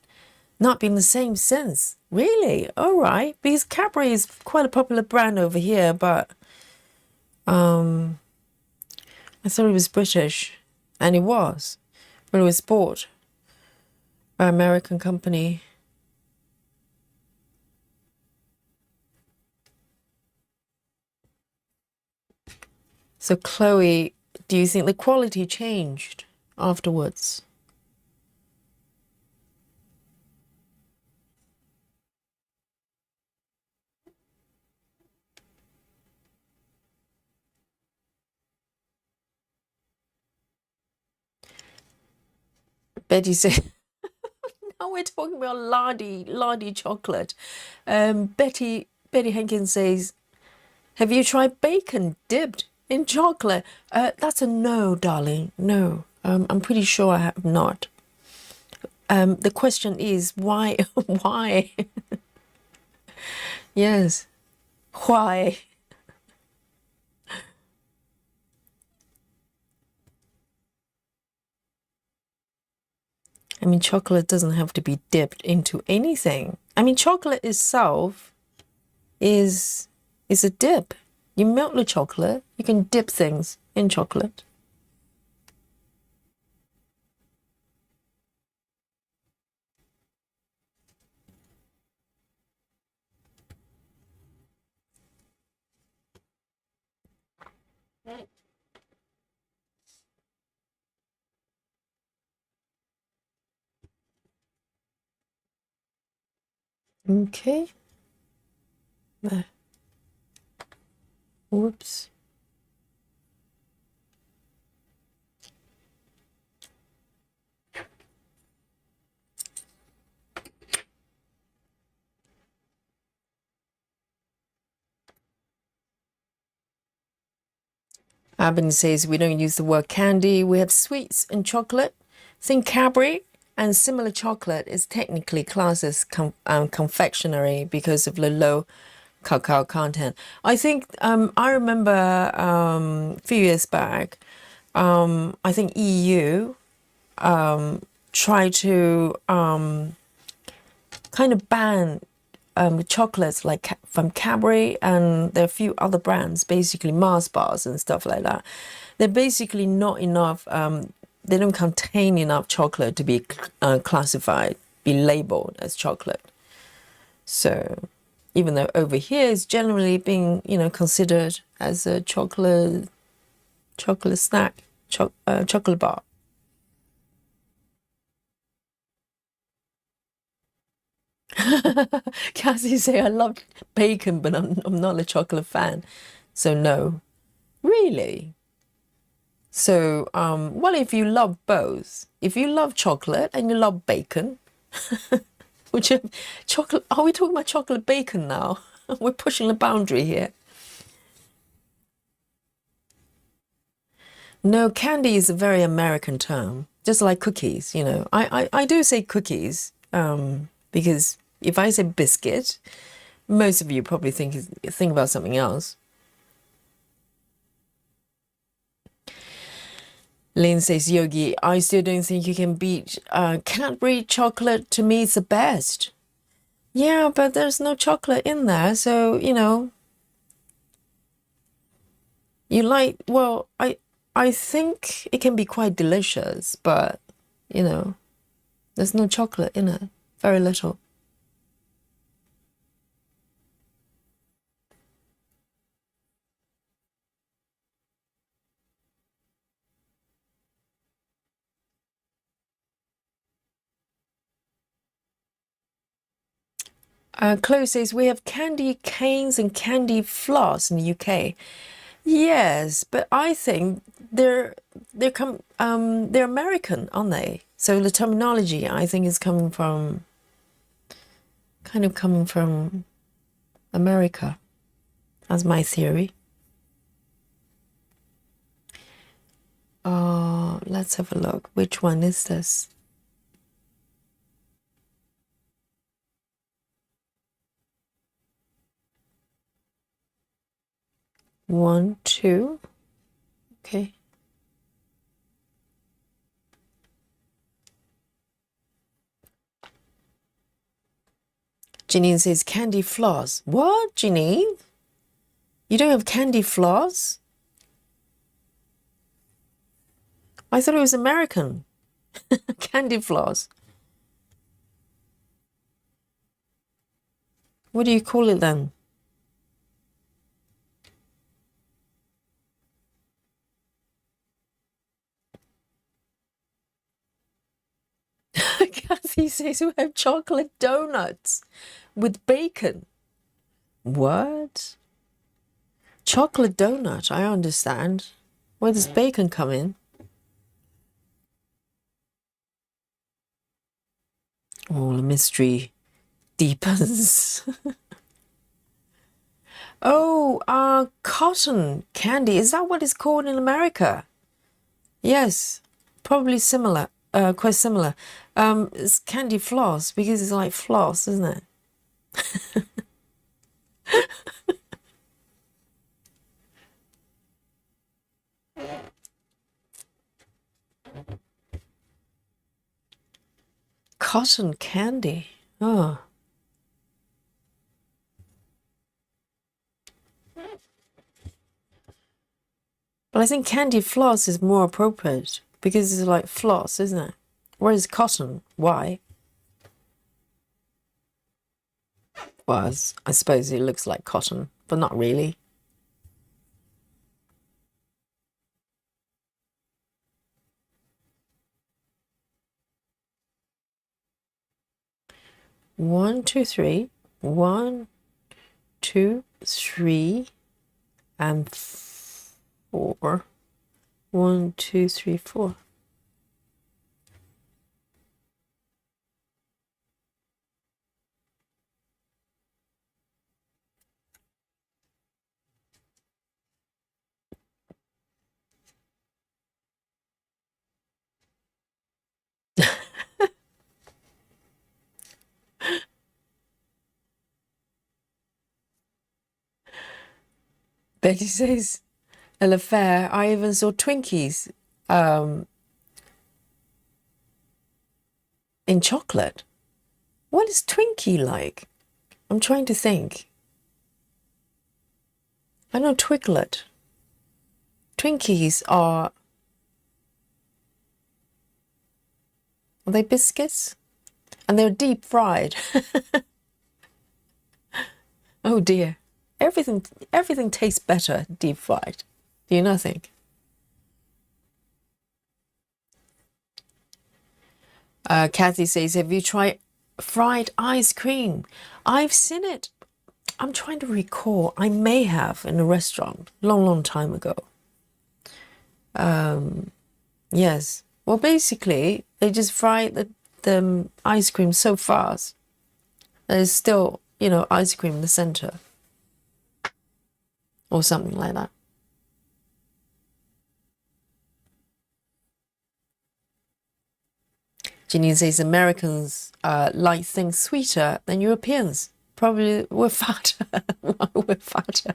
Not been the same since. Really? All right. Because Cadbury is quite a popular brand over here, but I thought it was British, and it was, but it was bought by an American company. So Chloe, do you think the quality changed afterwards? Betty said, now we're talking about lardy chocolate. Betty Hankins says, have you tried bacon dipped in chocolate? That's a no, darling. No. I'm pretty sure I have not. The question is why? Why? Yes. Why? I mean, chocolate doesn't have to be dipped into anything. I mean, chocolate itself is a dip. You melt the chocolate, you can dip things in chocolate. Okay. There. Whoops. Abin says we don't use the word candy. We have sweets and chocolate. Think Cadbury and similar chocolate is technically classed as confectionery because of the low cacao content. I think I remember a few years back, I think EU tried to kind of ban chocolates like from Cadbury, and there are a few other brands, basically Mars bars and stuff like that. They're basically not enough. They don't contain enough chocolate to be classified, be labeled as chocolate. So, even though over here it's generally being, considered as a chocolate snack, chocolate bar. Cassie say I love bacon, but I'm not a chocolate fan, so no. Really? So, well, if you love both, if you love chocolate and you love bacon, which chocolate? Are we talking about chocolate bacon now? We're pushing the boundary here. No, candy is a very American term, just like cookies. I do say cookies because if I say biscuit, most of you probably think about something else. Lynn says, Yogi, I still don't think you can beat Cadbury chocolate. To me, it's the best. Yeah, but there's no chocolate in there, so well, I think it can be quite delicious, but there's no chocolate in it, very little. Chloe says we have candy canes and candy floss in the UK. Yes, but I think they're American, aren't they? So the terminology, I think, is coming from America. That's my theory. Let's have a look. Which one is this? One, two. Okay. Janine says candy floss. What, Janine? You don't have candy floss? I thought it was American. Candy floss. What do you call it then? Cassie says we have chocolate donuts with bacon. What? Chocolate donut, I understand. Where does bacon come in? Oh, the mystery deepens. Oh, cotton candy. Is that what it's called in America? Yes, probably similar, quite similar. It's candy floss because it's like floss, isn't it? Cotton candy. Oh. Well, I think candy floss is more appropriate because it's like floss, isn't it? Whereas cotton, why? Well, I suppose it looks like cotton, but not really. One, two, three. One, two, three, and four. One, two, three, four. Betty says, at the fair, I even saw Twinkies in chocolate. What is Twinkie like? I'm trying to think. I know Twiglet. Twinkies are they biscuits? And they're deep fried. Oh dear. Everything tastes better deep fried. Do you not think? Kathy says, have you tried fried ice cream? I've seen it. I'm trying to recall. I may have in a restaurant long time ago. Yes. Well, basically, they just fry the ice cream so fast. There's still, ice cream in the center or something like that. Janine says Americans like things sweeter than Europeans. Probably we're fatter. We're fatter.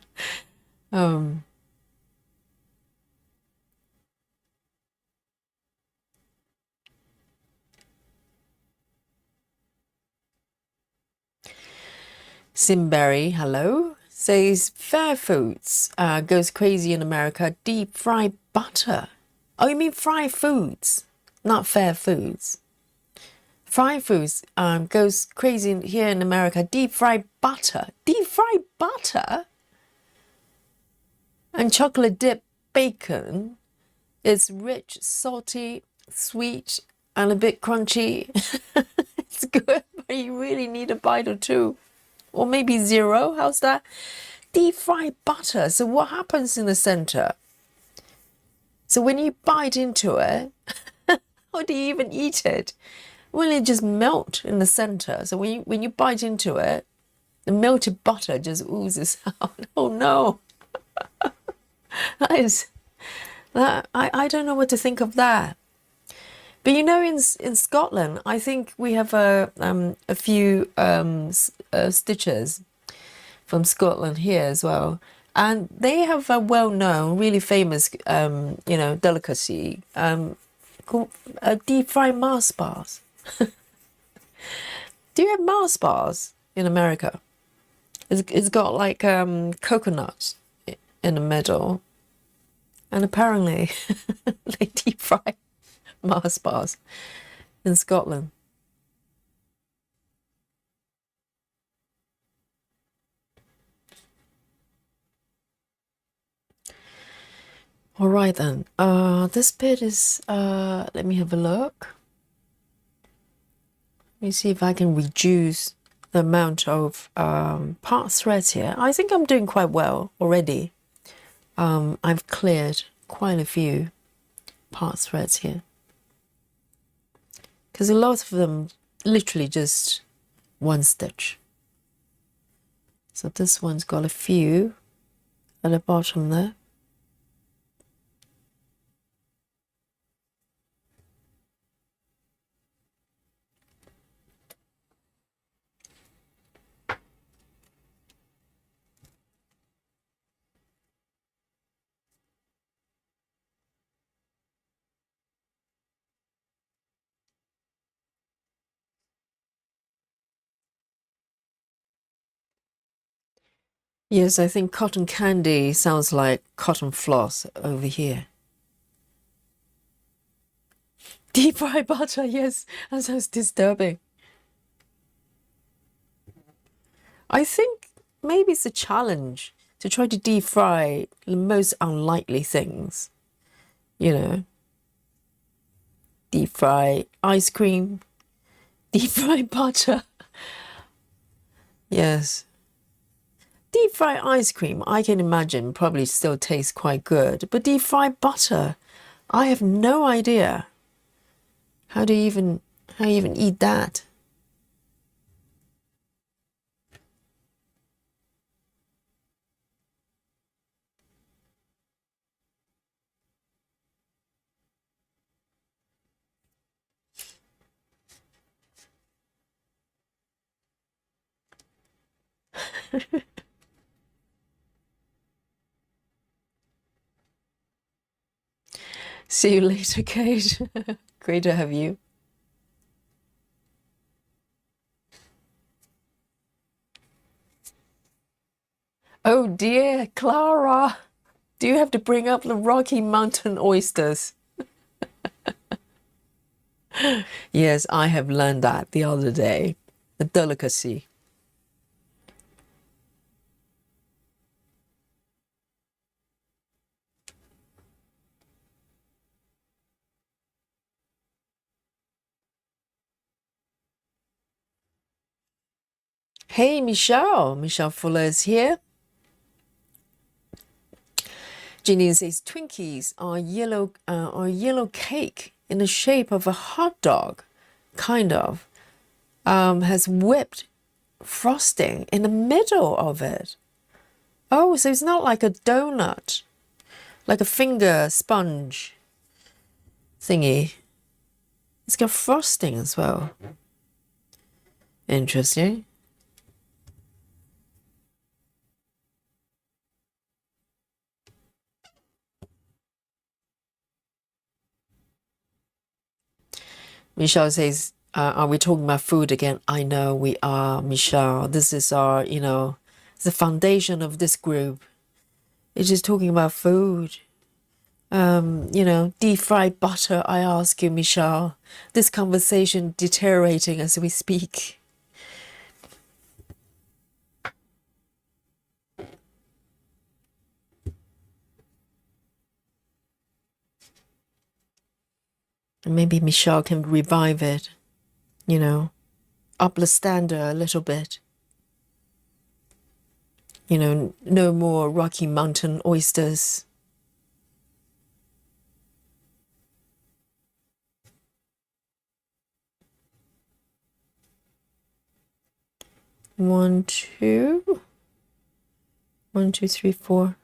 Simberry, hello, says Fair Foods goes crazy in America. Deep fried butter. Oh, you mean fried foods, not Fair Foods. Fried foods goes crazy here in America. Deep fried butter. Deep fried butter? And chocolate dip bacon. It's rich, salty, sweet, and a bit crunchy. It's good, but you really need a bite or two. Or maybe zero. How's that? Deep fried butter. So what happens in the center? So when you bite into it, how do you even eat it? Well, it just melt in the center. So when you bite into it, the melted butter just oozes out. Oh no. I don't know what to think of that. But in Scotland, I think we have a few stitches from Scotland here as well, and they have a well-known, really famous, delicacy called deep fried Mars bars. Do you have Mars bars in America? It's got like coconuts in the middle, and apparently they deep fry Mars bars in Scotland. All right then. This bit is let me have a look. Let me see if I can reduce the amount of part threads here. I think I'm doing quite well already. I've cleared quite a few part threads here, because a lot of them literally just one stitch. So this one's got a few at the bottom there. Yes, I think cotton candy sounds like cotton floss over here. Deep fried butter, yes, that sounds disturbing. I think maybe it's a challenge to try to deep fry the most unlikely things, you know, deep fry ice cream, deep fry butter. Yes. Deep fry ice cream, I can imagine probably still tastes quite good, but deep fried butter, I have no idea. How do you even eat that? See you later, Kate. Great to have you. Oh dear, Clara. Do you have to bring up the Rocky Mountain oysters? Yes, I have learned that the other day. A delicacy. Hey, Michelle. Michelle Fuller is here. Janine says Twinkies are yellow cake in the shape of a hot dog, kind of. Has whipped frosting in the middle of it. Oh, so it's not like a donut, like a finger sponge thingy. It's got frosting as well. Interesting. Michelle says, are we talking about food again? I know we are, Michelle. This is our, the foundation of this group. It's just talking about food. Deep fried butter, I ask you, Michelle. This conversation deteriorating as we speak. And maybe Michelle can revive it, up the standard a little bit. No more Rocky Mountain oysters. One, two. 1, 2, 3, 4.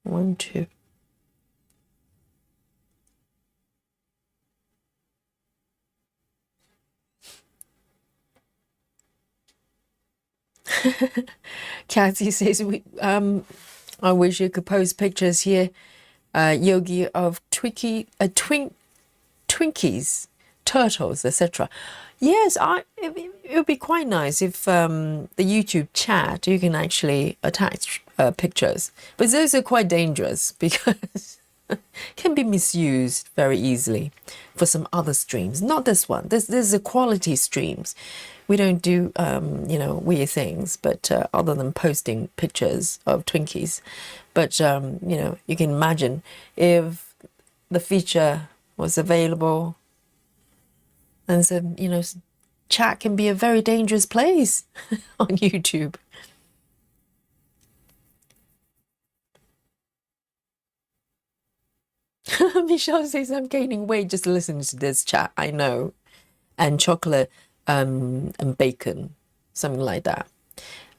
1, 2. Kathy says, I wish you could post pictures here, Yogi, of Twinkies, turtles, etc. Yes, it would be quite nice if the YouTube chat, you can actually attach pictures. But those are quite dangerous because can be misused very easily for some other streams. Not this one. This is a quality streams. We don't do weird things, but other than posting pictures of Twinkies. But you can imagine if the feature was available, and so chat can be a very dangerous place on YouTube. Michelle says, I'm gaining weight just listening to this chat. I know. And chocolate and bacon, something like that.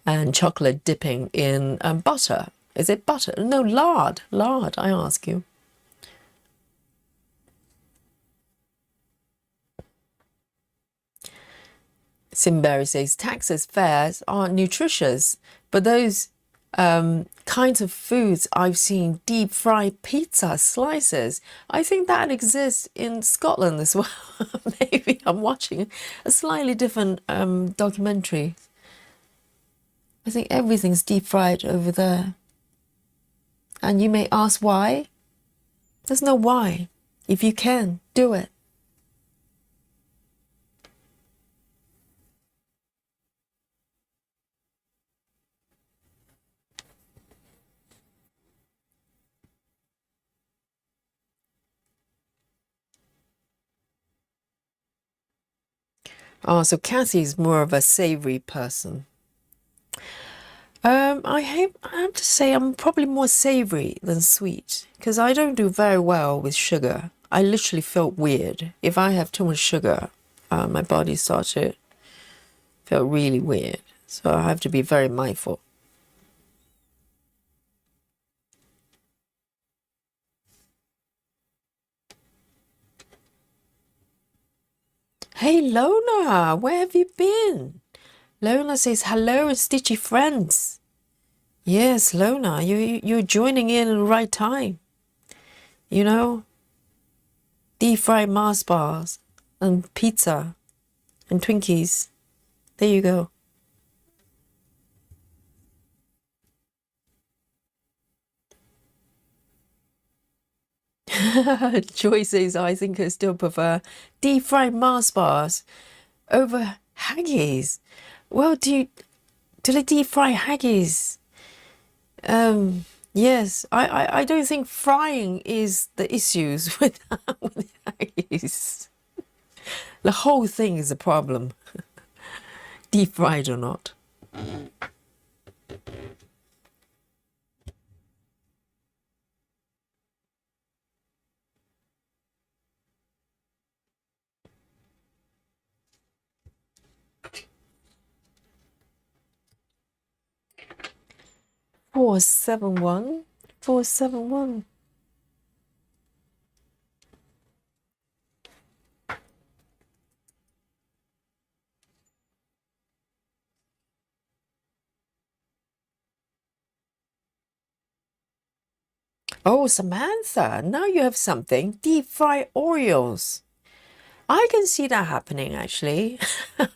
And chocolate dipping in butter. Is it butter? No, lard. Lard, I ask you. Simberry says, Texas fairs are nutritious, but those kinds of foods I've seen, deep fried pizza slices. I think that exists in Scotland as well. Maybe I'm watching a slightly different documentary. I think everything's deep fried over there. And you may ask why? There's no why. If you can, do it. Oh, so Kathy's more of a savory person. I have to say I'm probably more savory than sweet because I don't do very well with sugar. I literally felt weird. If I have too much sugar, my body starts to feel really weird. So I have to be very mindful. Hey Lona, where have you been? Lona says hello and stitchy friends. Yes, Lona, you're joining in at the right time. You know, deep fried Mars bars and pizza and Twinkies. There you go. Joy says, I think I still prefer deep fried Mars bars over haggis. Well, do they deep fry haggis? Yes, I don't think frying is the issues with, with haggis. The whole thing is a problem, deep fried or not. 471, 471. Oh, Samantha, now you have something. Deep fry Oreos. I can see that happening actually.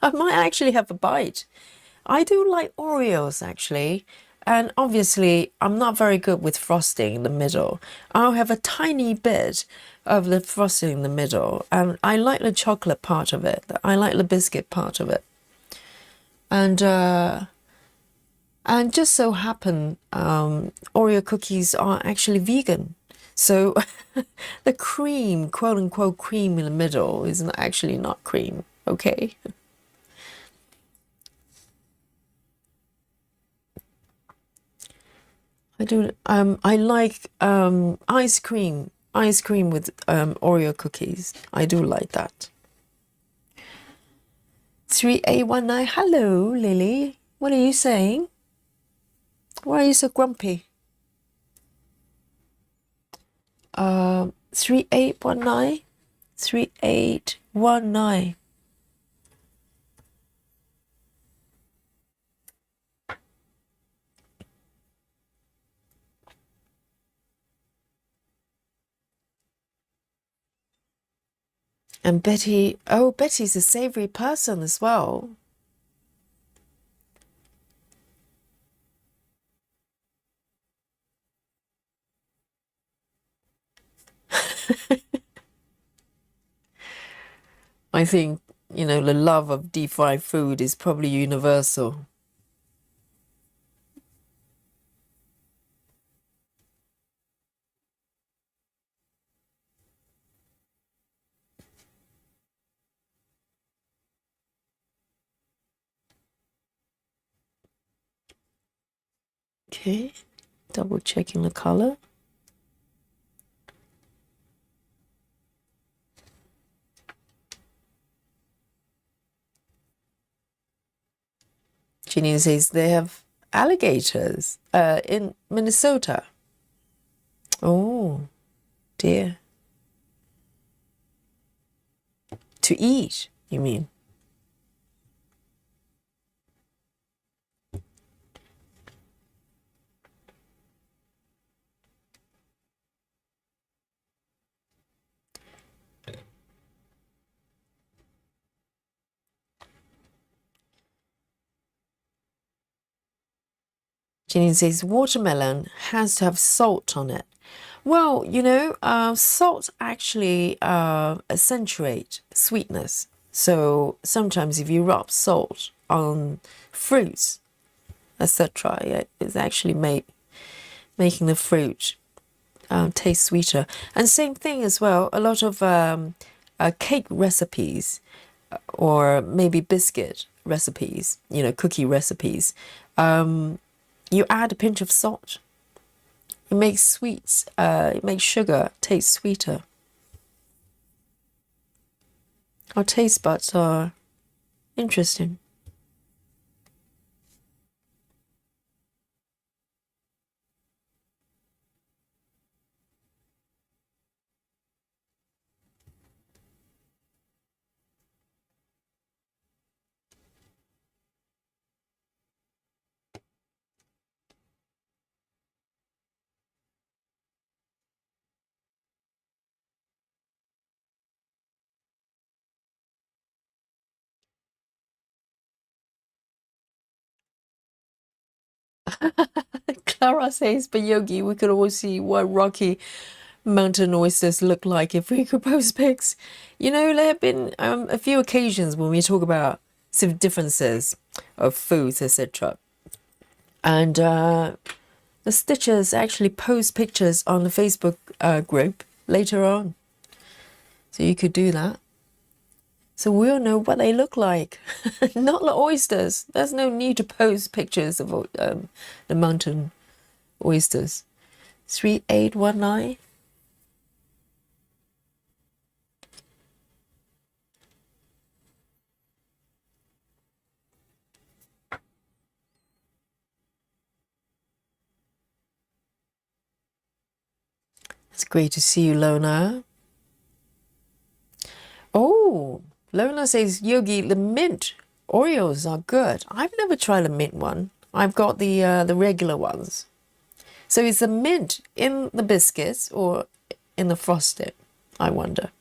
I might actually have a bite. I do like Oreos actually. And obviously, I'm not very good with frosting in the middle. I'll have a tiny bit of the frosting in the middle. And I like the chocolate part of it. I like the biscuit part of it. And just so happen, Oreo cookies are actually vegan. So the cream, quote unquote, cream in the middle is actually not cream. Okay. I do. I like ice cream with Oreo cookies. I do like that. 3819. Hello, Lily. What are you saying? Why are you so grumpy? 3819. 3819. And Betty, oh, Betty's a savory person as well. I think, you know, the love of deep fried food is probably universal. Okay, double checking the color. Janine says they have alligators in Minnesota. Oh, dear. To eat, you mean? Janine says watermelon has to have salt on it. Well, you know, salt actually accentuate sweetness. So sometimes if you rub salt on fruits, etc., it's actually making the fruit taste sweeter. And same thing as well, a lot of cake recipes or maybe biscuit recipes, you know, cookie recipes, you add a pinch of salt. It makes sweets, it makes sugar taste sweeter. Our taste buds are interesting. Clara says, but Yogi, we could always see what rocky mountain oysters look like if we could post pics. You know, there have been a few occasions when we talk about sort of differences of foods, etc. And the Stitchers actually post pictures on the Facebook group later on. So you could do that. So we'll know what they look like. Not the oysters. There's no need to post pictures of the mountain oysters. 3819. It's great to see you, Lona. Oh, Lona says, Yogi, the mint Oreos are good. I've never tried a mint one. I've got the regular ones. So is the mint in the biscuits or in the frosting? I wonder.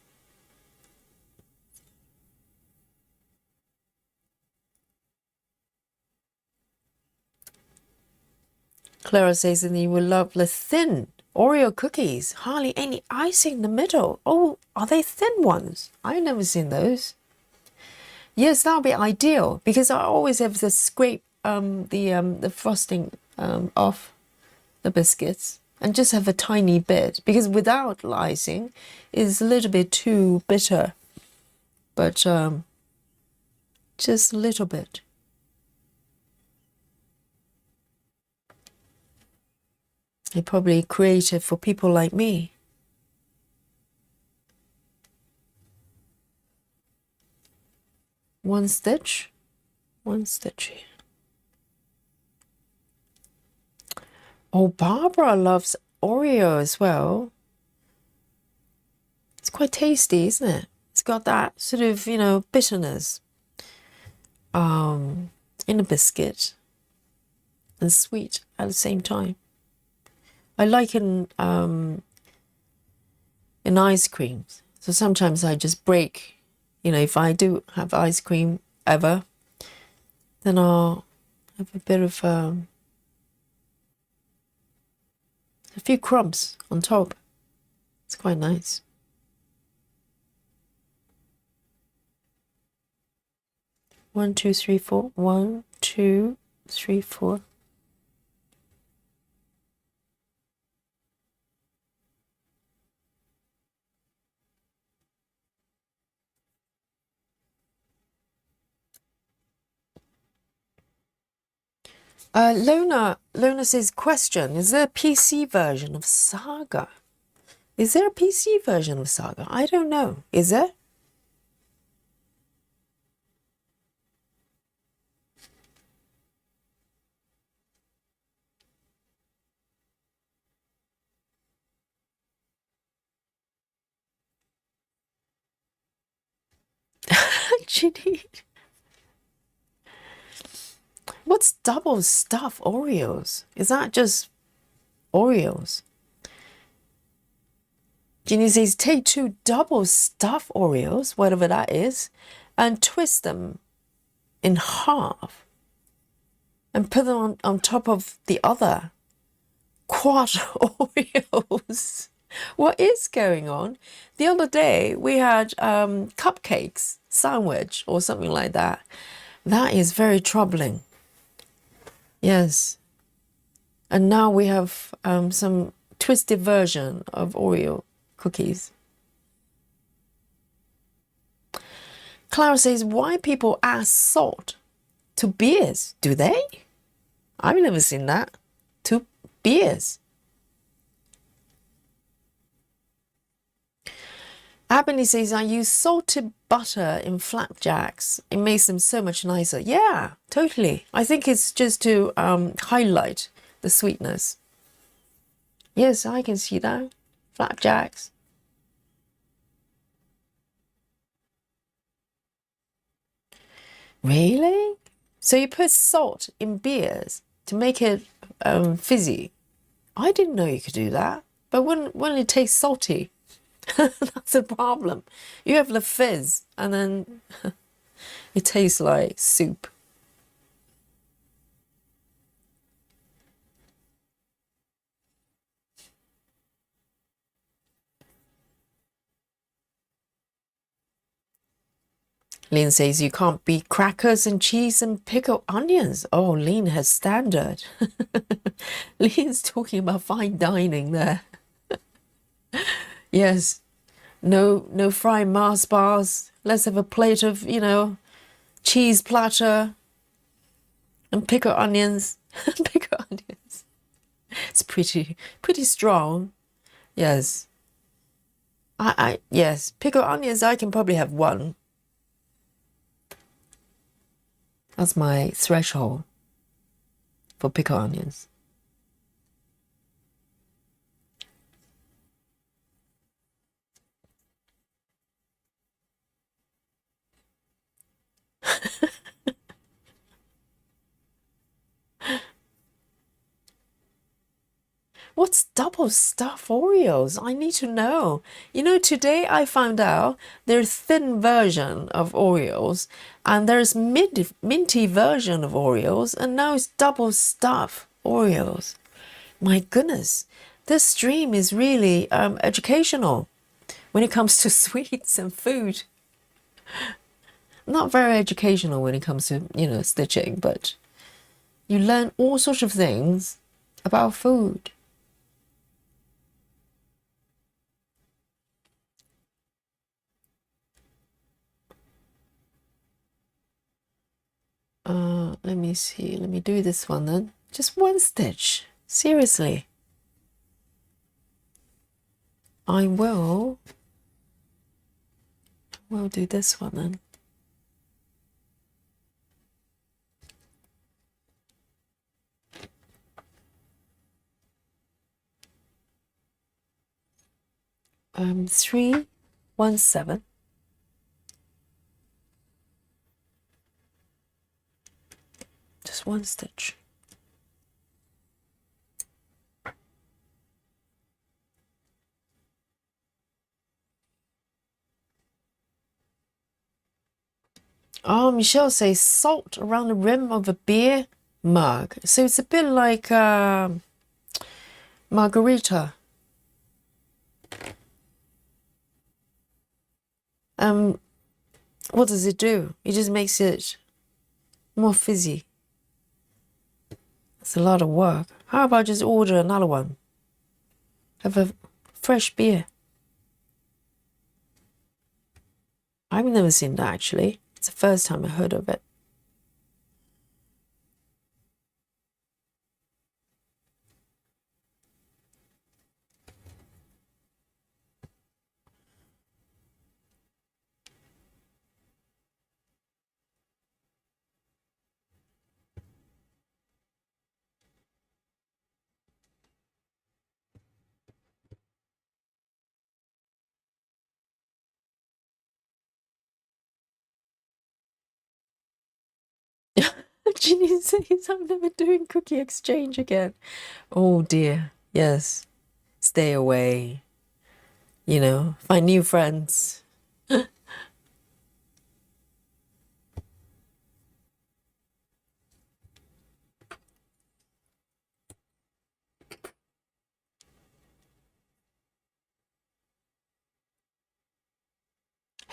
Clara says, and you will love the thin Oreo cookies. Hardly any icing in the middle. Oh, are they thin ones? I've never seen those. Yes, that'll be ideal because I always have to scrape the frosting off the biscuits and just have a tiny bit because without icing is a little bit too bitter. But just a little bit. They're probably creative for people like me. One stitch. Oh, Barbara loves Oreo as well. It's quite tasty, isn't it? It's got that sort of, you know, bitterness in a biscuit and sweet at the same time. I like in ice cream. So sometimes I just break, you know, if I do have ice cream ever, then I'll have a bit of a few crumbs on top. It's quite nice. One, two, three, four. 1, 2, 3, 4. Lona says, question, is there a PC version of Saga? Is there a PC version of Saga? I don't know. Is there? Ginny. What's double stuffed Oreos? Is that just Oreos? Ginny says, take 2 double stuffed Oreos, whatever that is, and twist them in half. and put them on top of the other quad Oreos. What is going on? The other day we had cupcakes sandwich or something like that. That is very troubling. Yes. And now we have some twisted version of Oreo cookies. Clara says, why people add salt to beers? Do they? I've never seen that. To beers. Aimee says, I use salted butter in flapjacks. It makes them so much nicer. Yeah, totally. I think it's just to highlight the sweetness. Yes, I can see that. Flapjacks. Really? So you put salt in beers to make it fizzy? I didn't know you could do that. But when it tastes salty, that's a problem. You have the fizz and then it tastes like soup. Lynn says you can't beat crackers and cheese and pickled onions. Oh, Lynn has standard. Lynn's talking about fine dining there. Yes. No fried Mars bars. Let's have a plate of, cheese platter and pickled onions. Pickled onions. It's pretty strong. Yes. Yes, pickled onions, I can probably have one. That's my threshold for pickled onions. What's double stuffed Oreos? I need to know. Today I found out there's thin version of Oreos and there's minty version of Oreos and now it's double stuffed Oreos. My goodness, this stream is really educational when it comes to sweets and food. Not very educational when it comes to, stitching, but you learn all sorts of things about food. Let me see. Let me do this one then. Just one stitch. Seriously. I will do this one then. Um, 317. Just one stitch. Oh, Michelle says salt around the rim of a beer mug. So it's a bit like margarita. What does it do? It just makes it more fizzy. It's a lot of work. How about just order another one? Have a fresh beer. I've never seen that actually. It's the first time I heard of it. Ginny says I'm never doing cookie exchange again. Oh dear. Yes. Stay away. Find new friends.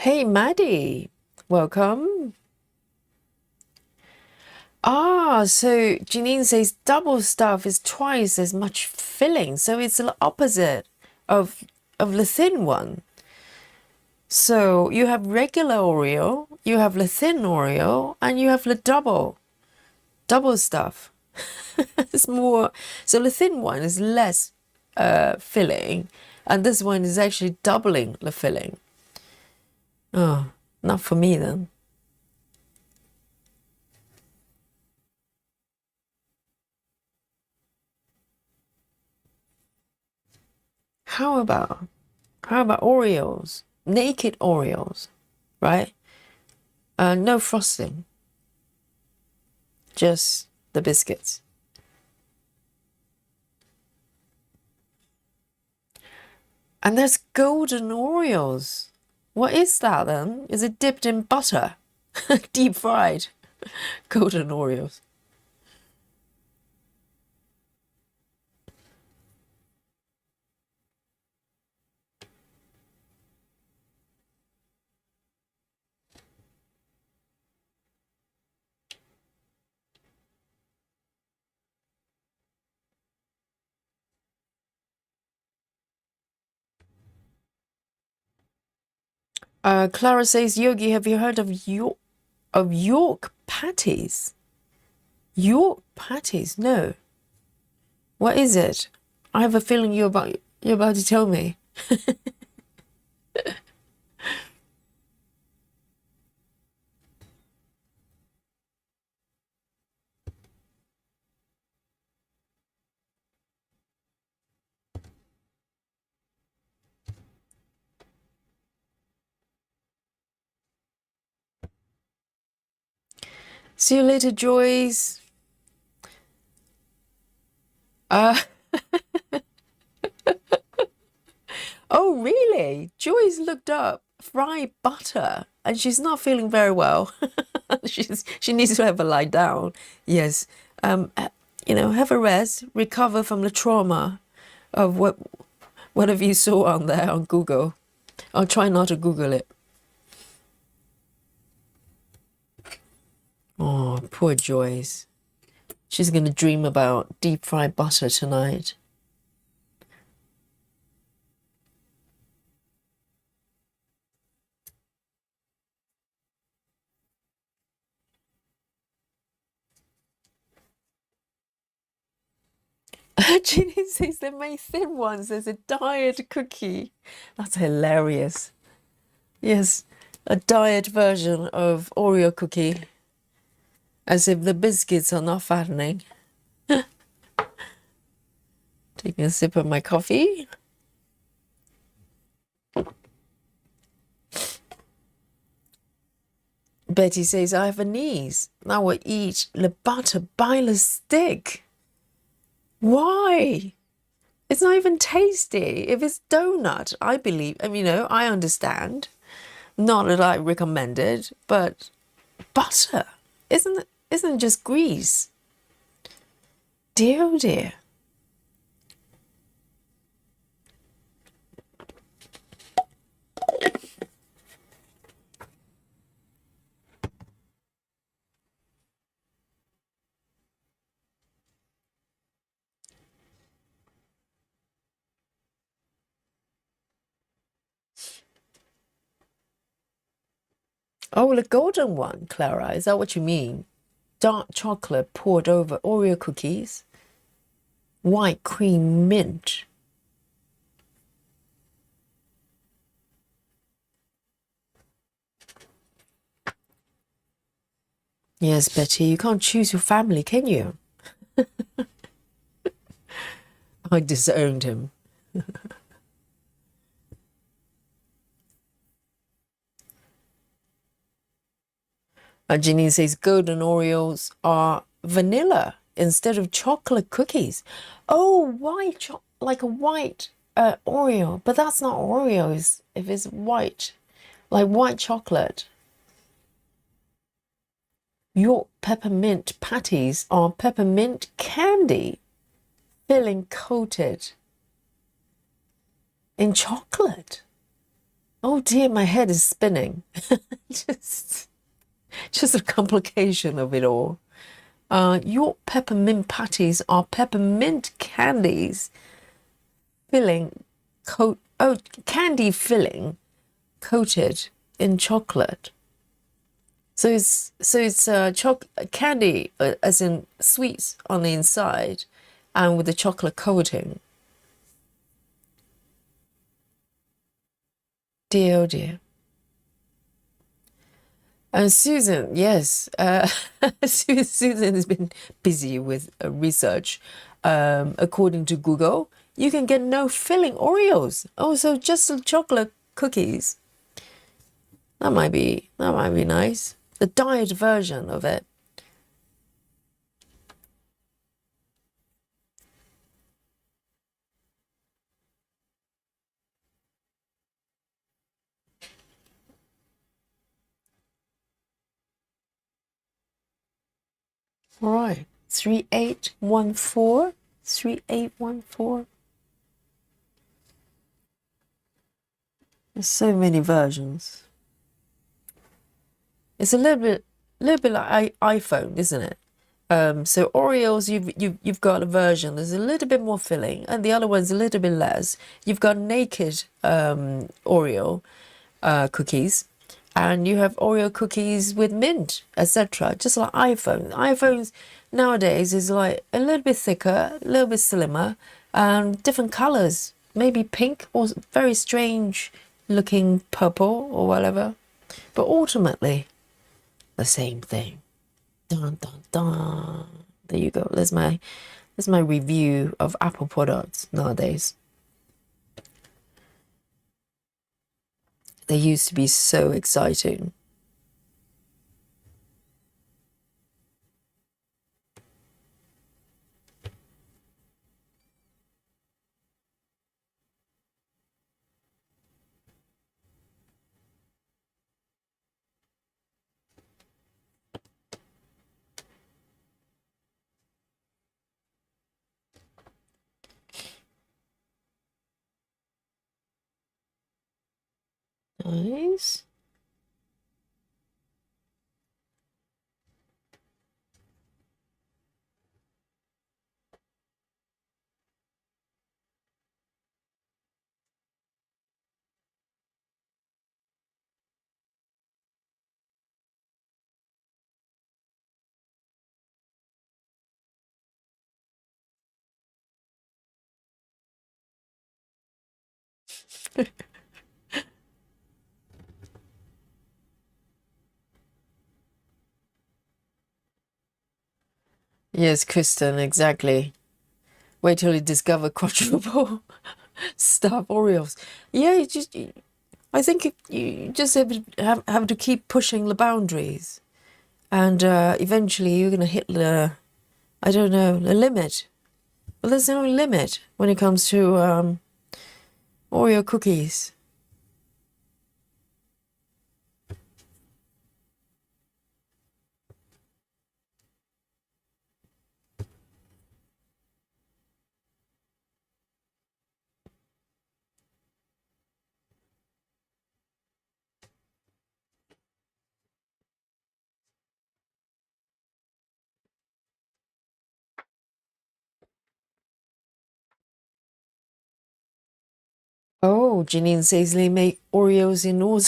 Hey, Maddie, welcome. Ah, so Janine says double stuff is twice as much filling, so it's the opposite of the thin one. So you have regular Oreo, you have the thin Oreo, and you have the double stuff. It's more, so the thin one is less filling, and this one is actually doubling the filling. Oh, not for me then. How about Oreos? Naked Oreos, right? No frosting, just the biscuits. And there's golden Oreos. What is that then? Is it dipped in butter? Deep fried golden Oreos. Clara says, Yogi, have you heard of York patties? York patties? No. What is it? I have a feeling you're about to tell me. See you later, Joyce. Uh, oh, really? Joyce looked up fried butter and she's not feeling very well. She needs to have a lie down. Yes. Have a rest, recover from the trauma of whatever you saw on there on Google. I'll try not to Google it. Oh, poor Joyce. She's going to dream about deep fried butter tonight. Ginny says they make thin ones. There's a diet cookie. That's hilarious. Yes, a diet version of Oreo cookie. As if the biscuits are not fattening. Taking a sip of my coffee. Betty says, I have a niece. I will eat the butter by the stick. Why? It's not even tasty. If it's donut, I believe, I understand. Not that I recommend it, but butter, isn't it just grease? Dear, oh dear. Oh, the golden one, Clara, is that what you mean? Dark chocolate poured over Oreo cookies. White cream mint. Yes, Betty, you can't choose your family, can you? I disowned him. Janine says golden Oreos are vanilla instead of chocolate cookies. Oh, white, like a white Oreo, but that's not Oreos if it's white, like white chocolate. York peppermint patties are peppermint candy, filling coated in chocolate. Oh dear, my head is spinning. just, just a complication of it all. Your peppermint patties are peppermint candies filling coat. Oh, candy filling coated in chocolate. So it's candy, as in sweets on the inside, and with the chocolate coating. Dear, oh dear. And Susan, yes, Susan has been busy with research. According to Google, you can get no filling Oreos. Oh, so just the chocolate cookies. That might be nice. The diet version of it. All right. 3814. 3814. There's so many versions. It's a little bit like iPhone, isn't it? So Oreos, you've got a version. There's a little bit more filling, and the other one's a little bit less. You've got naked Oreo cookies, and you have Oreo cookies with mint, etc. Just like iPhone. iPhones nowadays is like a little bit thicker, a little bit slimmer, different colors, maybe pink or very strange looking purple or whatever, but ultimately the same thing. Dun dun dun. There you go. There's my review of Apple products nowadays. They used to be so exciting. Nice. Yes, Kristen, exactly. Wait till you discover quadruple stuff Oreos. Yeah, I think you just have to keep pushing the boundaries, and eventually you're gonna hit I don't know, the limit. But there's no limit when it comes to Oreo cookies. Oh, Janine says they make Oreos in all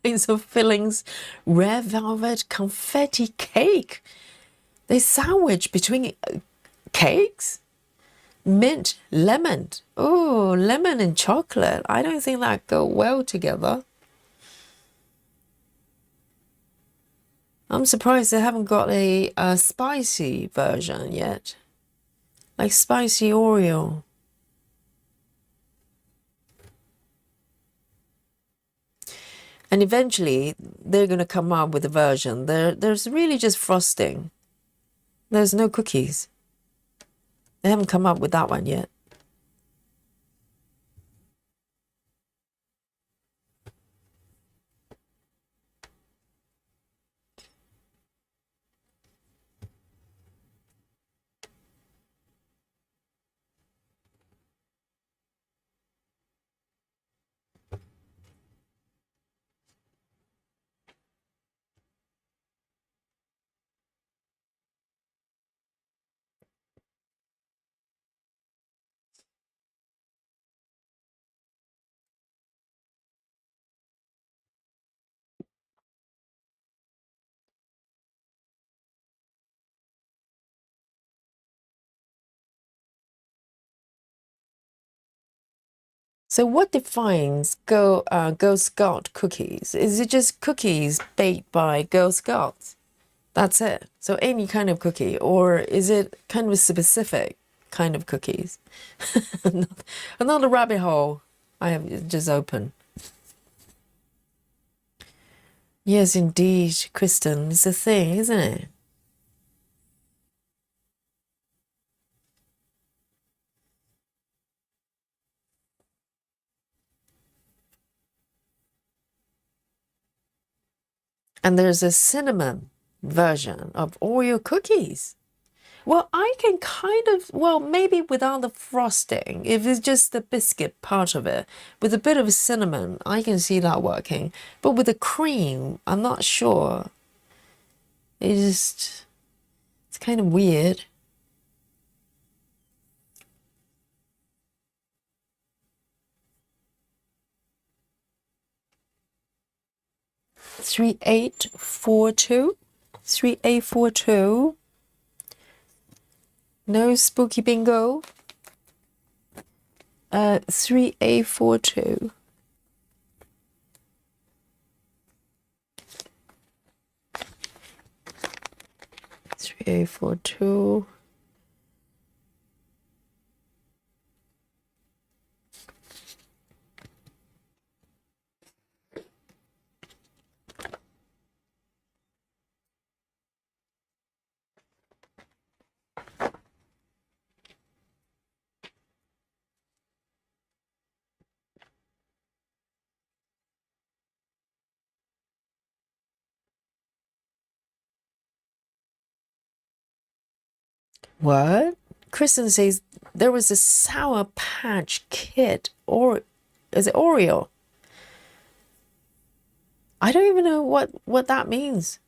kinds of fillings. Red velvet confetti cake. They sandwich between cakes. Mint, lemon. Oh, lemon and chocolate. I don't think that go well together. I'm surprised they haven't got a spicy version yet. Like spicy Oreo. And eventually they're going to come up with a version. There's really just frosting. There's no cookies. They haven't come up with that one yet. So what defines Girl Scout cookies? Is it just cookies baked by Girl Scouts? That's it. So any kind of cookie, or is it kind of a specific kind of cookies? Another rabbit hole I have just opened. Yes, indeed, Kristen, it's a thing, isn't it? And there's a cinnamon version of Oreo cookies. Well, I can kind of, well, maybe without the frosting, if it's just the biscuit part of it, with a bit of cinnamon, I can see that working. But with the cream, I'm not sure. It's kind of weird. Three eight four two, 3842. No spooky bingo. 3842. 3842. What? Kristen says there was a Sour Patch Kid, or is it Oreo? I don't even know what that means.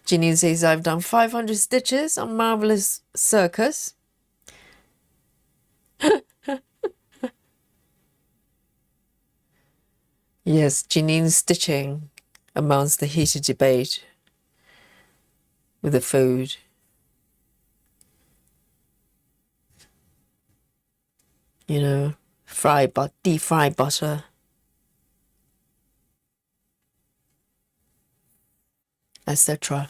Janine says I've done 500 stitches on Marvelous Circus. Yes, Janine's stitching amongst the heated debate with the food. You know, deep fried butter, etc.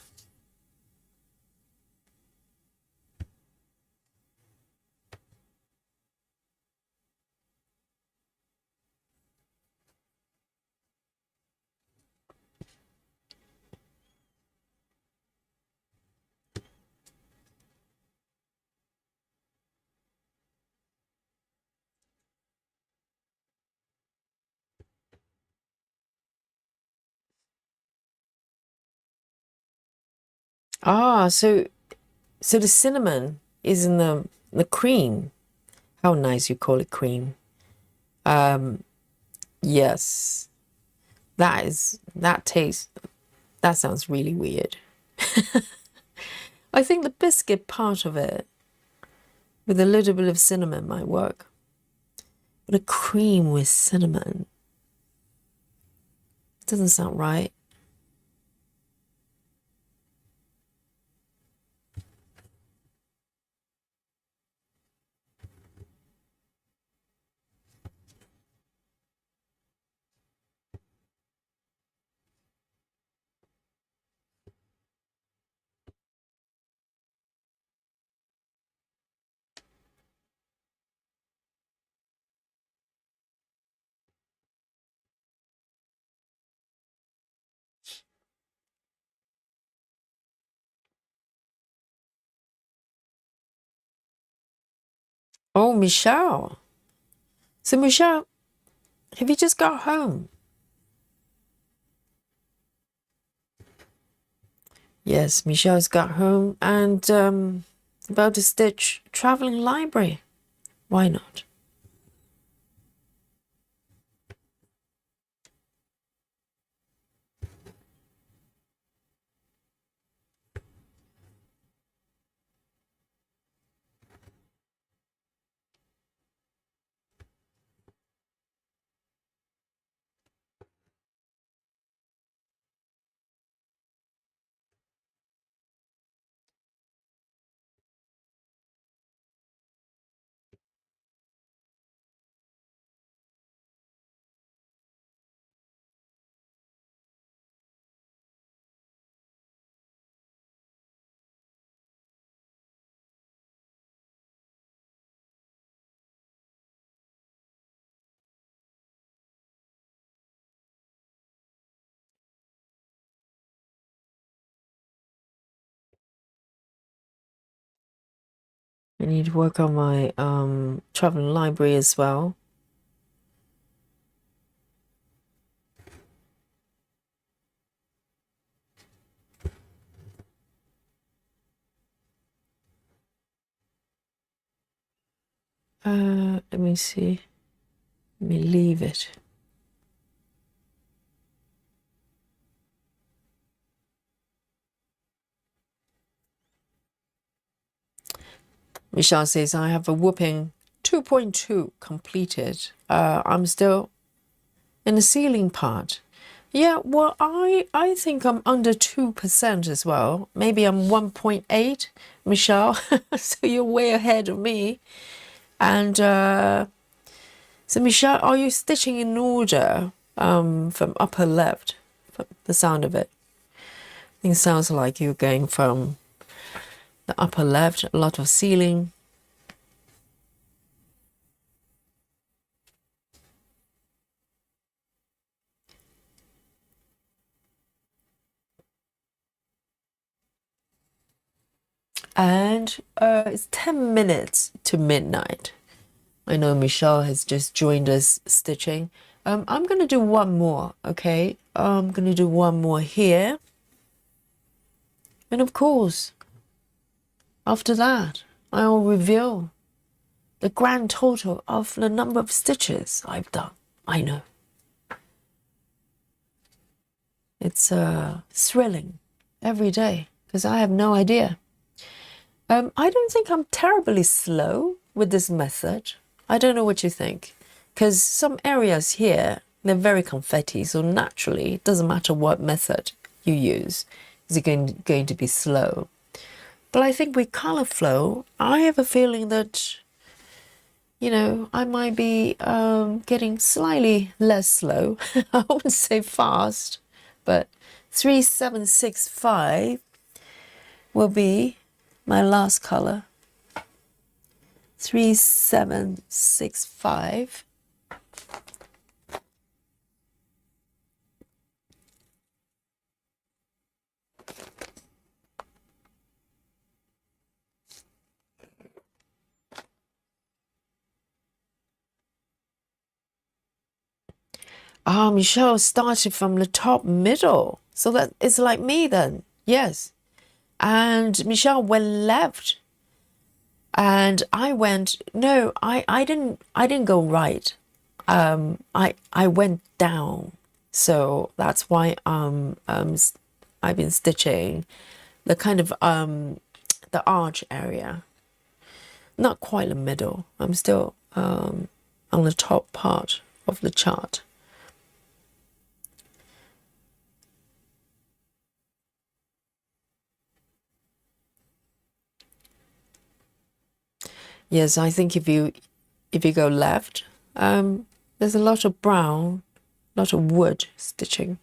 Ah, so the cinnamon is in the cream. How nice you call it cream. Yes. That sounds really weird. I think the biscuit part of it with a little bit of cinnamon might work. But a cream with cinnamon doesn't sound right. Oh, Michelle. So, Michelle, have you just got home? Yes, Michelle's got home and about to stitch traveling library. Why not? I need to work on my traveling library as well. Let me see. Let me leave it. Michelle says, I have a whooping 2.2 completed. I'm still in the ceiling part. Yeah, well, I think I'm under 2% as well. Maybe I'm 1.8, Michelle. So you're way ahead of me. And so, Michelle, are you stitching in order from upper left, from the sound of it? I think it sounds like you're going from the upper left, a lot of ceiling. And it's 10 minutes to midnight. I know Michelle has just joined us stitching. I'm going to do one more, okay? I'm going to do one more here. And of course, after that, I'll reveal the grand total of the number of stitches I've done. I know. It's thrilling every day because I have no idea. I don't think I'm terribly slow with this method. I don't know what you think, because some areas here, they're very confetti, so naturally, it doesn't matter what method you use, it's going to be slow. But I think with color flow, I have a feeling that, you know, I might be getting slightly less slow. I wouldn't say fast, but 3765 will be my last color. 3765. Ah, Michelle started from the top middle. So that it's like me then. Yes. And Michelle went left. And I went, no, I didn't go right. I went down. So that's why I've been stitching the kind of the arch area. Not quite the middle. I'm still on the top part of the chart. Yes, I think if you go left, there's a lot of brown, a lot of wood stitching.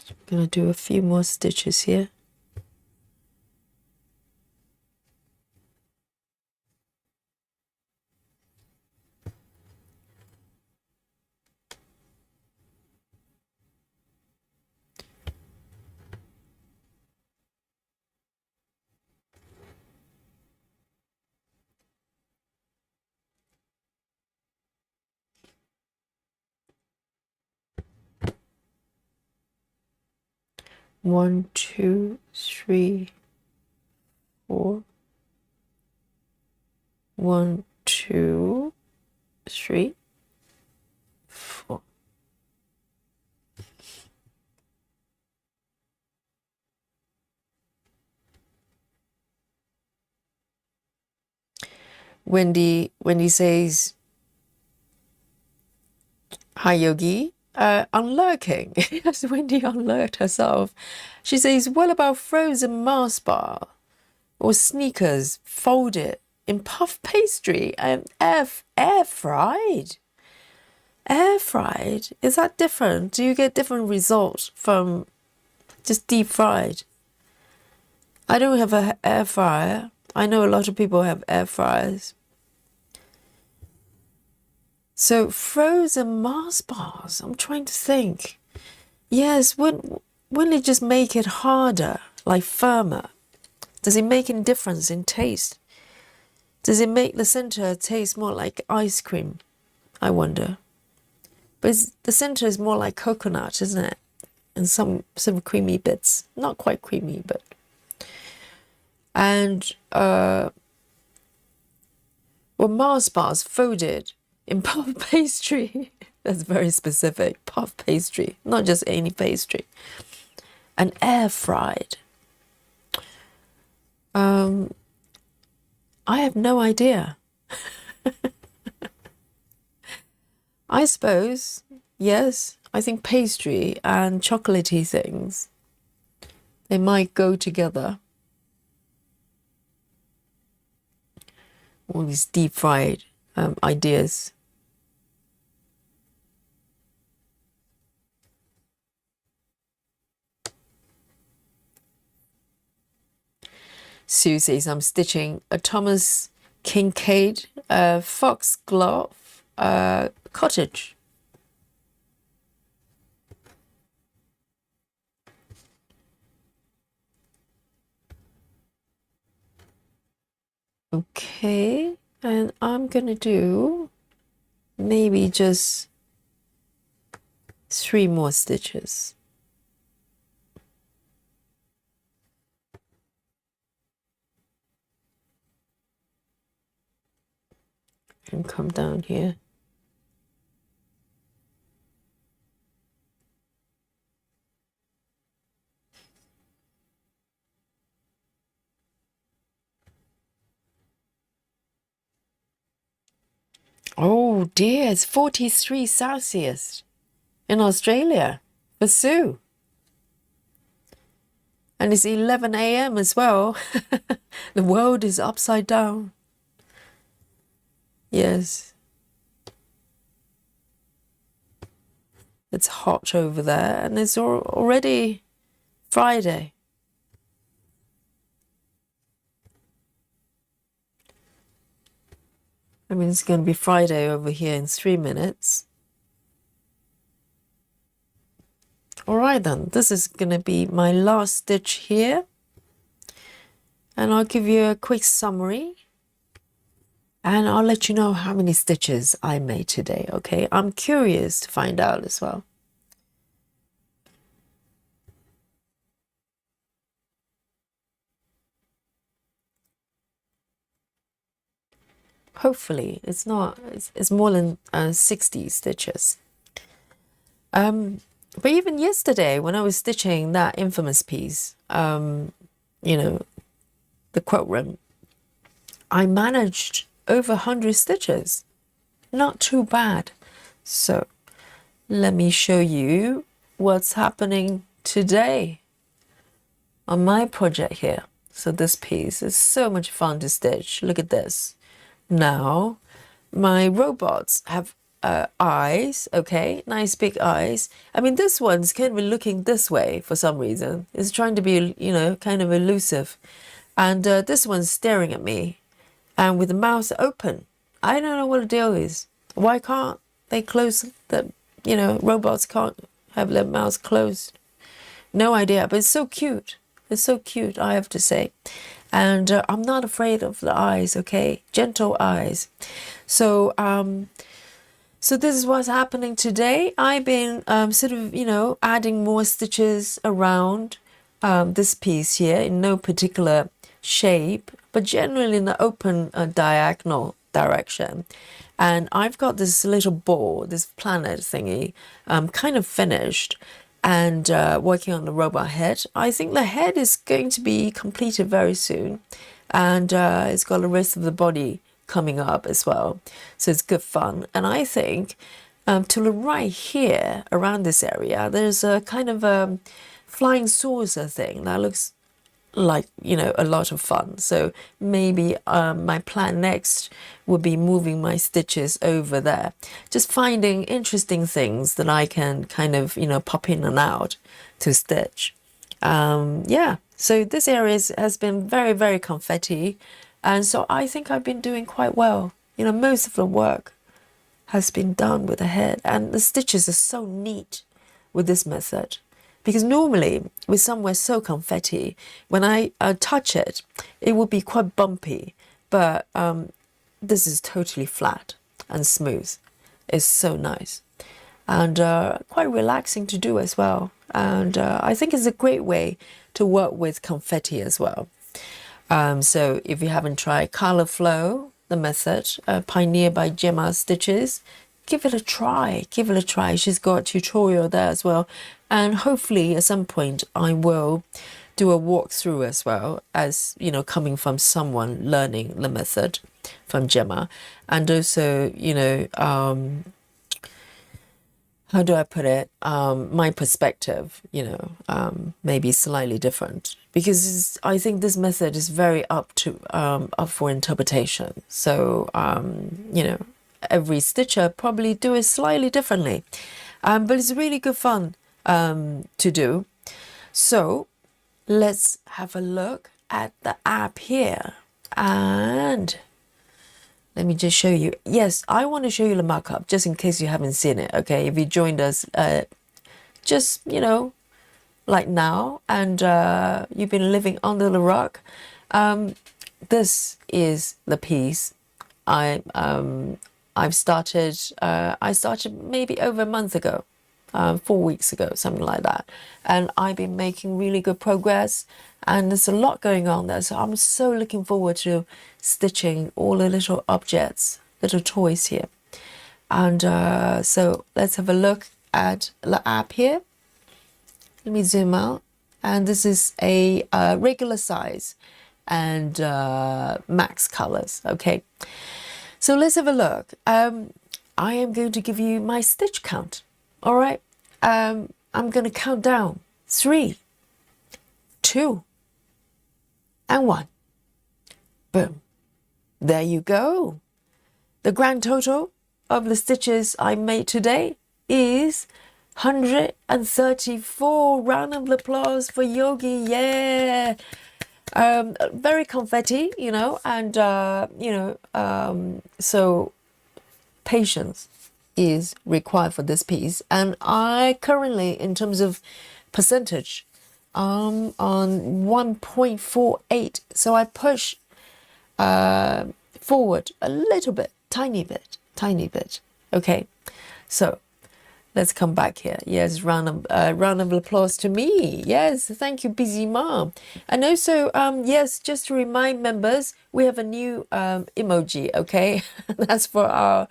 I'm gonna do a few more stitches here. One, two, three, four. 1, 2, 3, 4. Wendy says, hi Yogi. I'm lurking. Yes, Wendy unlurked herself. She says, what about frozen Mars bar or sneakers folded in puff pastry and air fried? Air fried? Is that different? Do you get different results from just deep fried? I don't have an air fryer. I know a lot of people have air fryers. So frozen Mars bars, I'm trying to think. Yes, wouldn't it just make it harder, like firmer? Does it make any difference in taste? Does it make the center taste more like ice cream? I wonder. But the center is more like coconut, isn't it? And some creamy bits. Not quite creamy, but... And, well, Mars bars folded in puff pastry. That's very specific. Puff pastry, not just any pastry. And air fried. I have no idea. I suppose, yes, I think pastry and chocolatey things, they might go together. All these deep fried ideas. Sue says I'm stitching a Thomas Kincaid foxglove cottage. Okay, and I'm gonna do maybe just 3 more stitches. And come down here. Oh dear, it's 43 Celsius in Australia for Sue. And it's 11 a.m. as well. The world is upside down. Yes. It's hot over there, and it's already Friday. I mean, it's going to be Friday over here in 3 minutes. All right, then. This is going to be my last stitch here. And I'll give you a quick summary. And I'll let you know how many stitches I made today, okay? I'm curious to find out as well. Hopefully, it's more than 60 stitches. But even yesterday, when I was stitching that infamous piece, you know, the quote room, I managed over 100 stitches. Not too bad. So let me show you what's happening today on my project here. So this piece is so much fun to stitch. Look at this. Now my robots have eyes, okay, nice big eyes. I mean, this one's kind of looking this way for some reason. It's trying to be, you know, kind of elusive. And this one's staring at me and with the mouth open. I don't know what the deal is. Why can't they close the, you know, robots can't have their mouths closed? No idea, but it's so cute. It's so cute, I have to say. And I'm not afraid of the eyes, okay? Gentle eyes. So, so this is what's happening today. I've been sort of, you know, adding more stitches around this piece here in no particular shape, but generally in the open diagonal direction. And I've got this little ball, this planet thingy, kind of finished and working on the robot head. I think the head is going to be completed very soon. And it's got the rest of the body coming up as well. So it's good fun. And I think to the right here, around this area, there's a kind of a flying saucer thing that looks like, you know, a lot of fun. So maybe my plan next would be moving my stitches over there, just finding interesting things that I can kind of, you know, pop in and out to stitch. Yeah, So this area has been very, very confetti. And so I think I've been doing quite well. You know, most of the work has been done with the head, and the stitches are so neat with this method. Because normally with somewhere so confetti, when I touch it, it will be quite bumpy. But this is totally flat and smooth. It's so nice and quite relaxing to do as well. And I think it's a great way to work with confetti as well. So if you haven't tried Color Flow, the method, pioneered by Gemma Stitches, give it a try. Give it a try. She's got a tutorial there as well. And hopefully at some point I will do a walkthrough as well, as, you know, coming from someone learning the method from Gemma. And also, you know, how do I put it? My perspective, you know, maybe slightly different, because I think this method is very up for interpretation. So, you know, every stitcher probably do it slightly differently, but it's really good fun to do. So let's have a look at the app here, and let me just show you. Yes, I want to show you the markup just in case you haven't seen it. Okay, if you joined us just, you know, like now, and you've been living under the rock, this is the piece I've started. I started maybe over a month ago, 4 weeks ago, something like that, and I've been making really good progress. And there's a lot going on there, so I'm so looking forward to stitching all the little objects, little toys here. And so let's have a look at the app here. Let me zoom out, and this is a regular size and max colors. Okay, so let's have a look. I am going to give you my stitch count. All right, I'm going to count down 3, 2, and 1. Boom. There you go. The grand total of the stitches I made today is 134. Round of applause for Yogi. Yeah. Very confetti, you know, and, you know, so patience is required for this piece. And I currently, in terms of percentage, on 1.48, so I push forward a little bit, tiny bit. Okay, so let's come back here. Yes, round of applause to me. Yes, thank you, busy mom. And also, yes, just to remind members, we have a new emoji. Okay, that's for our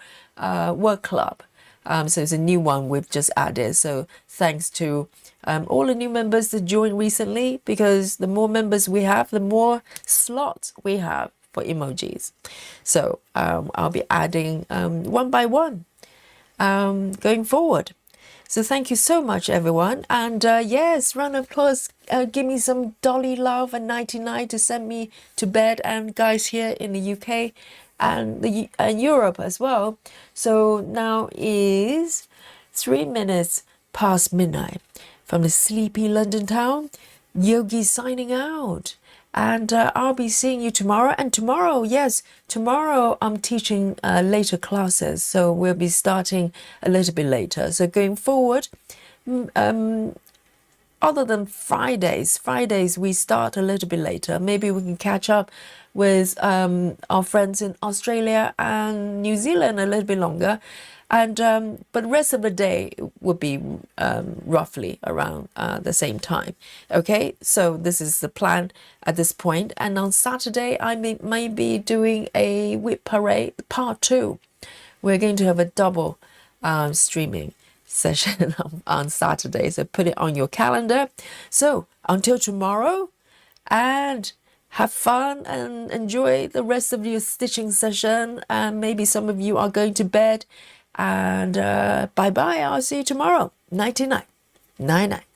work club. So it's a new one we've just added. So thanks to all the new members that joined recently, because the more members we have, the more slots we have for emojis. So I'll be adding one by one going forward. So thank you so much, everyone. And yes, round of applause. Give me some Dolly love and 99 to send me to bed, and guys here in the UK and Europe as well. So now is 3 minutes past midnight from the sleepy London town. Yogi signing out, and I'll be seeing you tomorrow. And tomorrow, yes, tomorrow I'm teaching later classes, so we'll be starting a little bit later. So going forward, other than Fridays we start a little bit later. Maybe we can catch up with our friends in Australia and New Zealand a little bit longer, and but rest of the day would be roughly around the same time. Okay, so this is the plan at this point. And on Saturday I might be doing a whip parade part 2. We're going to have a double streaming session on Saturday, so put it on your calendar. So until tomorrow, and have fun and enjoy the rest of your stitching session, and maybe some of you are going to bed, and bye bye. I'll see you tomorrow. Nighty night. Night night.